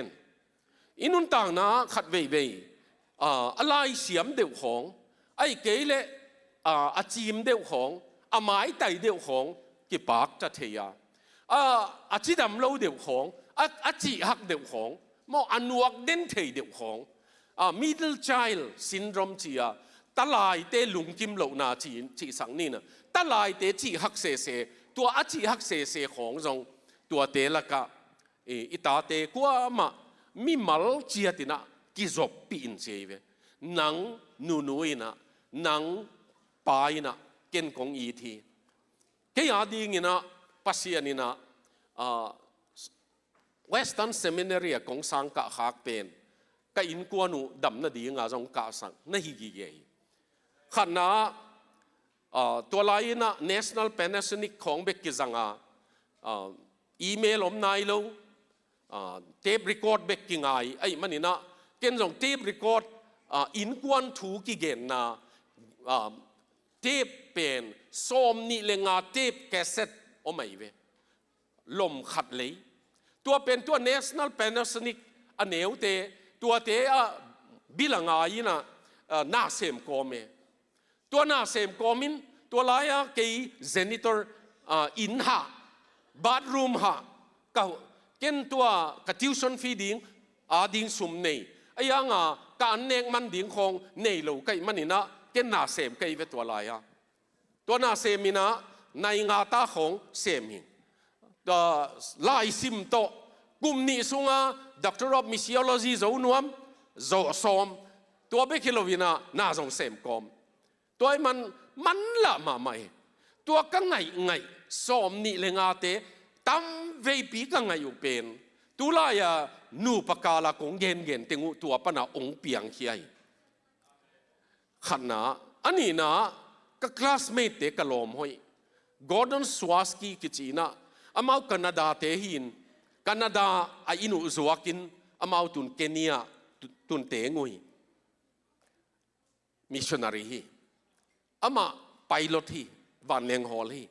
นอินุนต่างนาขัดเว่ยอะไรเสียมเดี่ยวของไอ้เกลอาจีมเดี่ยวของอาไม้ไตเดี่ยวของกิปากจะเทียอาจีดำเล่าเดี่ยวของอาจีหักเดี่ยวของมออันวกเด่นเทเดี่ยวของmiddle child syndrome จีตลายเตลุงกิมเหล่านาจีสังนี่นะตลายเตจีหักเสตัวอาจีหักเสของจงตัวเตละกะอิตาเตกัวมามีมัลจีตินะกิจบปีนเจเวนังนูอินะนังปายนะเกณฑ์ของอีทีแค่ยาดีงินะปัสยานินะWestern Seminary ของสังกัดฮักเป็นก็อินกวนูดำนาดีงาจงกาสังน่าฮิกิเกยขันนะตัวไลน์นะ National Panasonic ของเบกกิจังอีเมลอมนายโล เทปรีคอร์ดเบกกิ้งไอ้มันนี่นะเกณฑ์ส่งเทปรีคอร์ดอินกวนถูกี่เกณฑ์นะเทปเป็นส้มนี่เลงาเทปแคสเซ็ตโอ้ไม่เวลมขัดเลยตัวเป็นตัว National Panasonic อันเหนียวเตตัวเตบิลังไงนะน่าเสมกอมตัวน่าเสมกอมินตัวลายเกย์เจนิเตอร์อินฮะบาร์รูมฮะก็เกณฑ์ตัวกับทิวชันฟีดิ้งดิ้งสุ่มเนี่ยไอ้ยังการเนกมันดิ้งของเนี่ยเราไก่มันนี่นะเกณฑ์น่าเสมไก่เวตัวลายตัวน่าเสมินะในงาตาของเสมิงลายซิมโตกลุ่มนี้สุงDoctor of Missiology โจนวมโจสอมตัวเบคิโลวินาน่าสงเสมกอมตัวมันละมาไม่ตัวกังไงสอมนี่เลงาเตตั้มเวปีกังไงอยู่เป็นตุลายนูปกาลากงเย็นเต็งตัวปนาองเปียงเขียขันนะอันนี้นะก็คลาสเมทเตกลอมห้อยGordon Swaski กิจีนะอามาแคนาดาเตหินแคนาดาอินุสวากินอามาตุนเกเนียตุนเตงุยมิชชันนารีฮีอามาไพลอตฮีวันเลงฮอลฮี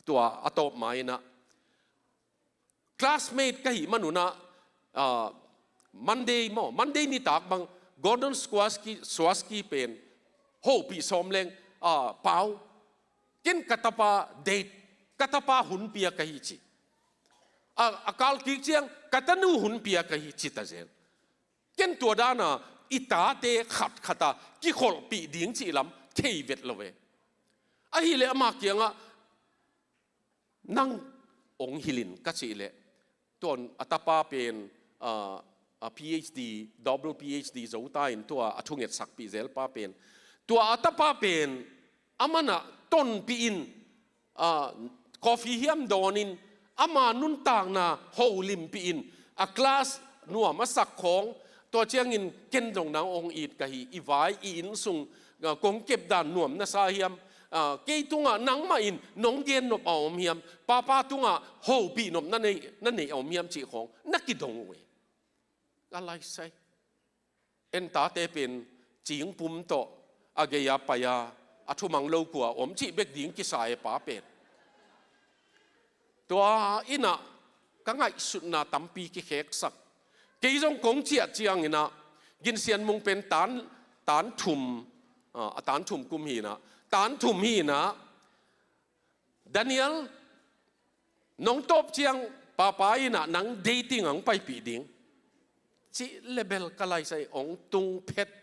ตัวอัตโตมาอินะคลาสเมทก็หิมนุนะมันเดย์นี่ตากบัง Gordon Swaski เป็นโฮปีสมเลงเปล่ากินกัตปาเดทกัตปาหุนเปียกะฮิจิอากาลกิเจียงกัตนูหุนเปียกะฮิจิตาเจนกินตัวด้านะอิตาเตขัดขัดกิขลปีดิ้งจีลำเทเวตเลเวไอฮิเลมาเกียงนั่งองฮิลินกัจจิเลตัวอัตปาเป็นPhD double PhD จะอุตายตัวอทุงเอ็ดสักปีเซลป้าเป็นตัวอัตปาเป็นอามันต้นปีอินกาแฟเฮียมโดนินอามานุนต่างนาโฮลิมปีอินคลาสนัวมาสักของตัวเชียงอินเกณฑ์ตรงนางองอีดกะฮีอีไวอินสุงกงเก็บด่านนวมนาซาเฮียมเกยตุงนังมาอินน้องเย็นนบเอาเฮียมป้าตุงโฮปีนบนั่นนี่เอาเฮียมจีของนักกิดงเวอะไรใช่เอ็นตาเตเป็นจิงปุ่มโตอาเกียปายาอาทุมังโลกัวอมจีเบกดิ้งกิสายป้าเป็ดตัวอินะกังไงสุดนาตั้มปีกิเขกสักกี่จงกงเจียจียงอินะกินเสียนมุงเป็นตานถุมตานถุมกุมหีนะตานถุมหีนะดานิเอลน้องตบเจียงป้าอินะนังเดทติ้งอังไปปีดิ้งจีเลเบลก็ไล่ใส่องตุงเพชร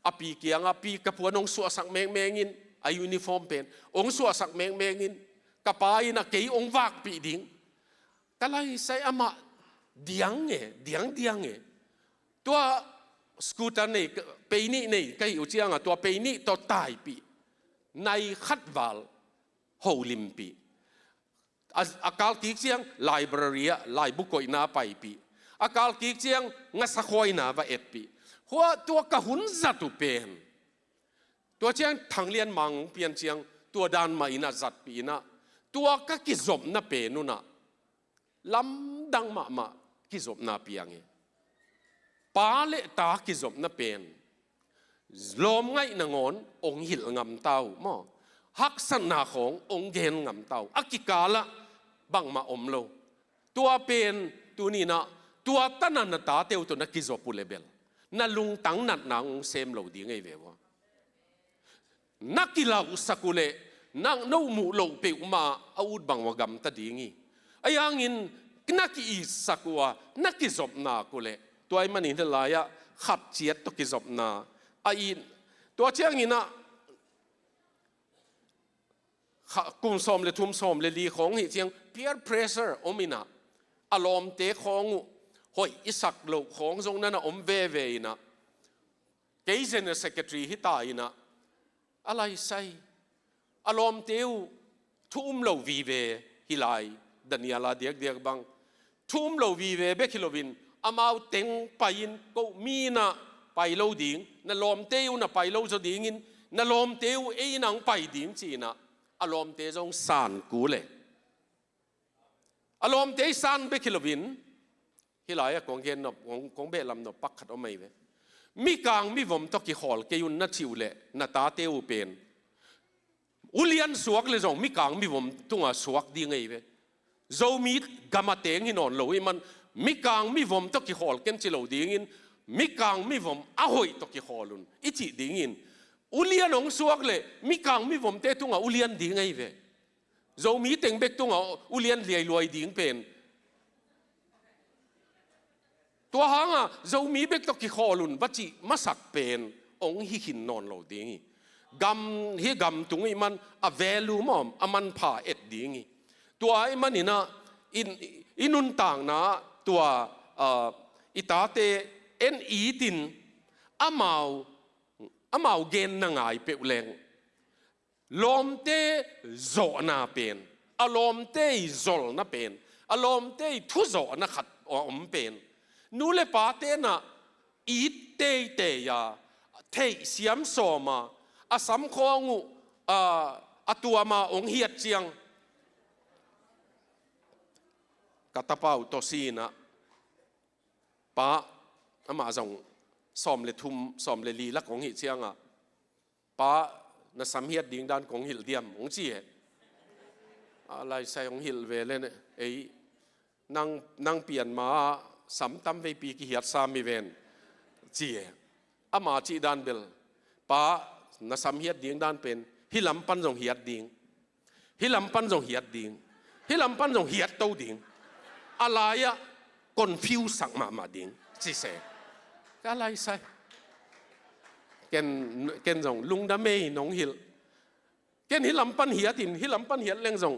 อปีเกียงอปีกระพัวน้องสัวสักเมงอินอายูนิฟอร์มเป็นองสัวสักเมงอินกระปายนะเกี่ยองวากปีดิ้งก็ไล่ใส่อามาเดียงตัวสกูตาร์นี่ปีนี้นี่ก็อยู่เจียงตัวปีนี้ตัวตายปีในขัดวาลโฮลิมปีอากาลกิเจียงไลบรารีไลบุกอยนาไปปีอากาลกิเจียงงัสคอยนาว่าเอ็ดปีหัวตัวกะหุนจัตุเป็นตัวเจียงทางเลียนมังเปลี่ยนเจียงตัวดานมาอินาจัดปีนะตัวก็กิจมนาเป็นนู่นนะลำดังมากิจมนาเปียงปาเลตากิจมนาเป็นลมไงนงอนองหิลงำเต้าหม้อฮักษณะขององเกนงำเต้าอากิกาละบังมาอมโลตัวเป็นตัวนี้นะตัวตันนันตาเตียวตัวนักกิจปุเลเบลนั่นลุงตั้งนัดนางเซมเหล่าดีไงเววะนักกีฬาอุสกุเลนังนูมูโลเปอุมาอาวุธบังวกรรมตัดดีงี้ไอ้ยังอินนักกีสกุวนักกิจบนากุเลตัวไอ้มันนี่นั่นลายะขับเจียดตัวกิจบนาไอ้ตัวเชียงอินะกุมสมเลทุมสมเลลีของหิเชียง peer pressure อมินะอารมณ์เตะของหอยอิสักโลของทรงนั้นอมเวนะเกย์เซนเซกเตอรีฮิตายนะอะไรใส่อารมณ์เตียวทุ่มโลวีเวฮิไลดานิอาลาเดียกบังทุ่มโลวีเวเบคิโลวินอามาเต็งไปอินก็มีนะไปโลดิ้งนั่นลมเตียวนะไปโลจะดิ้งอินนั่นลมเตียวเอ้นังไปดิ้งจีนะอารมณ์เตียวจงสานกูเลยอารมณ์เตียวสานเบคิโลวิน ฮิลายกงเกนนบกงเบลำนบปักขัดเอาไม่เวมีกลางมีผมตอกี่หอลเกยุนนัดชิวเละนัดตาเตวเป็นอุเลียนสวกเลยจงมีกลางมีผมตุงอ่ะสวกดีไงเวโจมีกามาเตงหินอนโลยมันมีกลางมีผมตอกี่หอลเกนจิโลดีงินมีกลางมีผมอาหอยตอกี่หอลุนอิจิดีงินอุเลียนองสวกเลยมีกลางมีผมเตตุงอ่ะอุเลียนดีไงเวโจมีเต็งเบกตุงอ่ะอุเลียนเลียลอยดีงเป็นตัวหางอ่ะเรามีเบกตกิขอลุนบัจิมาสักเป็นองหิหินนอนเราดีงี้กำฮีกำตรงนี้มันอ่ะ value มั่งอ่ะมันผ่าเอ็ดดีงี้ตัวไอ้มันนี่นะอินุนต่างนะตัวอิตาเตเอ็นอีตินอ่ะเมาเกณฑ์นางไอเปลงลมเตโจนาเป็นอารมณ์เตโจลน่ะเป็นอารมณ์เตทุโจนะขัดอมเป็นนูเลปาเตนะอีเตเตยาเทเสียมโซมาอาสัมคองูอาตัวมาองเฮียเจียงกัตตาเป้าตัวซีนะป้าอามาจงสอมเลทุมสอมเลลีลักของหิเจียงอ่ะป้าน่ะสัมเฮียดดิ่งด้านของหิลเดียมองจีอะไรใส่ของหิลเวเลเนี่ยไอ้นั่งเปลี่ยนมาสัมตั้มไปปีกี่เหตุสามีเวนจีอามาจีด้านเบลป้าน่ะสัมเฮียดดิ่งด้านเป็นฮิลำปันจงเฮียดดิ่งฮิลำปันจงเฮียดดิ่งฮิลำปันจงเฮียดโตดิ่งอะไรอะคอนฟิวสักมาดิ่งจีเสกอะไรใส่เกณฑ์จงลุงดาเมย์น้องฮิลเกณฑ์ฮิลำปันเฮียดินฮิลำปันเฮียดเล่งจง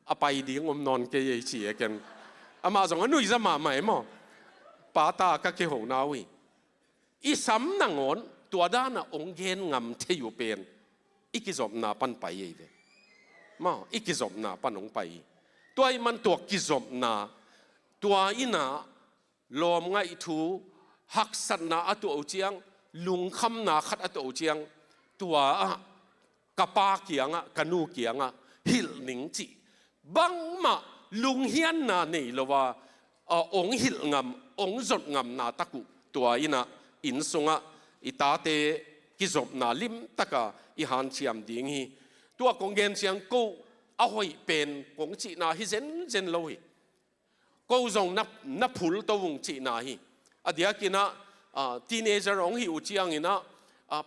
อไปดิ่งอมนอนเกยเฉียกันอามาจงอนุยจะมาใหม่มั้งป้าตาก็เกี่ยวนาวิอีซ้ำนังอนตัวด้านองเกนงำเทอยู่เป็นอีกิจบนาปันไปเองมาอีกิจบนาปันองไปตัวมันตัวกิจบนาตัวอินาลมไงทูหักสันนาอัตัวเจียงลุงคำนาขัดอัตัวเจียงตัวกะปาเกียงกะนูเกียงหิลหนิงจีบังมาลุงเฮียนนาเนี่ละว่าองหิลงำองจดงำนาตะกุตัวอินสงะอิตาเตกิจบนาลิมตะกะอิฮันเชียมดิ่งฮีตัวกงเกนเชียงกูเอาไว้เป็นกงจีนาฮิเซนโลฮีกูจงนับผุลตัววงจีนาฮีอดียกินะทีเนเจอร์องฮิอุจียงอินะ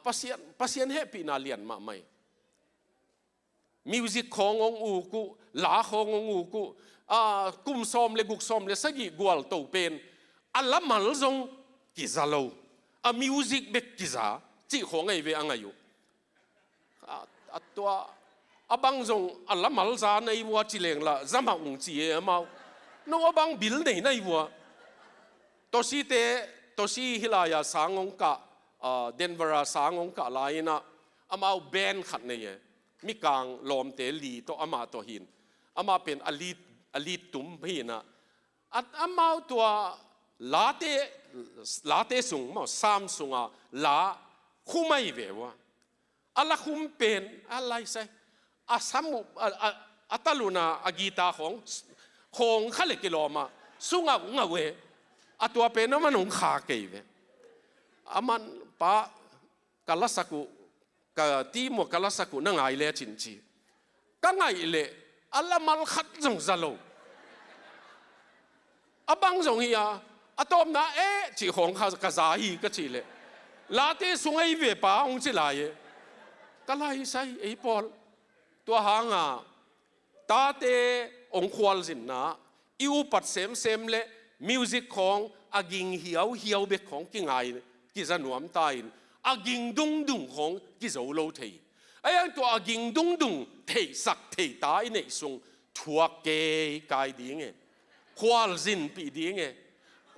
ปัสเซียนเฮปีนาเลียนมาไม่มิวสิกขององอูกูลาขององอูกูกุมซอมเลกุกซอมเลสกีกวลโตเป็นอัลละมัลจงกิซาโลมิวสิกเบกกิซาจีของไอเวอังอายุตัวบังจงอัลละมัลจาในวัวจิเลงละจำมาองจีเอมาโนบังบิลในวัวตัวซีฮิลายาสางองกะเดนเวอร์สางองกะลายนะอามาเบนขัดเนี่ยมีกลางลมเตลีตัวอามาตัวหินอามาเป็นอลีตตุมพีนะอามาตัวลาเตสุงมาสามสุงลาคุ้มไม่เววะอะไรคุ้มเป็นอะไรใช่สามุตาลุนากีตาของข้าเล็กกิโลมาสุงงเวตัวเป็นน้ำมันองขาเกยเวอามันปะกาลสักุกตีมวกาลสักุนั่งไงเล่จินจีก็ไงเล่อัลละมัลขัดจงซาโลบังจงเฮียตัวนั้นจีของข้ากษาฮีก็จีเล่ลาเตสุงไอเวป้าองจีลายก็ไล่ใส่ไอพอลตัวหางตาเตองควอลสินนะอิวปัดเซมเล่มิวสิกของกิงเหียวเบกของกิงไงกิจหนวมตายกิงดุงของกิจโอโลเทไอ้ยังตัวกิงดุงเทสักเทตายในทรงทัวเกยกายดีไงควอลสินปีดีไง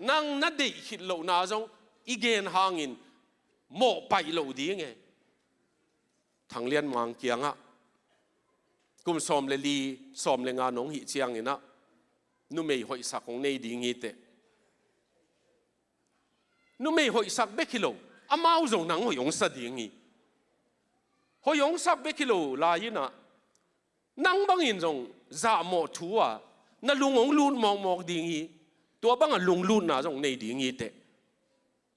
นั่งนัดเดหิดเหล่านาจงอีเกนหางินโมไปเหล่าดีไงทางเลียนมังเกียงกุมสอมเลลีสอมเลงานงหิเชียงนะนุ่มไม่หอยสักของในดีงี้เตนุ่มไม่หอยสักเบกิโลอามาจงนังหอยงสัดดีงี้หอยงสักเบกิโลลายนะนังบางอินจงจ่าหมดทัวนั่นลุงองลูนมองดีงี้ ตัวบังลุงลุ่นนะจงในดิ่งอีเต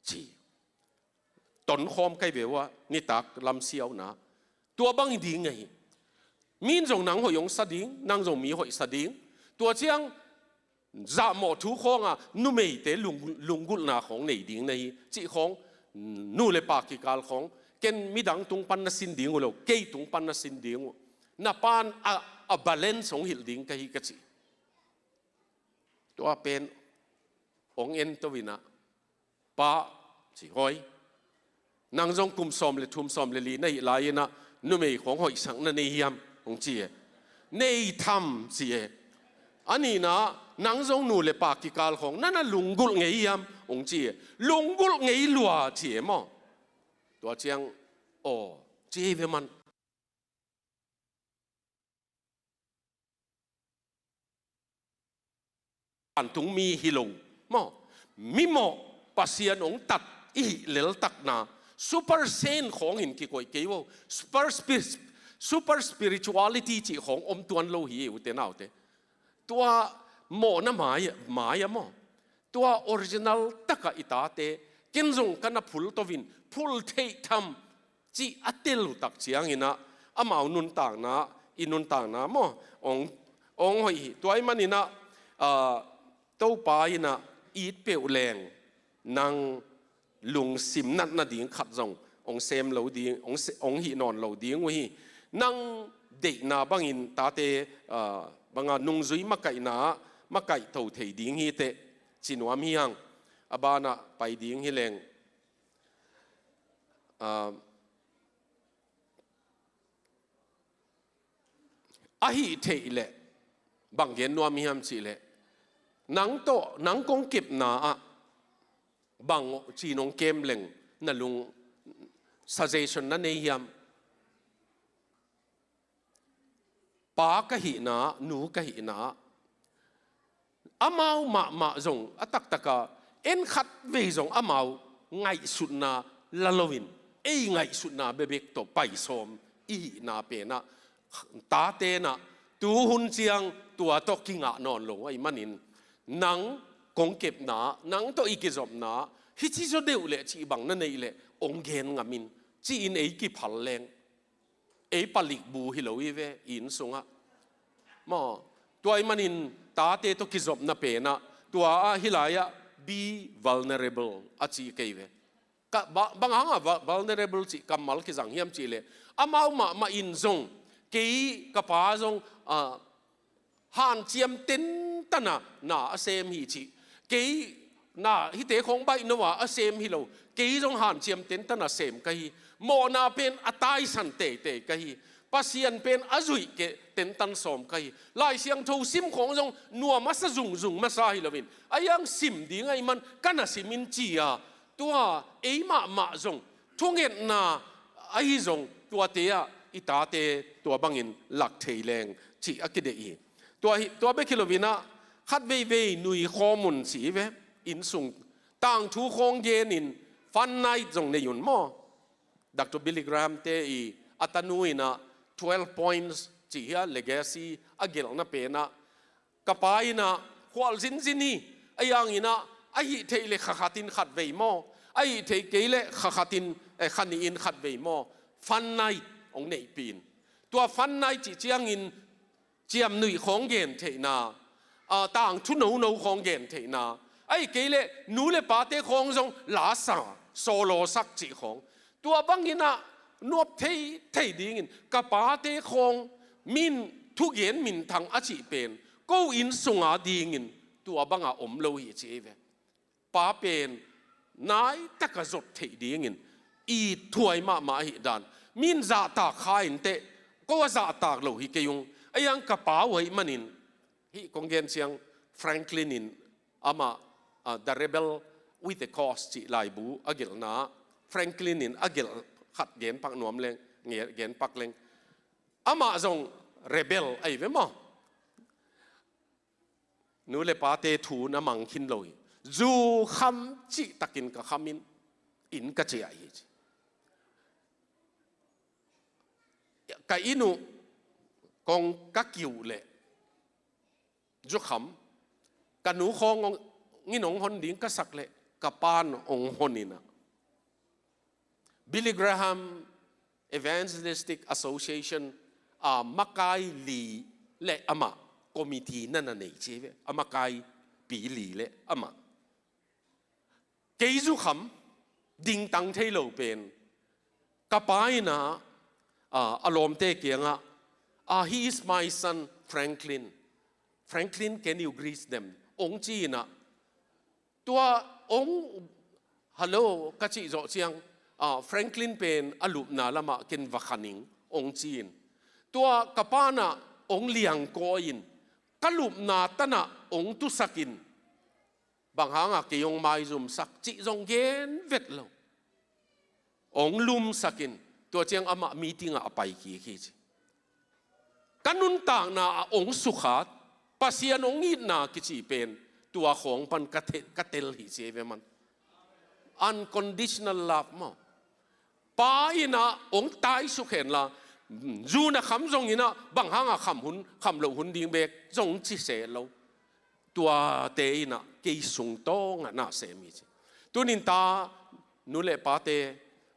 จีตนคอมใครเบว่านี่ตักลำเสียวนะตัวบังดิ่งไงมีนจงนังหอยงสดิ่งนังจงมีหอยสดิ่งตัวเชียงจะหมดทุกของนุ่มเตลุงกุลนาของในดิ่งในจีของนู่เลยปากิกาลของเกณฑ์มีดังตุงปันนสินดิ่งเราเกยตุงปันนสินดิ่งนับปานบาลานซ์ของหิลดิ่งกันกันจีตัวเป็นองเอ็นตัววินะป้าสิหอยนางจงกุมสอมเลยทุ่มสอมเลยลีในลายนะนุ่มของหอยสังนั่นในยามของจีในทำจีอันนี้นะนางจงนู่เลยปากิกาลของนั่นน่ะลุงกุลไงยามองจีลุงกุลไงลัวจีมั้งตัวเชียงโอ้จีเวมันอันตุงมีฮิโลมอมิโมปัสยานองตัดอีเลลตักนาซูเปอร์เซนของหินกี่กวยเกี่ยวซูเปอร์สปิริตวอลิตี้จีของอมตัวนโลหิวเตนเอาเตตัวโมนะหมายมอตัวออริจินัลตักอิตาเตกินจงกันนับพุลตวินพุลเททำจีอัตเตลุตักเชียงอินะอามาอุนต่างนะอินุนต่างนะมอองหอยตัวไอ้มันอินะตัวปายนะอีดเปียวแรงนางลุงสิมนัดนาดิ่งขัดจงองเซมเหลาดิ่งองหีนอนเหลาดิ่งวะฮีนางเด็กนาบังอินตาเตบังนุงซุยมาไก่นามาไก่เท่าเทียดิ่งฮีเตจินวามียังอบานะไปดิ่งฮีแรงฮีเทเลบังเย็นนวามีฮัมสิเลนังโตนังกงเก็บนาบังจีนงเกมเล็งนั่นลุง suggestion นั่นเองยามป้ากะหินาหนูกะหินาอามามาจงตักกะเอ็นขัดเวจงอามาไงสุดนาละลวินไงสุดนาเบเบกโตไปสมอีนาเปนะตาเตนะตูหุนเจียงตัวตกกิงะนอนลงไอ้มันนินนังกงเก็บนานังตัวอีกจบนาฮิจิโจเดวเลจีบังนั่นเองเลองเกนงามินจีอินกี่พัลเลงปลิกบูฮิโลวีเวอินสุงะมอตัวไอ้มันนินตาเตตัวกิจบนาเปนะตัวฮิลายะ be vulnerable อาจีเกยเวก็บางครั้งvulnerable จีกัมมัลกิจังเฮียมจีเลอามาอินซงเกยกับป้าซงฮันเจียมเต็นตันน่าเซมฮีจีเกยน่าฮิเตของใบนว่าเซมฮิโลเกยจงฮันเจียมเต็นตันน่าเซมกะฮีโมนาเป็นอัตายสันเตกะฮีปัสยันเป็นอจุยเกเต็นตันสมกะฮีลายเสียงทูซิมของจงนัวมัสจุงมาซาฮิโลวินไอยังซิมดีไงมันกันน่ะซิมินจีอะตัวมาจงทุ่งเงินน่ะไอจงตัวเตียอิตาเตตัวบังอินหลักเทแรงจีอักเดอีตัวเบคิโลวินะคัดเวนุยข้อมูลสีเวอินสุงต่างทุกของเยนินฟันไนจงในยุนมอดักตัวบิลลิกรามเตอีอัตนุยนะ12 points จีฮะ legacy อเกลนะเปนะกับไปนะควอลซินนี่ไอยังอินะไอเทเลขัดตินขัดเวมอไอเทเกเลขัดตินขันอินขัดเวมอฟันไนองในปีนตัวฟันไนจีเจียงอินเจียมหนุ่ยของเย็นเทนาต่างทุนหนูของเย็นเทนาไอ้เกเลหนูเลปาเตของจงลาสาโซโลสักจีของตัวบังอินะนวบเทดิ้งกับปาเตของมินทุกเย็นมินทางอาชีเป็นก็อินสงอาดิ้งตัวบังอาอมโลหิตเจเวปาเป็นนายตะกะจดเทดิ้งอีถวยมาหิดานมินจะตากขายเตก็ว่าจะตากโลหิตเกยุงไอ้ยังกระเป๋าไว้มันนินฮิคงเกนเสียงแฟรงคลินินอามาthe rebel with the cause จีลายบูอากิลนะแฟรงคลินินอากิลขัดเกนปักหนวมเลงเงียเกนปักเลงอามาจง rebel ไอ้เว้มอนูเลปาเตถูน้ำมังคินเลยจูคำจีตะกินกับคำมินอินกระเจียอีกะอินุกองกักอยู่เลยจุกขำกันหนูคอง งินองหนดิ้งก็สักเละกับปานองหนินะ Billy Graham Evangelistic Association มักไกลีเละอามาคอมมิตี้นั่นน่ะเนี่ยเชื่ออามาไกปีลีเละอามาเกี่ยวคำดิ้งตั้งเทโลเป็นกับปายนะอารมณ์เตะเกียงhe is my son Franklin can you greet them องจีนะตัวองฮัลโหลกัจจิโจเชียงFranklin เป็นอลูปนาละมากินวัคนิงองจีนตัวกับป้านะองเลียงโกอินกลูปนาตนะองตุสกินบางหางเกี่ยงไม้ซุมสักจิจงเกนเวทโลองลุมสักินตัวเจียงอามามีติงไปกี่กันนุนต่างนาองสุขาดปัสยานองอินนากิจิเป็นตัวของปันกเตลหิเซเวมัน unconditional love มั้งป้าอินะองตายสุขเห็นละจูนะคำจงอินะบางหางคำเหล่าหุ่นดิ่งเบกจงจิเสเราตัวเตอินะกี่สุงโต้งน่ะเสมิจิตัวนินตานุเลป้าเต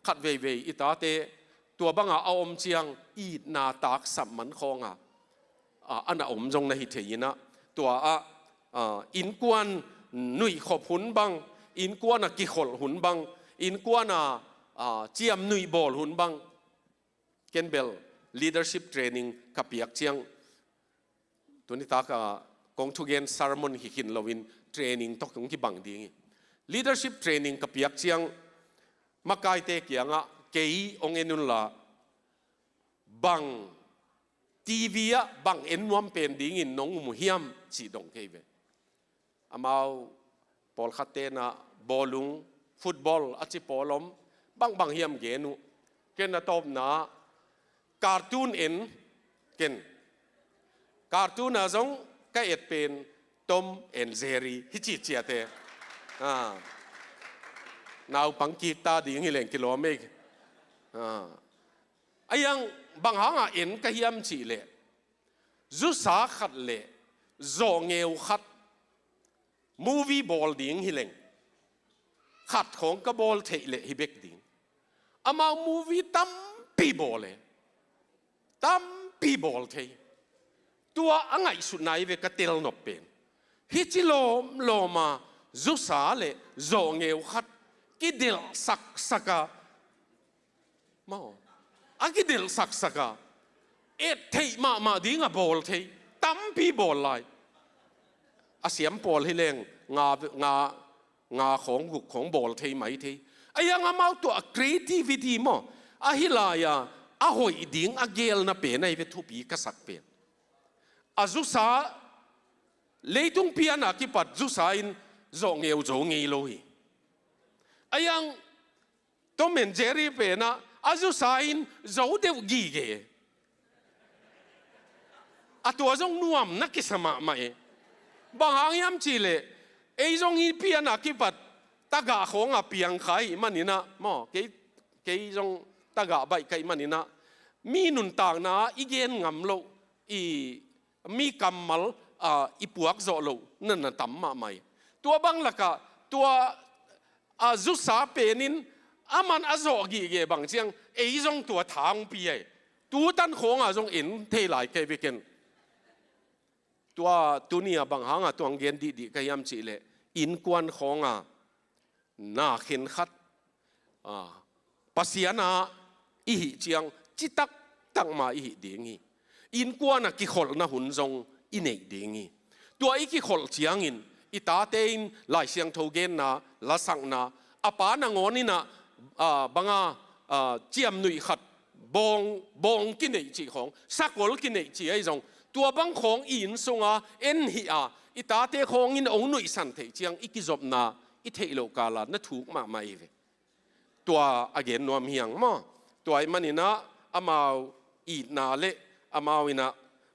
ขัดเวอิตาเตตัวบางเอาอมเชียงอีนาตากสัมมันคงอันอมจงในหิเทียนะตัวอินกวนหนุ่ยขบหุ่นบังอินกวนกิขลหุ่นบังอินกวนเจียมหนุ่ยบอลหุ่นบังเกนเบล leadership training กับเปียกเชียงตัวนี้ตากกองทุกเย็นซาร์มอนหินลวิน training ตกตรงที่บังดี leadership training กับเปียกเชียงมาไกเตเกียงเกยองเอ็นุนละบังทีวีบังเอ็นวมเป็นดิ่งน้องมุฮิมจีดงเกยเวอามาบอลขัดเตนะบอลลุงฟุตบอลอาชีพบอลล้มบังฮิมเกนุเกนตบนะการ์ตูนเอ็นเกนการ์ตูนอาจงก็เอ็ดเป็นทอมแอนเจอรี่ฮิจิเจียเตนาวปังกีตาดิ่งหิเลงกิโลเมตรไอ้ยังบางหางเอ็นก็ฮิมจีเล่จุสาขัดเล่โจเงวขัดมูวี่บอลดิ่งหิเลงขัดของกบอลเทเล่ฮิเบกดิ่งอามามูวี่ตั้มปีบอลเล่ตั้มปีบอลเทตัวอังไงสุดไหนเวกเตลนบเป็นฮิจิโลมาจุสาเล่โจเงวขัดกิเดลสักมาอากิเดลสักเอ็ดเทมาดิ้งบอลเทตั้มปีบอลไลอาเสียมบอลให้แรงงาของบอลเทไหมเทไอ้ยังอามาตัว creativity มั้งอาฮิลายาอาหอยดิ้งอาเกลน่ะเป็นไอ้เวทุปีก็สักเป็นอาจุสาเลยตุงเปียนักกิปัดจุสาอินโจเงวโลยไอ้ยังต้องเป็นเจอรี่เป็นนะอาจุสาอินโจเดวกีเกอาตัวจงนวมนักกิสมาไม่บางอย่างยามจีเลไอ้จงอีเปียนักกิปัดตากาของเปียงไข่มันนี่นะมั้งเกยจงตากาใบไข่มันนี่นะมีนุนต่างนะอีเกนงำโลอีมีกำมัลอีปวกโจโลนั่นน่ะตั้มมาไม่ตัวบางละกะตัวจุสาเป็นนินอามันอาโจกีเกบางเชียงไอ้จงตัวทางปีไอตัวตั้นของจงเอ็นเทไหลเกวิเกนตัวนี้บางหางตัวเงินดีก็ยำจีเลอินกวนของน่าเห็นขัดปัสยานาอีหิเจียงจิตักตั้งมาอีหิดีงี้อินกวนกิขลนะหุ่นจงอินเอกดีงี้ตัวอีกิขลเจียงอินอิตาเตอินหลายเสียงทูเกนนะละสังนะอาปานางอนี่นะบางเจียมหนุ่ยขัดบองกินเอกจีของสักวลกินเอกจีไอ้จงตัวบางของอินทรงเอ็นหิอิตาเตของอินองหนุ่ยสันเทเจียงอีกิจบนาอิเทโลกาลานั่นถูกมากไม่เวตัวอเกนนวมเฮียงมั้งตัวไอ้มันนี่นะอามาอีนาเละอามาวินะ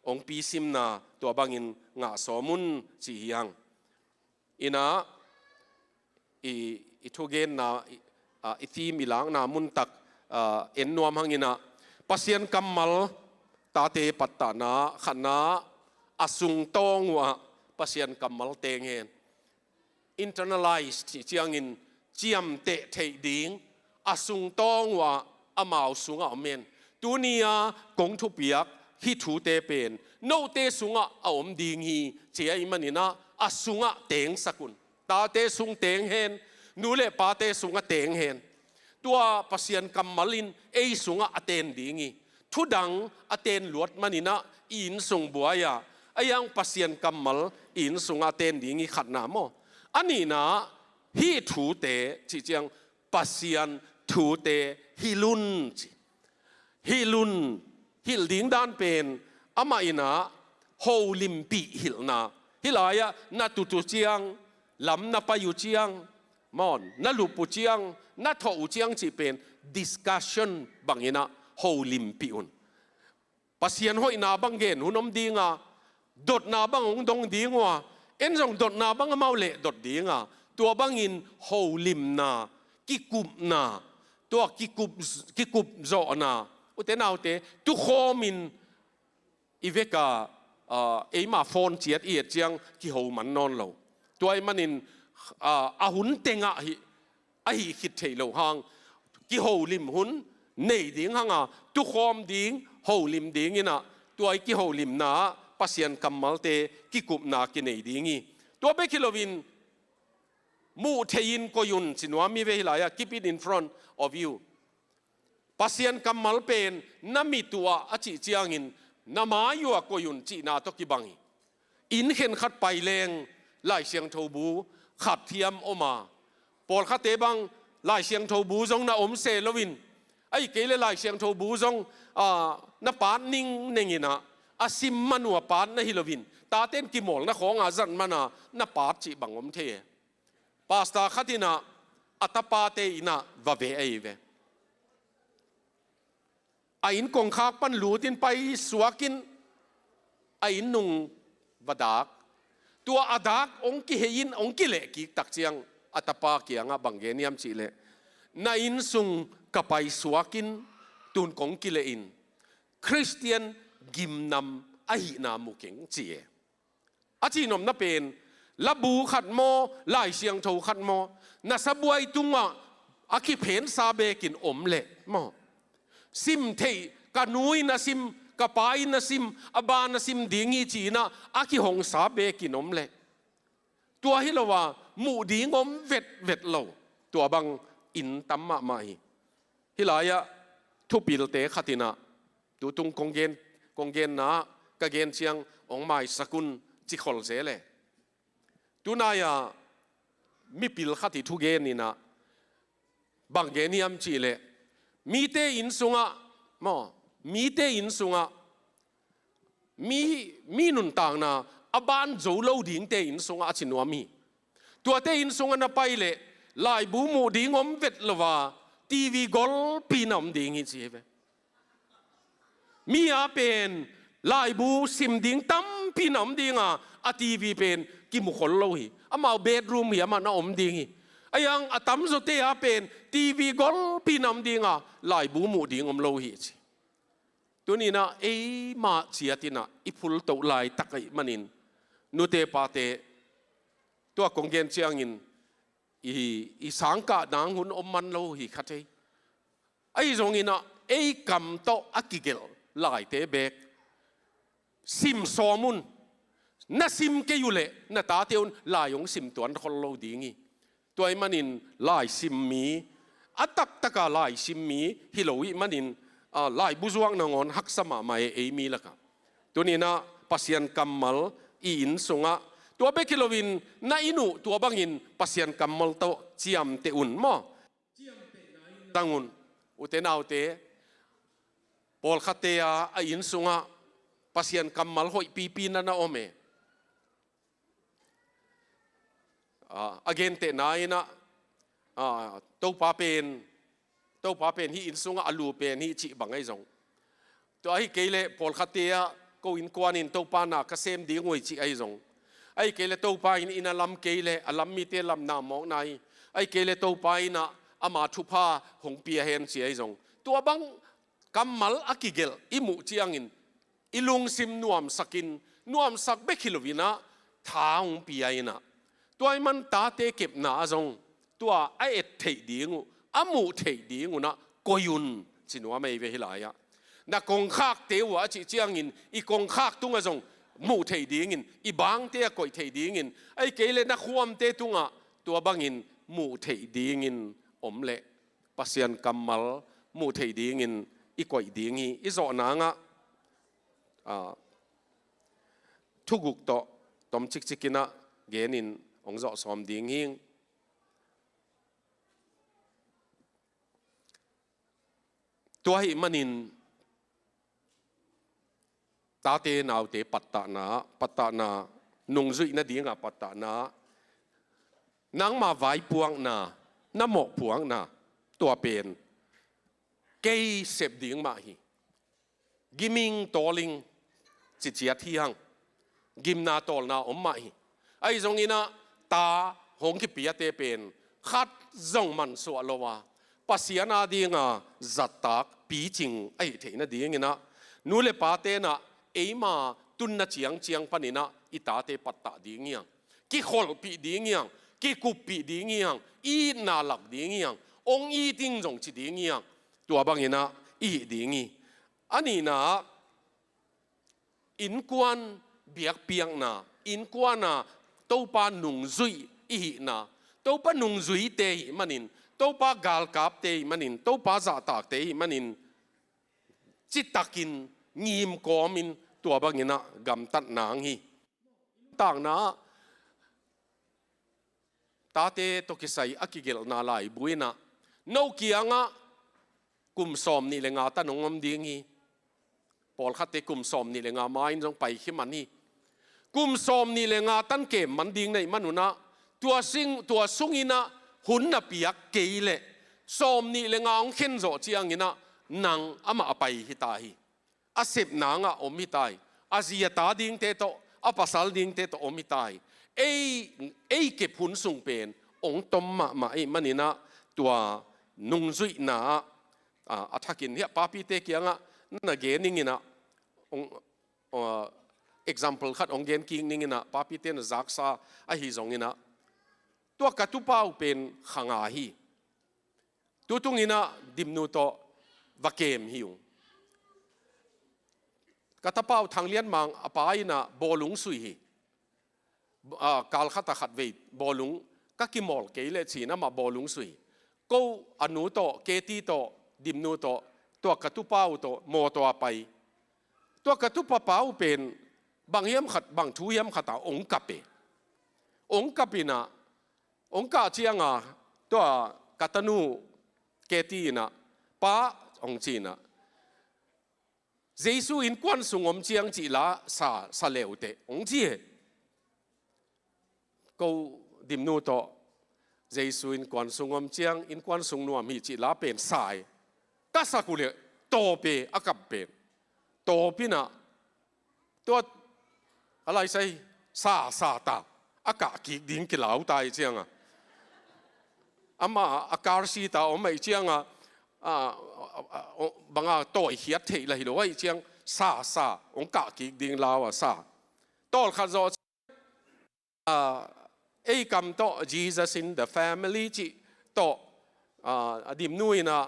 องปีซิมนาตัวบางอินงาสมุนจีเฮียงอินะอีทุเกนนาอีทีมิลังนามุนตักเอ็นนวมหังอินะปัสยันกัมมัลตาเตปัตตานาขันนาอสุงตองวะปัสยันกัมมัลเตงเฮน internalize ที่จียงอินเจียมเตะเทดิ้งอาสุงตองว่าอามาสุงอาเมนตัวนี้กงทุเปียกฮิถูเตเป็นโนเตสุงอาอมดิ้งฮีเจียอิมันนี่นะอาสุงเตงสกุลตาเตสุงเตงเฮนนูเลปาเตสุงเตงเฮนตัวปัสยันกัมมาลินเอสุงอาเตนดิ้งฮีทุดังอาเตนหลวดมันนี่นะอินสุงบัวยาอายังปัสยันกัมมัลอินสุงอาเตนดิ้งฮีขัดน้ำโมอันนี้นะฮิถูเตที่เจียงปัสยันถูเตฮิลุนฮิลุนฮิลดิ้งด้านเป็นอามาอินะโฮลิมปีฮิลนาฮิลายะนาตุตุเจียงลำนาปายุเจียงมอนนาลูปุเจียงนาทอเจียงจีเป็น discussion บางอินะโฮลิมปีอุนปัสยันหอยนาบางเกนหุนอมดีงาดดนาบางองดงดีงว่าเอ็นจงดดนาบางเมาเละดดดีงาตัวบางอินโฮลิมนากิกุบนาตัวกิกุบโจนาอุเทนเอาเตตุโคมินอีเวกาเอมาฟอนเจียดเอียดเจียงกิโฮมันนอนเราตัวไอ้มันอินอาหุนเตงะฮิไอคิดเทโลหางกิโฮลิมหุนเนยดิ้งหางตุโคมดิ้งโฮลิมดิ้งอินะตัวไอ้กิโฮลิมนาปัสยันกัมมัลเตกิกุบนากิเนยดิ้งอีตัวเบคิโลวินมูเทยินก็ยุนสินว่ามีเวลาอย่า keep it in front of you ปัสยันกัมมัลเป็นน้ำมีตัวอาจิเจียงอินน้ำมาอยู่ก็ยุนจีนาตกิบังอินเห็นขัดไปแรงไล่เสียงโทบูขัดเทียมออกมาปอลขัดเตบังไล่เสียงโทบูจงน่าอมเซลวินไอ้เกลไล่เสียงโทบูจงน้าปานนิ่งเนงินะอาซิมมันัวปานน่าฮิลวินตาเต้นกิมอลน่าของอาจันมานาน้าปาดจีบังอมเทปาสตาขัดินะอัตปาเตอินะวะเวไอเวไอ้อินกงขากปันหลูตินไปสวกินไอ้อินนุงวดากตัวอดากองกิเฮยินองกิเลกิตักเจียงอัตปาเกียงบังเกนียมจีเลนายอินสุงกับไปสวกินตุนกงกิเลอินคริสเตียนกิมนำไอหินามุเก่งเจียอาจีนมนับเป็นลับูขัดโมไล่เสียงโทขัดโมนัสบวยตุงอ่ะอาคิเพนซาเบกินอมเละโมซิมเทกานุยนาซิมกะปายนาซิมอบานาซิมดิ้งอีจีนะอาคิหงซาเบกินอมเละตัวฮิลาวาหมู่ดิ้งอมเวดเหลาตัวบังอินตัมมาไม่ฮิลายะทุบิลเตขัดินะตัวตุงกงเกนนะกะเกนเชียงองไม้สกุลจิขอลเซเลตัวนายมีปิลขัดที่ทุเกนี่นะบางเกนียมจีเลมีเตอินสุงะมอมีเตอินสุงะมีนุนต่างนะอบานโจโลดิ้งเตอินสุงะชินวามีตัวเตอินสุงะนะไปเลลายบูมูดิ้งอมเวดลวาทีวีกอลปีนอมดิ้งฮิจีเวมีอาเป็นลายบูซิมดิ้งตั้มปีนอมดิ้งอาทีวีเป็นกิมุขลโลหิอามาเบดรูมเหียมันอมดิ้งไอ้ยังอาตั้มสุดเตอาเป็นทีวีกอลปีนอมดิ้งลายบูมูดิ้งอมโลหิตัวนี้นะเอมาเชียตินะอิพุลโตลายตักไอมันินนุเตปาเตตัวกงเกนเชียงอินอีสังกะนางหุนอมมันโลหิขัดใจไอ้ตรงนี้นะเอกำโตอักิเกลลายเตเบกซิมซอมุนน่าซิมเกยุเล่น่าตาเตียวลายองซิมตัวนั้นคนโลดีงี้ตัวไอ้มันอินลายซิมมีอัตักตะกาลายซิมมีฮิโลวิมันอินลายบุจวังนงอนฮักสมาไม่เอมีละกันตัวนี้นะปัสยันกัมมัลอินสุงะตัวเบคิโลวินน่าอินุตัวบางอินปัสยันกัมมัลโตเจียมเตอุนมอตังอุนอุเตนเอาเตปอลขัดเตียอินสุงะปัสยันกัมมัลหอยปีนันนะโอเมagain เตนายนะตัวป้าเป็นที่อินสุงะอลูเป็นที่จิบังไอจงตัวไอ้เกลเลปอลขัดเตียก็อินกวนอินตัวป้าน่ะก็เซมดีงวยจิไอจงไอ้เกลเลตัวป้าอินอลัมเกลเลอลัมมีเตลัมนามองนายไอ้เกลเลตัวป้าน่ะอามาทุพาหงเปียเฮนจิไอจงตัวบังกัมมัลอากิเกลอิมุจียงอินอิลุงซิมนวมสักินนวมสักเบคิลวินะท้าหงเปียนะต ตัวมันตาเตเก็บหนาจงตัวไอ้เทดีงูอามูเทดีงูนะกยุนจินว่าไม่เวหลายอะนักกงคักเตวะจิเจียงอินอีกงคักตุงจงมูเทดีงินอีบางเตะก่อยเทดีงินไอ้เกลนักความเตตุงะตัวบางอินมูเทดีงินอมเละปัสยันกัมมัลมูเทดีงินอีก่อยดีงีอีโซนางะทุกุกโตตอมชิกนะเกนินองโจสอมดีงิงตัวให้มันินตาเตนาวเตปัตตานานุงจุยนาดีงาปัตตานานังมาไว้พวงนาน้ำหมกพวงนาตัวเป็นเกยเสพดิ่งมาฮีกิมิงตอลิงจิตเจียที่หังกิมนาตอลนาอมมาฮีไอ้ตรงนี้นะตาหงกิปียเตเป็นขัดจงมันสวลวาปัสยานาดีงาจัดตักปีจิงไอ้เทน่ะดีงี้นะนูเลปาเตนะเอมาตุนนะเจียงปนินะอิตาเตปัตตาดีงี้กิขอลปีดีงี้กิกุปีดีงี้อีนาลักดีงี้องอีติงจงจิดีงี้ตัวบางงี้นะอีดีงี้อันนี้นะอินกวนเบียกเปียงนะอินกวนนะตัวปานุงจุยอีนะตัวปานุงจุยเตยมันินตัวปากาลกับเตยมันินตัวปาจ่าตากเตยมันินจิตตะกินงีมกอมินตัวบางงี้นะกำตัดนางฮีต่างนะตาเตตกิใส่อักิเกลนาลายบุยนะนกเกียงะกุมสอมนี่เลงาตันงอมดีงี้ปอลขัดเตกุมสอมนี่เลงาไม้จงไปขี้มันนี่กุมสอมนี่เลงาตันเกมมันดีในมนุนะตัวสุงินะหุ่นน่ะเปียกเกยเละสอมนี่เลงาองเข็นโจเจียงงี้นะนางอามาไปฮิตาฮีอาเสพนางอมฮิตายอาเสียตาดิ้งเตโตอาปัสสาวดิ้งเตโตอมฮิตายเอเก็บหุ่นสูงเป็นองตมมาไอ้มันนี่นะตัวนุงจุยนาอัฐกินเฮียปาปีเตเกียงะนั่นเกนิงินะองexample ขัดองเกนกิงนิงินะปาปีเตนจักษาไอฮิจงงินะตัวกระตุป้าเป็นขางาฮีตัวตุงินะดิมนูโตวะเกมฮิวกระตุป้าทางเลี้ยนมังอปายนะโบลุงสุยฮีกาลขัดขัดเวทบอลุงก็กิมอลเกลชีนะมาบอลุงสุยก็อนุโตเกตีโตดิมนูโตตัวกระตุป้าโตโมตัวไปตัวกระตุป้าเป็นบางเยี่ยมขัดบางทุเยี่ยมขัดองกับเปองกับปีนะองกาเชียงตัวกัตนูเกตีนะป้าองจีนะเจสุอินควันสุงอมเชียงจีลาซาเลวเตองจีก็ดิมนูโตเจสุอินควันสุงอมเชียงอินควันสุงนัวมีจีลาเป็นสายก็สักุเลโตเปอากับเป็นโตปีนะตัวอะไรใส่ซาตาอากาศกิดิ้งกิเหลาตายเชียงอามาอากาศสีตาอไม่เชียงบางตัวเหียดเทเลยหรือว่าเชียงซาองกากิดิ้งลาวซาตัวข้าจะไอ้คำโต Jesus in the family จิโตดิมนุยนะ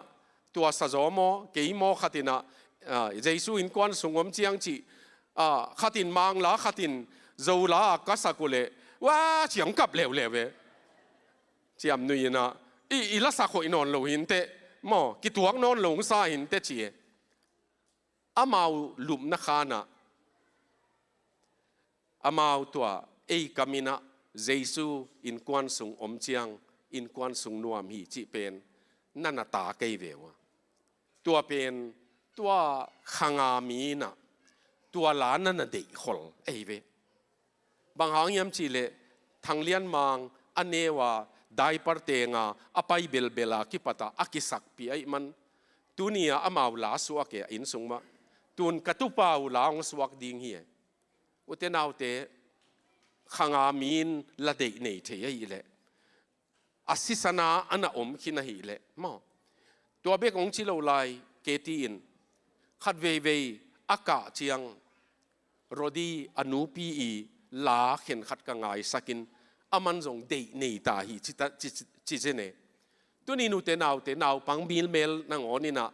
ตัวสะจอมเกี่ยมขัดินะเจสุอินควันสงมเจียงจิขัดินมังลาขัดินโจลาก็สักุเลว่าเฉียงกับเหลวเวเจียมนุยนะอีละสักคนนอนหลงหินเตะมอกิตัวกนอนหลงซาหินเตะจีอามาหลุมนักขานะอามาตัวไอ้กามินะเจสุอินควันสงอมเจียงอินควันสงนัวมีจีเป็นนั่นตาเกยเววตัวเป็นตัวขางามีนะตัวหลานนั่นเด็กคนเอเวบางหางยามจีเลทางเลียนมังอันเนว่าได้ปาร์เตงาอภัยเบลเบลาคิปตาอากิสักปีไอมันตัวนี้อามาลาสวกเกอินสงมาตุนกระตุปาวลาองสวกดิ่งเฮียอุเทนาวเตขางามีนละเด็กเนยเทียอีเลอาศิสนาอันอมขินาฮีเลมอตัวเบกองชิโลไลเกตีนขัดเวอากาเจียงโรดีอนุปีอีลาเข็นขัดกังไงสักิน อามันส่งเดย์นี่ตาฮีจิเจเน่ตัวนี้นูเตนาวปังมิลเมลนังอ๋อนี่นะ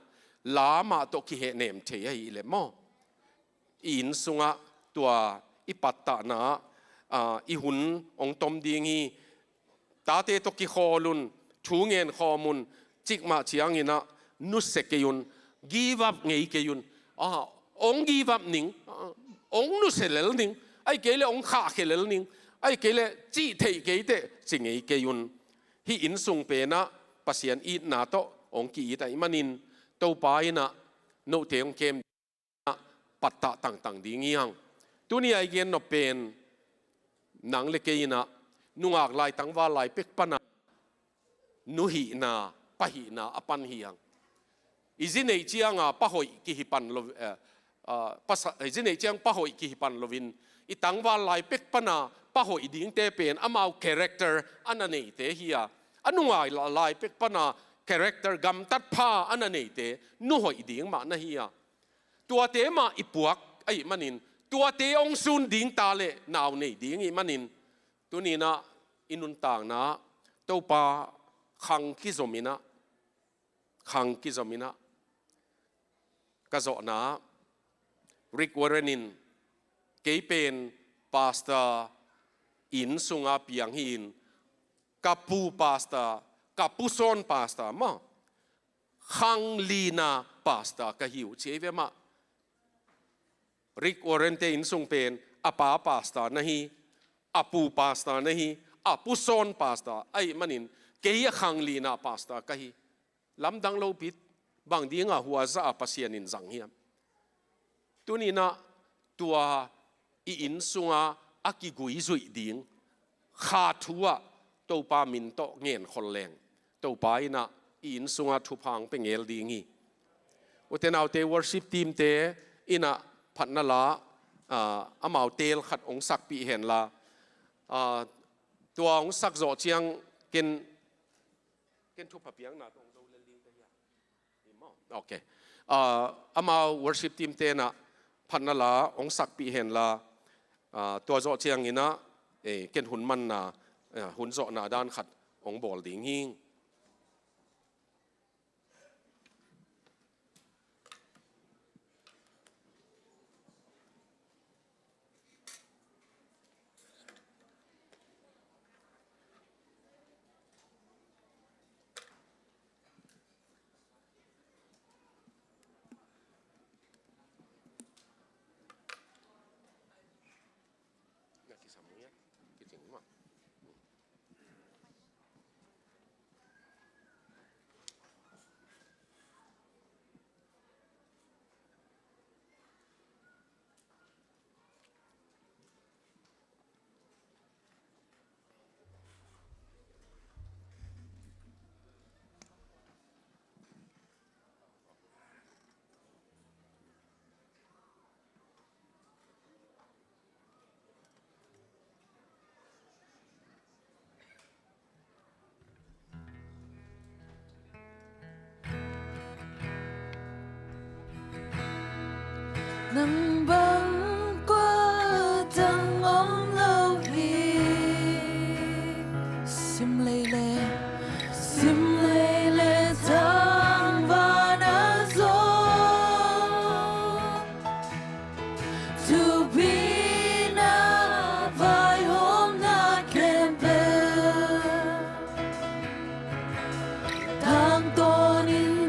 ลามาตกิเหเนมเทียฮีเลมออินสุงะตัวอิปัตตานะอิหุนองตอมดีงีตาเตตกิโคลุนชูเงินข้อมูลจิกมาเชียงอินะนุสเซกยุน give up ไงเกยุนอง give up นิงองนุสเซเลลนิงไอ้เกลองขาเกลนิงไอ้เกลจีเทเกเตจิงไงเกยุนฮีอินสุงเปนะปัสยันอีนาโตองกีแต่อิมันินเต้าไปนะโนเทงเกมปัตตะต่างๆดีงี้ยังตัวนี้ไอ้เกนนเป็นหนังเล็กๆนะนุ่งอักลายตั้งว่าลายเป็กปนะนุหินาปะหินาอปันหิยังอีจินเอเจียงปะหอยกิฮิปันโลภาษาอีจินเอเจียงปะหอยกิฮิปันโลวินอีตั้งว่าลายเป็กปนะปะหอยดิ้งเตเป็นอามาคาแรคเตอร์อันนั้นเตฮียอันนุ่งอักลายเป็กปนะคาแรคเตอร์กำตัดผ้าอันนั้นเตนุ่งหอยดิ้งมานะฮียตัวเตมาอีปวกไอ้มันินตัวเตองซุนดิ้งตาเลนาวนี่ดิ้งอีมันินตัวนี้นะอินุนต่างนะเต้าปาขังกิจมินะขังกิจมินะกระโจนะริกวอร์นินเกยเป็นพาสต้าอินสุงอาปียงหินกับปูพาสต้ากับปูซอนพาสต้ามาขังลีนาพาสต้ากะหิวเชฟมาริกวอร์เรนเตอินสุงเป็นอาปาพาสต้านะฮีอาปูพาสต้านะฮีอาปูซอนพาสต้าไอ้มันินเกียขังลีนาพาสต้ากะฮีลำดังโลปิดบางดีงาหัวซาปัสยานินสังเฮียมตัวนี้นะตัวอินสุงาอากิกุยสุยดิ้งขาดทัวตัวปามินโตเงียนคนแรงตัวปายนะอินสุงาทุพังเป็นเงลดิ้งีอุตเนเอาเตวอร์ชิปทีมเตอินะพันนละอามาเตลขัดองศักปีเห็นละตัวองศักโจเจียงกินทุบเปียงนะตรงเราเล่นลิงเตียโอเคอามา worship team เตนะพันนละองศักปีเห็นละตัวโจเจียงนี่นะกินหุ่นมันนะหุ่นโจนะด้านขัดองบอลดิ้งหิง能帮过当我老去，心累累当把那做，to be na vai home na camper，当多年。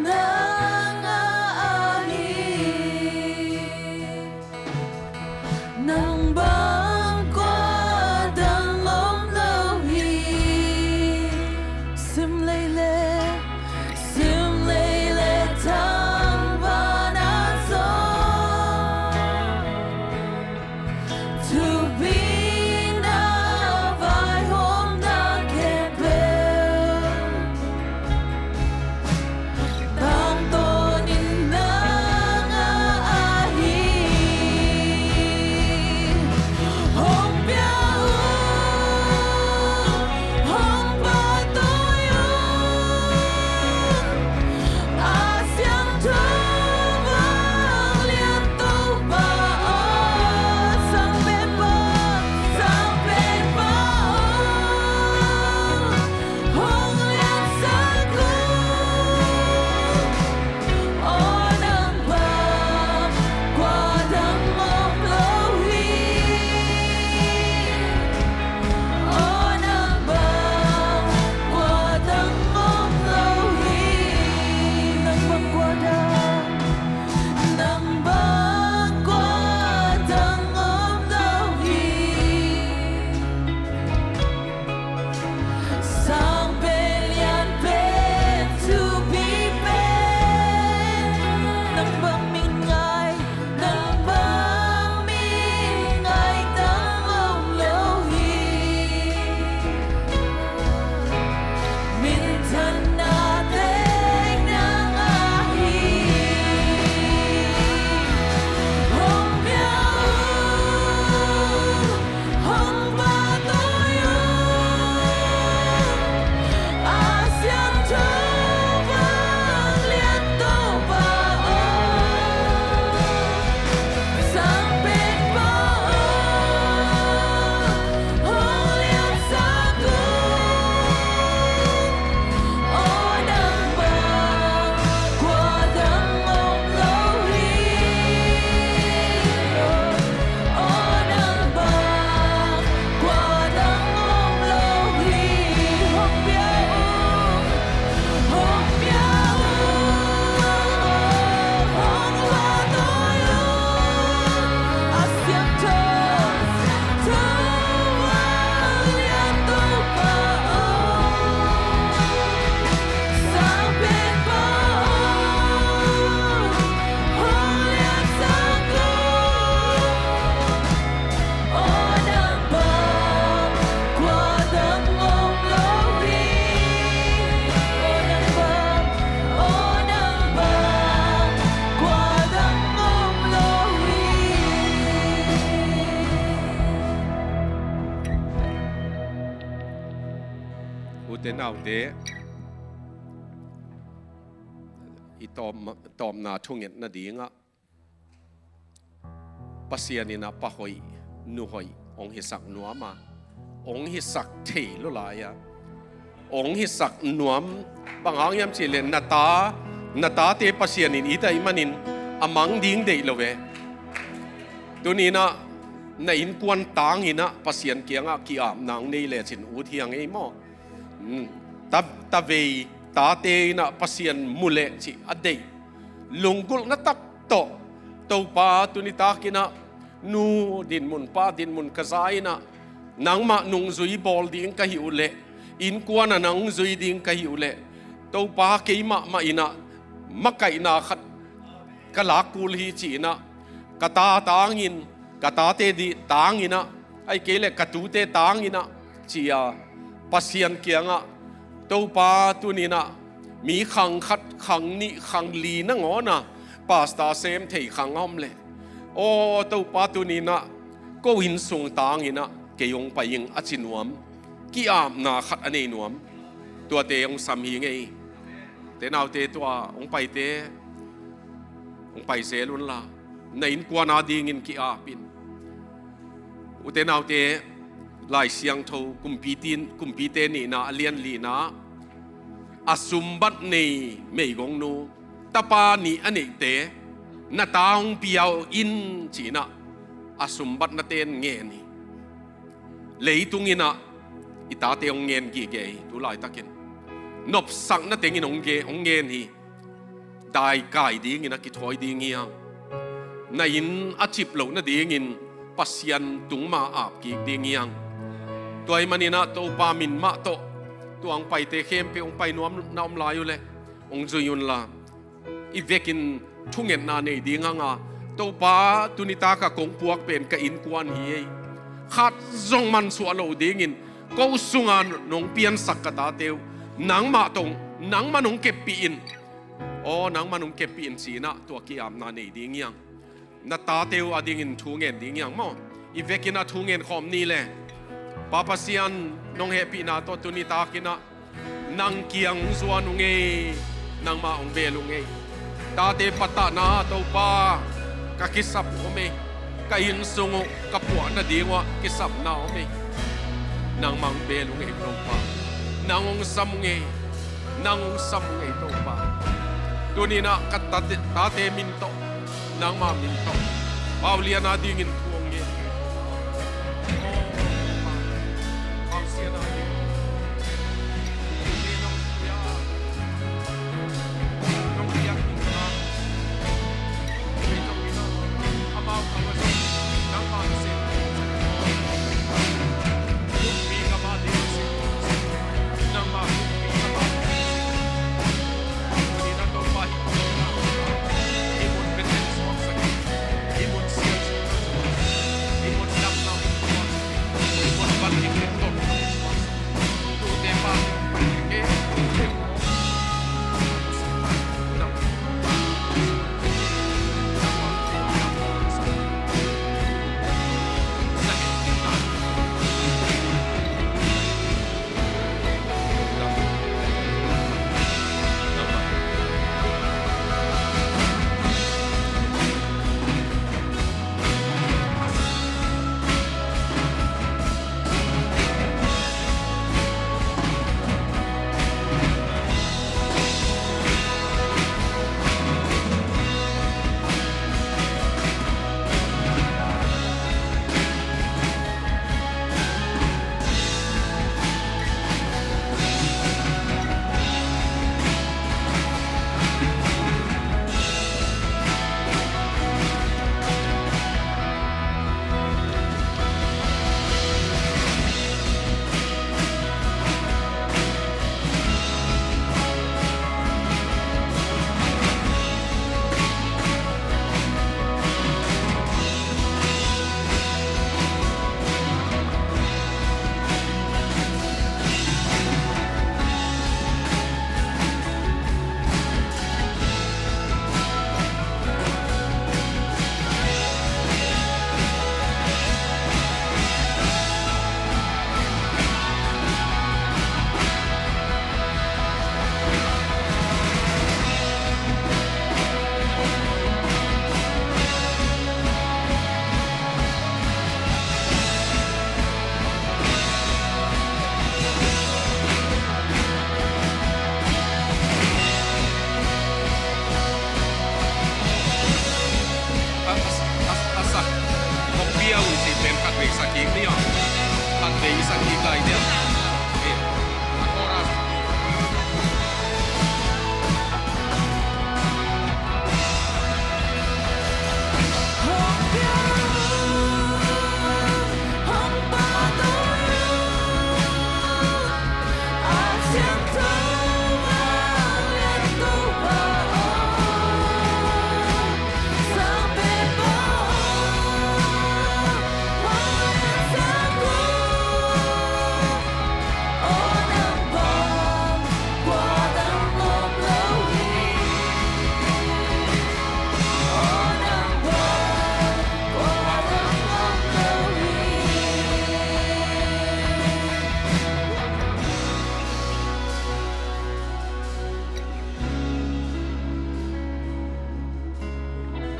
te nau te i tom na thunget na dinga pasian ina pahoi nu hoi ong hi sak nuama ong hi sak thei lo la ya ong hi sak nuam bangang yam chi le nata te pasian in ita imanin amang ding dei lo ve tunina na in kwan tang ina pasian kianga ki am nang nei le chin u thiang ei mo ta ve ta te na pasian mule chi adei lungkul na tak to pa tunita kina nu din mun pa din mun kazai na nang ma nung zui bol ding ka hi ule in kwana nang zui ding ka hi ule to pa ke ma ina makai na khat kalakul hi chi na kata tangin kata te di tangina ai kele katu te tangina chia pasian kianga to pa tunina mi khang khat khang ni khang li na ngona pasta sem thei khang om le o to pa tunina ko hin sung tangina ke yong pa ying achinuam ki am na khat ane nuam tua te ong sam hi ngei te nau te tua ong pai se lun la na in kwana ding in ki a pin uten autte lai siang tho kumpite ni na alian li na asumbat nei mei gong nu tapa ni ane te na taong piao in china asumbat na ten nge ni leitung ina itate ong ngen gi ge tu lai takin nop sang na tengin ong nge ni dai kai ding ina ki thoi ding yang na in achip lo na ding in pasian tung ma ap ki ding yang toy manina to pa min ma to tuang pai te khem pe ong pai nuam naom la yu le ong zuyun la i vekin thungen na nei ding anga to pa tunita ka kong puak pen ka in kwan hi khat zong man su alo ding in ko sunga nong pian sakata teu nang ma tong nang manong kep pi in o nang manong kep pi in sina to ki am na nei ding yang na ta teu ading in thungen ding yang mo i vekina thungen khom ni le papa sian nong happy na to tunita kina nang kiang zuan nge nang ma ong belu nge ta te pata na to pa ka kisap ko me ka in sungo ka puwa na diwa kisap na o me nang mang belu nge to pa nang ong sam nge to pa tunina katta ta te min to nang ma min to paulia na ding in tuong nge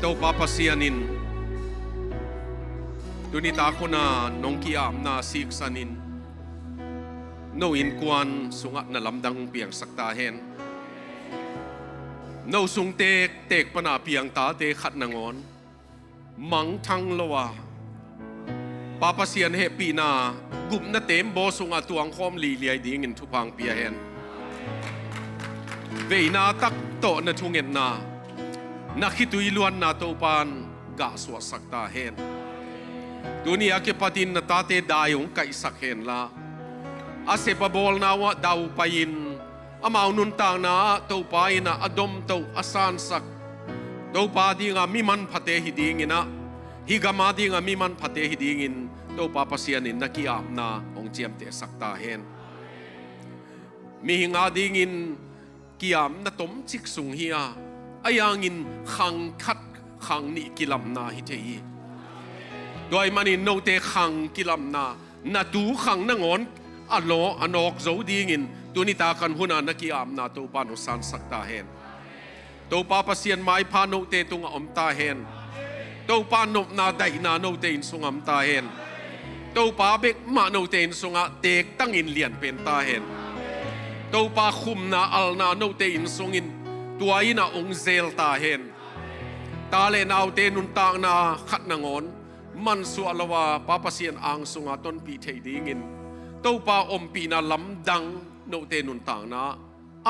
to papasyanin tunita ko na nong kiam na siksanin no in kwan sunga na lamdang piang saktahen no sung tek pa na piang ta te khat nangon mang thang lawa papasyan happy na gup na tembo sunga tuang khom li liai ding in thupang pia hen ve na tak to na thungen na nakitui luan na to pan ga swa sakta hen dunia ke patin na tate dayong kaisakhen la ase pabol na wa daw payin amaw nun tang na to pain na adom to asan sak to pa di nga miman phate hidingina higama di nga miman phate hidingin to papasyanin nakiam na ong chiamte sakta hen mi nga dingin kiam na tom chik sung hiya ayangin khang khat khang ni kilam na hi thei doi manin no te khang kilam na tu khang na ngon alo anok zo dingin tunita kan huna nakiam na to pano san sakta hen to papasyan mai pano te tunga omta hen to pano na dai na no te in sungam ta hen to pa bek ma no te in sunga tek tangin lian pen ta hen to pa khum na al na no te in sungin tuai na ong zel ta hen ta le nau te nun tang na khat na ngon man su alawa papasyan ang sunga ton pi thei dingin to pa om pi na lam dang no te nun tang na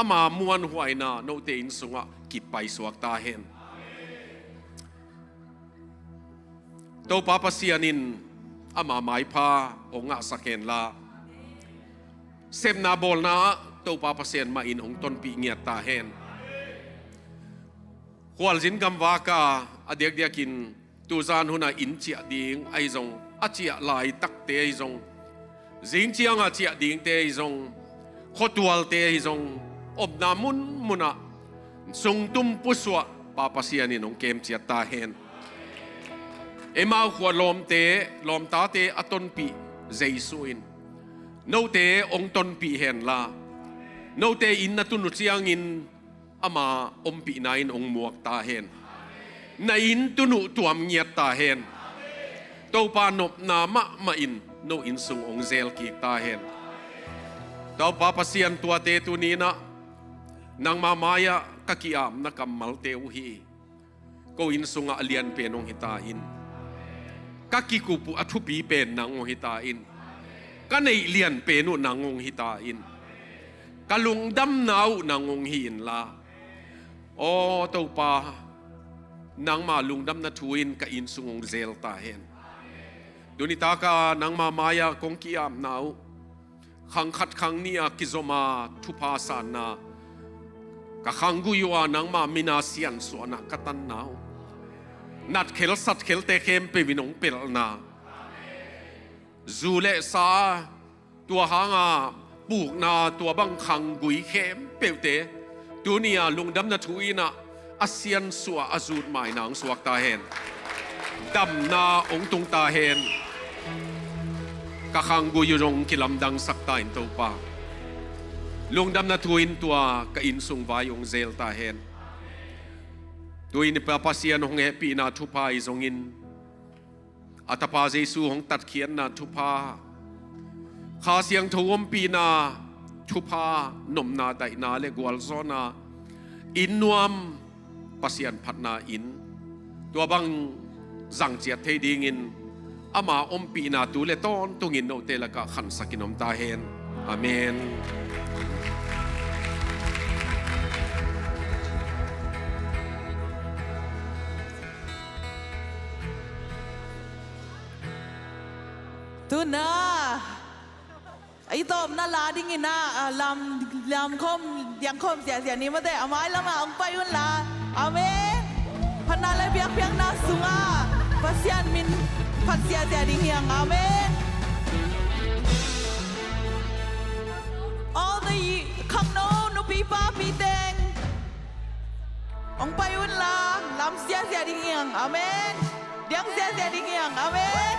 ama muan huai na no te in sunga ki pai suak ta hen to papasyanin ama mai pha onga sakhen la sem na bol na to papasyan ma in ong ton pi ngiat ta hen kwal jin gam wa ka adek diakin tu zan huna in chia ding ai zong a chia lai tak te ai zong jing chiang a chia ding te ai zong khotual te ai zong ob na mun muna sung tum puswa papasyan in ong kem chia ta hen emau khwa lom ta te aton pi jeisuin no te ong ton pi hen la no te in na tunu chiang in ama om pi nain ong muak ta hen na in tunu tuam ngiat ta hen to pa nop na ma in no in sung ong zel ki ta hen to pa pasyan tua te tu ni na nang mamaya kakiam na kamal te uhi ko in sunga alian penong hitain kakikupu athupi pen nang ong hitain kanei lian penu nang ong hitain kalung dam nau nang ong hin la o to pa nang ma lungdam na thuin ka in sungong zel ta hen dunita ka nang ma maya kong kiam nau khang khat khang nia kizoma thupa san na ka khangu yuwa nang ma mina sian so na katan nau nat khel sat khel te khem pe winong pel na zule sa tua hanga puk na tua bang khang gui khem peute dunia lungdam na thuina asian suwa azut mai nang suak ta hen dam na ong tung ta hen ka khang gu yurong kilam dang sakta in to pa lungdam na thuin tua ka in sung vai ong zel ta hen tuin pa pasian hong happy na thupa izongin atapa jesu hong tat khian na thupa kha siang thom pi na thupa nom na dai na le gwal zona in nuam pasian phatna in tua bang zang chiat thei ding in ama om pi na tu le ton tungin no te la ka khan sakinom ta hen amen tu na ai tom na la ding ina lam khom yang khom sia ni ma te amai lama ong pai un la amen phana le biak na sunga pasian min phat sia ding yang amen all the khang no no pi pa pi teng ong pai un la lam sia ding yang amen diang sia ding yang amen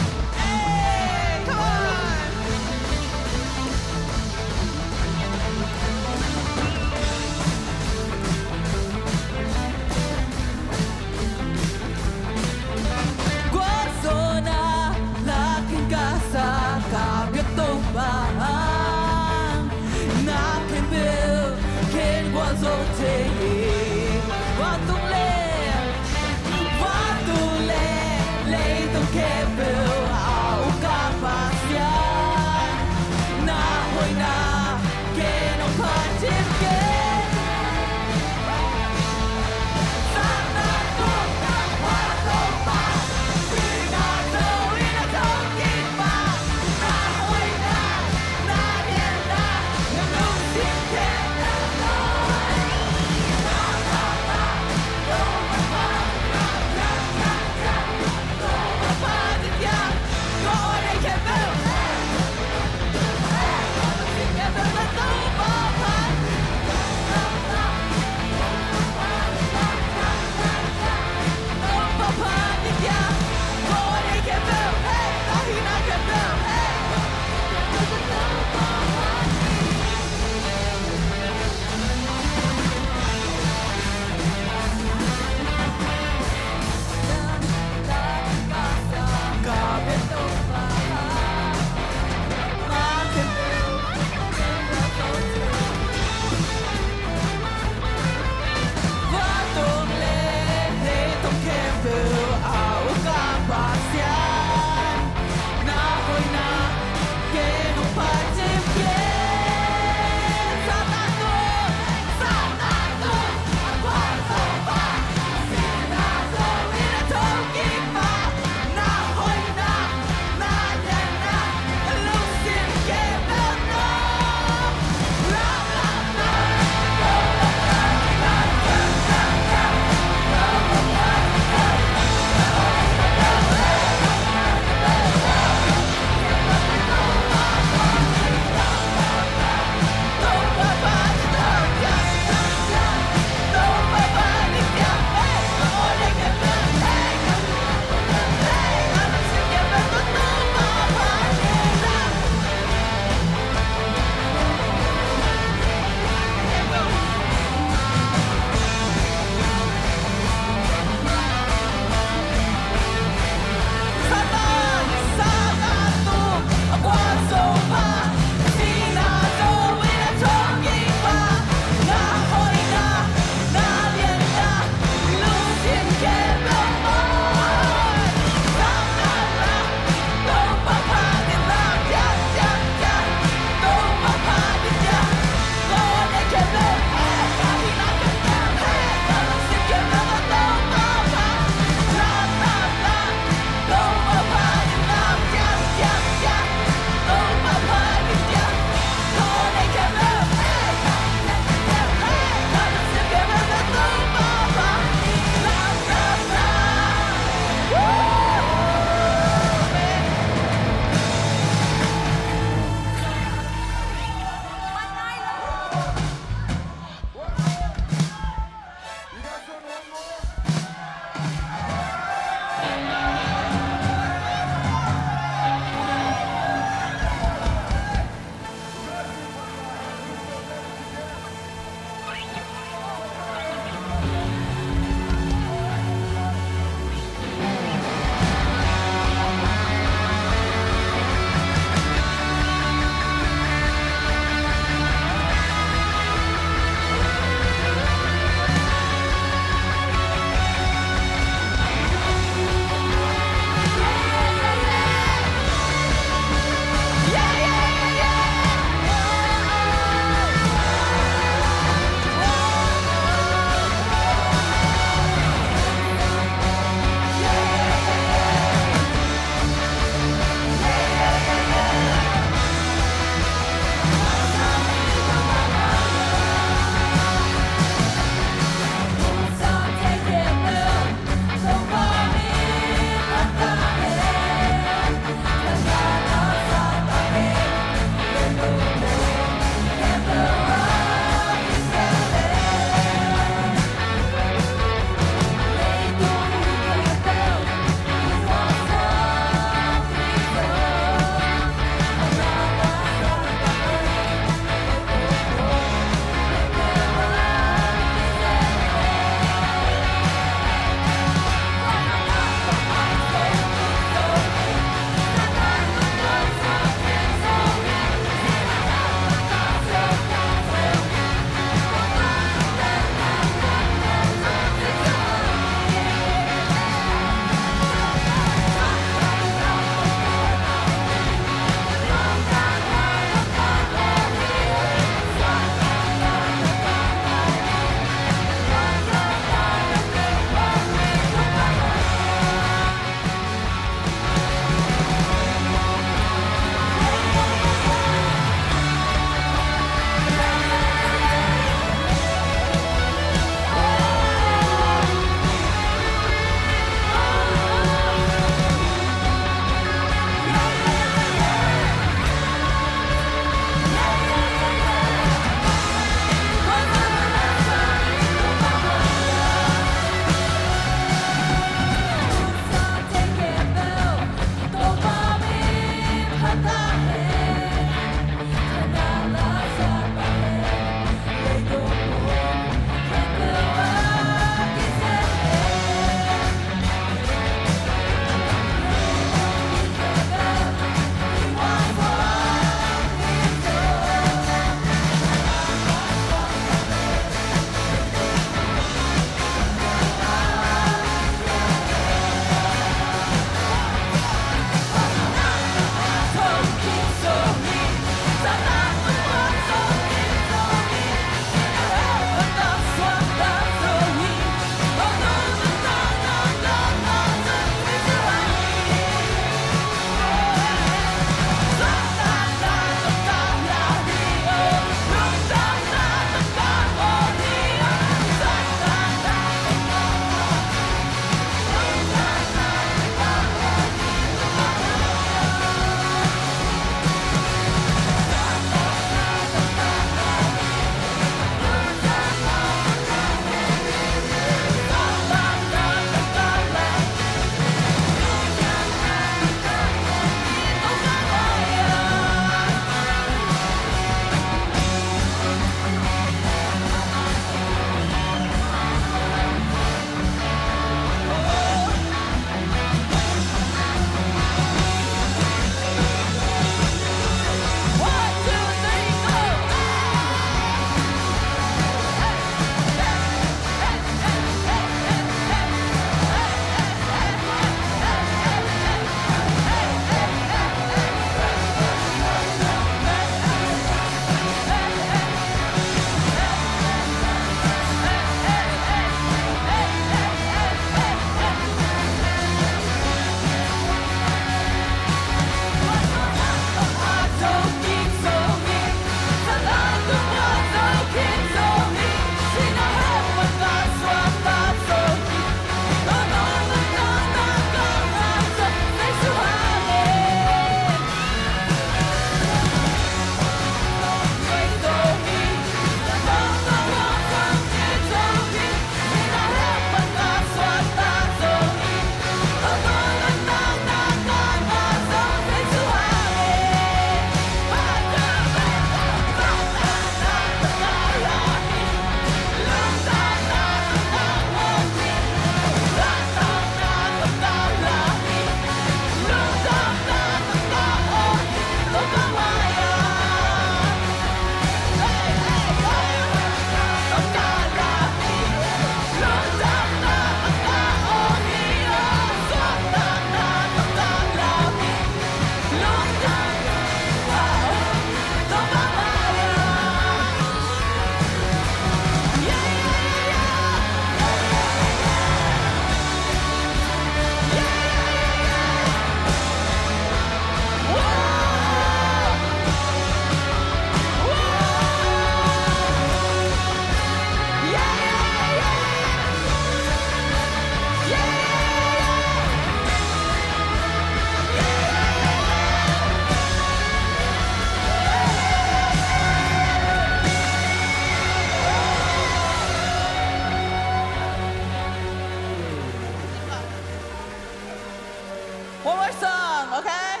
One more song, okay?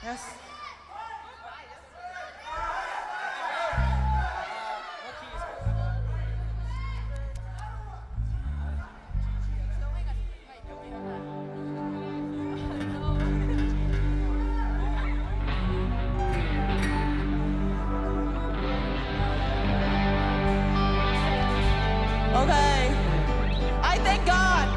Yes. Okay. I thank God.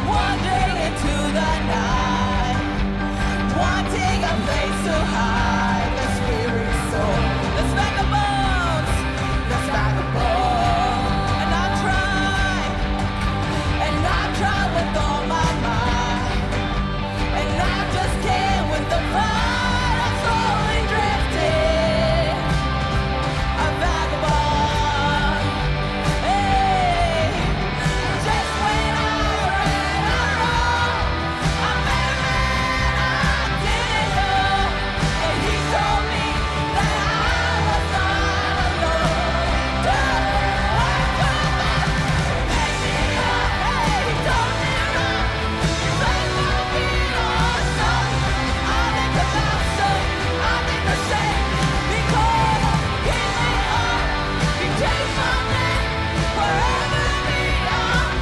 Wandering into the night, wanting a place to hide the spirit soul. Let's back the bones, let's back the bones, and I try with all my might, and I just can't with the fight. I'm slowly drifting, a vagabond. Hey, just when I ran along, I met a man I didn't know, and he told me that I was not alone. Don't come back, make me up. Hey, he told me wrong, place my feet on solid. I think the master, I think the same, because give me up, he changed my name, forever beyond.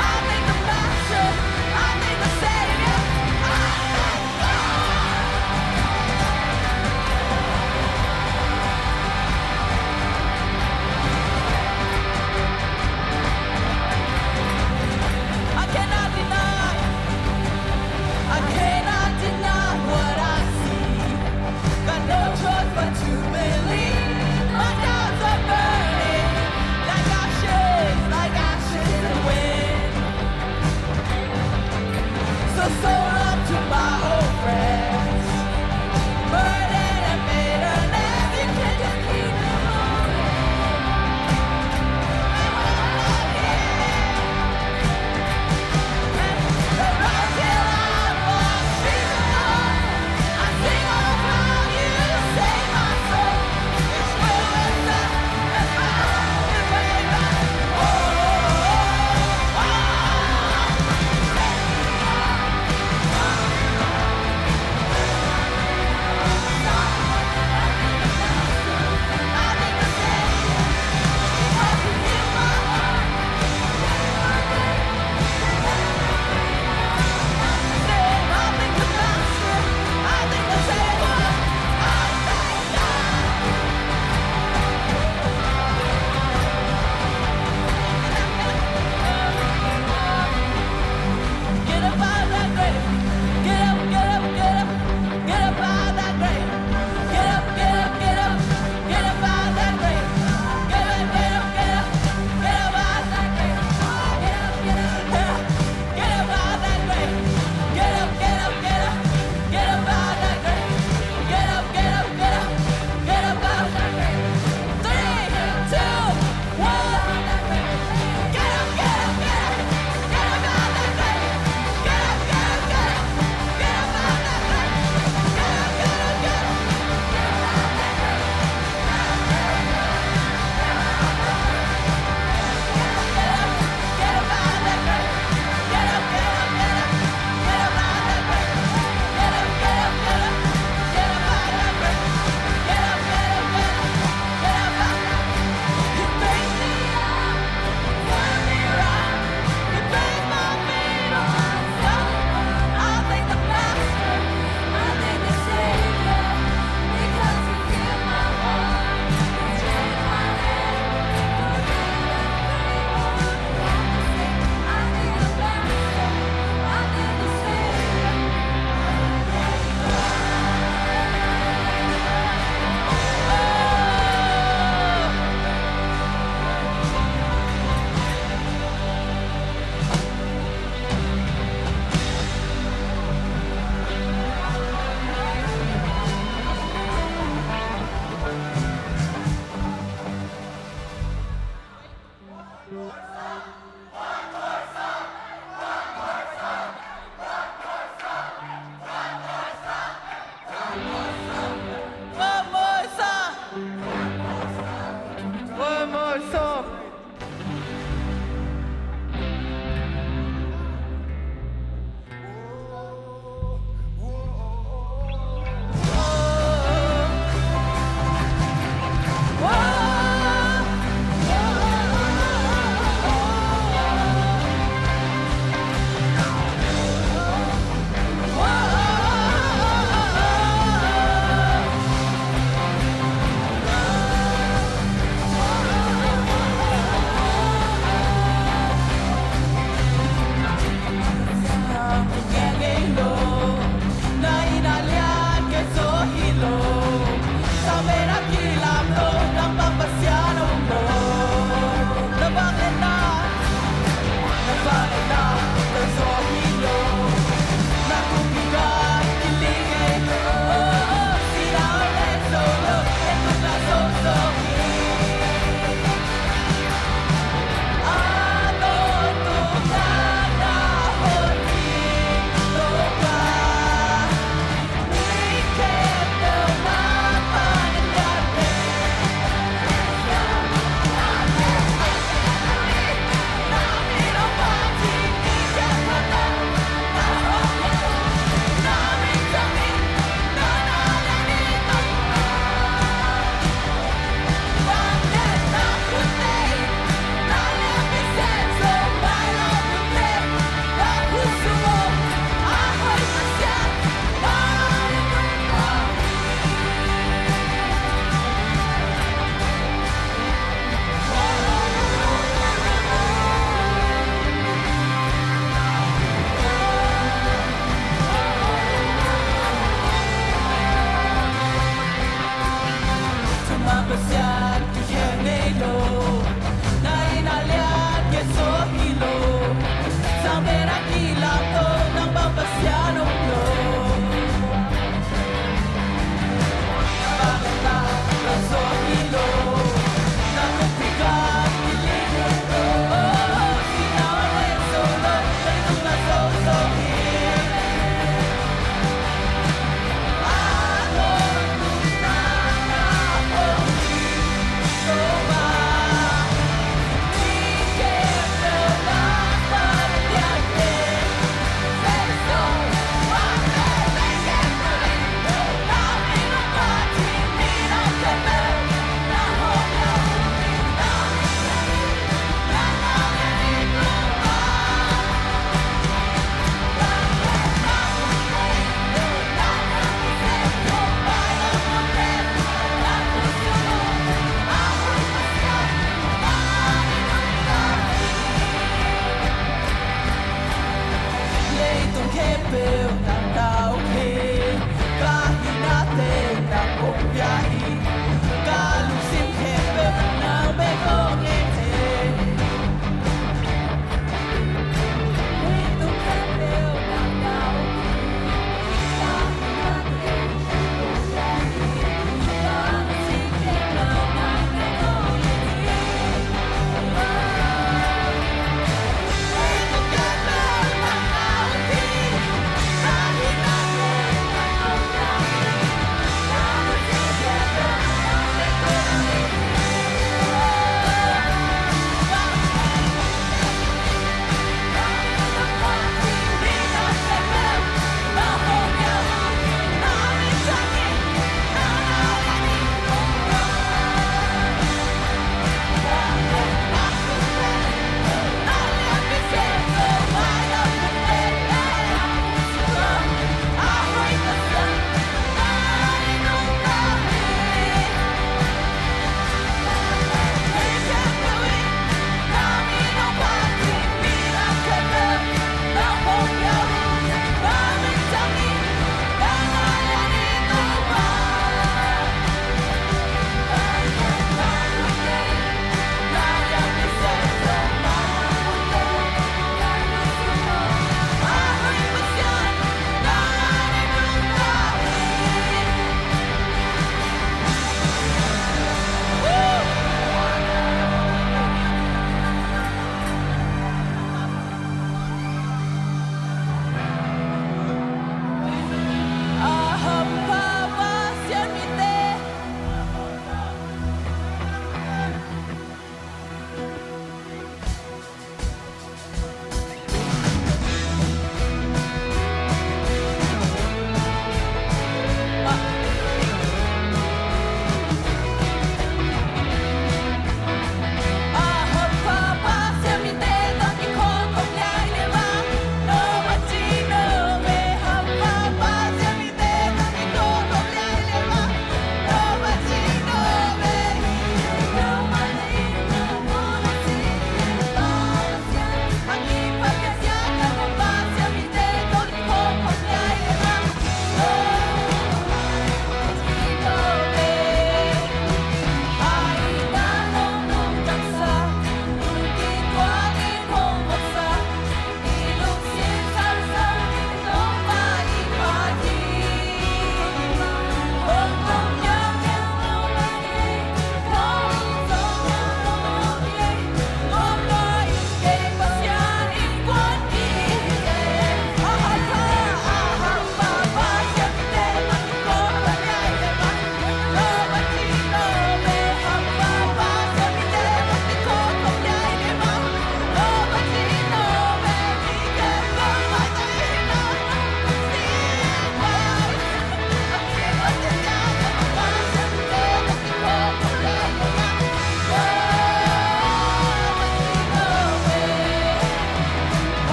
I think the master, I think the savior, I thank I cannot deny what I see. Got no choice but to believe. My doubts are burning like ashes in the wind. So long to my old friends, burden and bitterness. You can just keep them moving. And right till I'm lost, she's alone. I sing all about you, save my soul. It's true and sad, it's my own way back. I think the same, because you heal my heart. I think the master, I think the savior, I thank God. Get up out of that grave. Get up, get up, get up. Get up out of that grave. Get up, get up, get up. Get up out of that grave. Get up, get up, get up. Get up out of that grave. Get up, get up, get up. Get up out of that grave. Get up, get up, get up. Get up out of that grave. Get up, get up, get up. Get up out of that grave. 3, 2, 1. Get up, get up, get up. Get up out of that grave. Get up, get up, get up. Get up out of that grave. Get up, get up, get up. Get up out of that grave. Get up, get up, get up. Get up out of that grave. Get up, get up, get up. Get up out of that grave. Get up, get up, get up. Get up out. You picked me up, turned me around. You placed my feet on solid. I thank the master, I thank the savior, because you healed my heart. You changed my name, I thank the master, I thank the savior.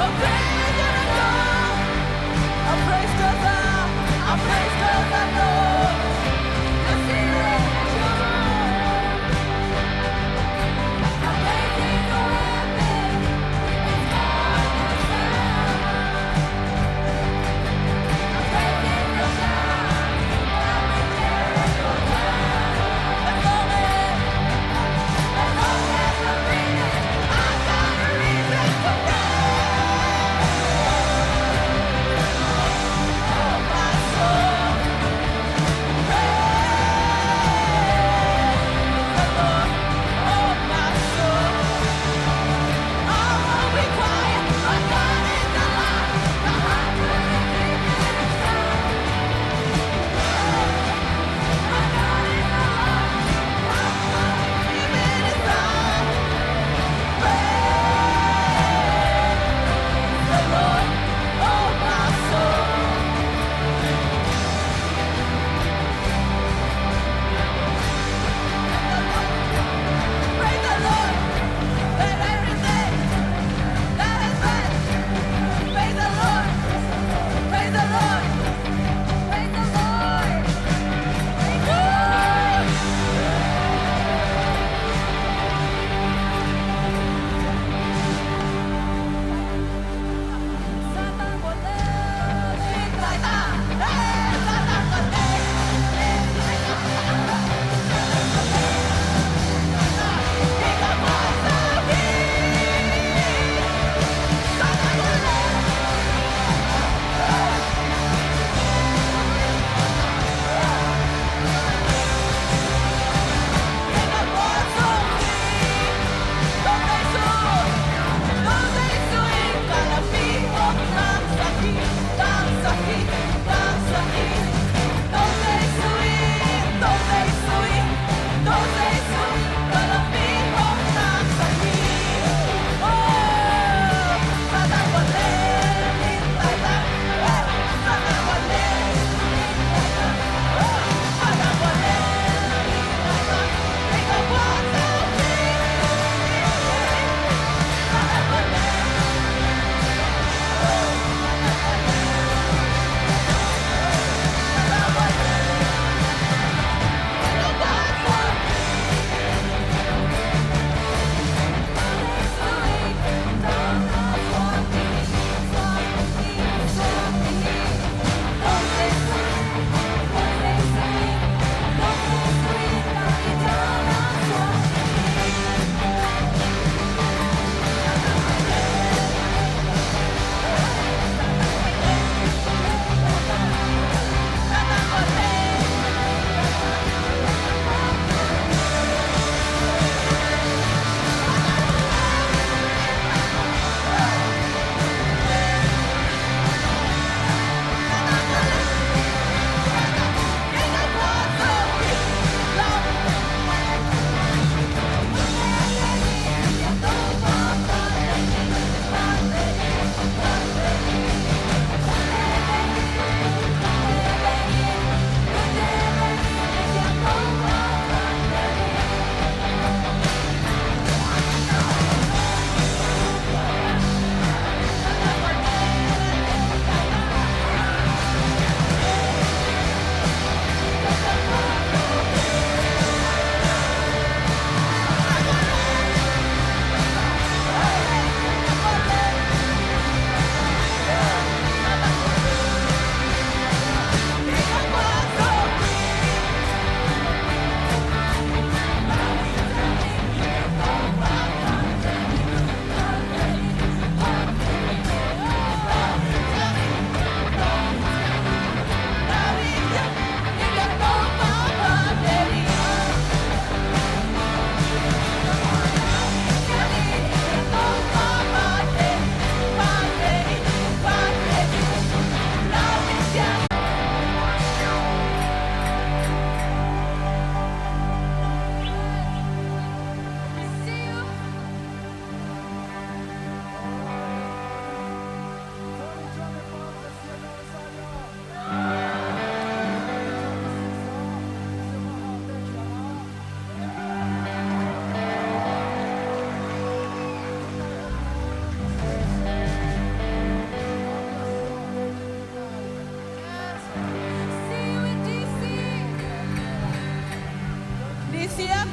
Let's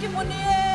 ki mo ni e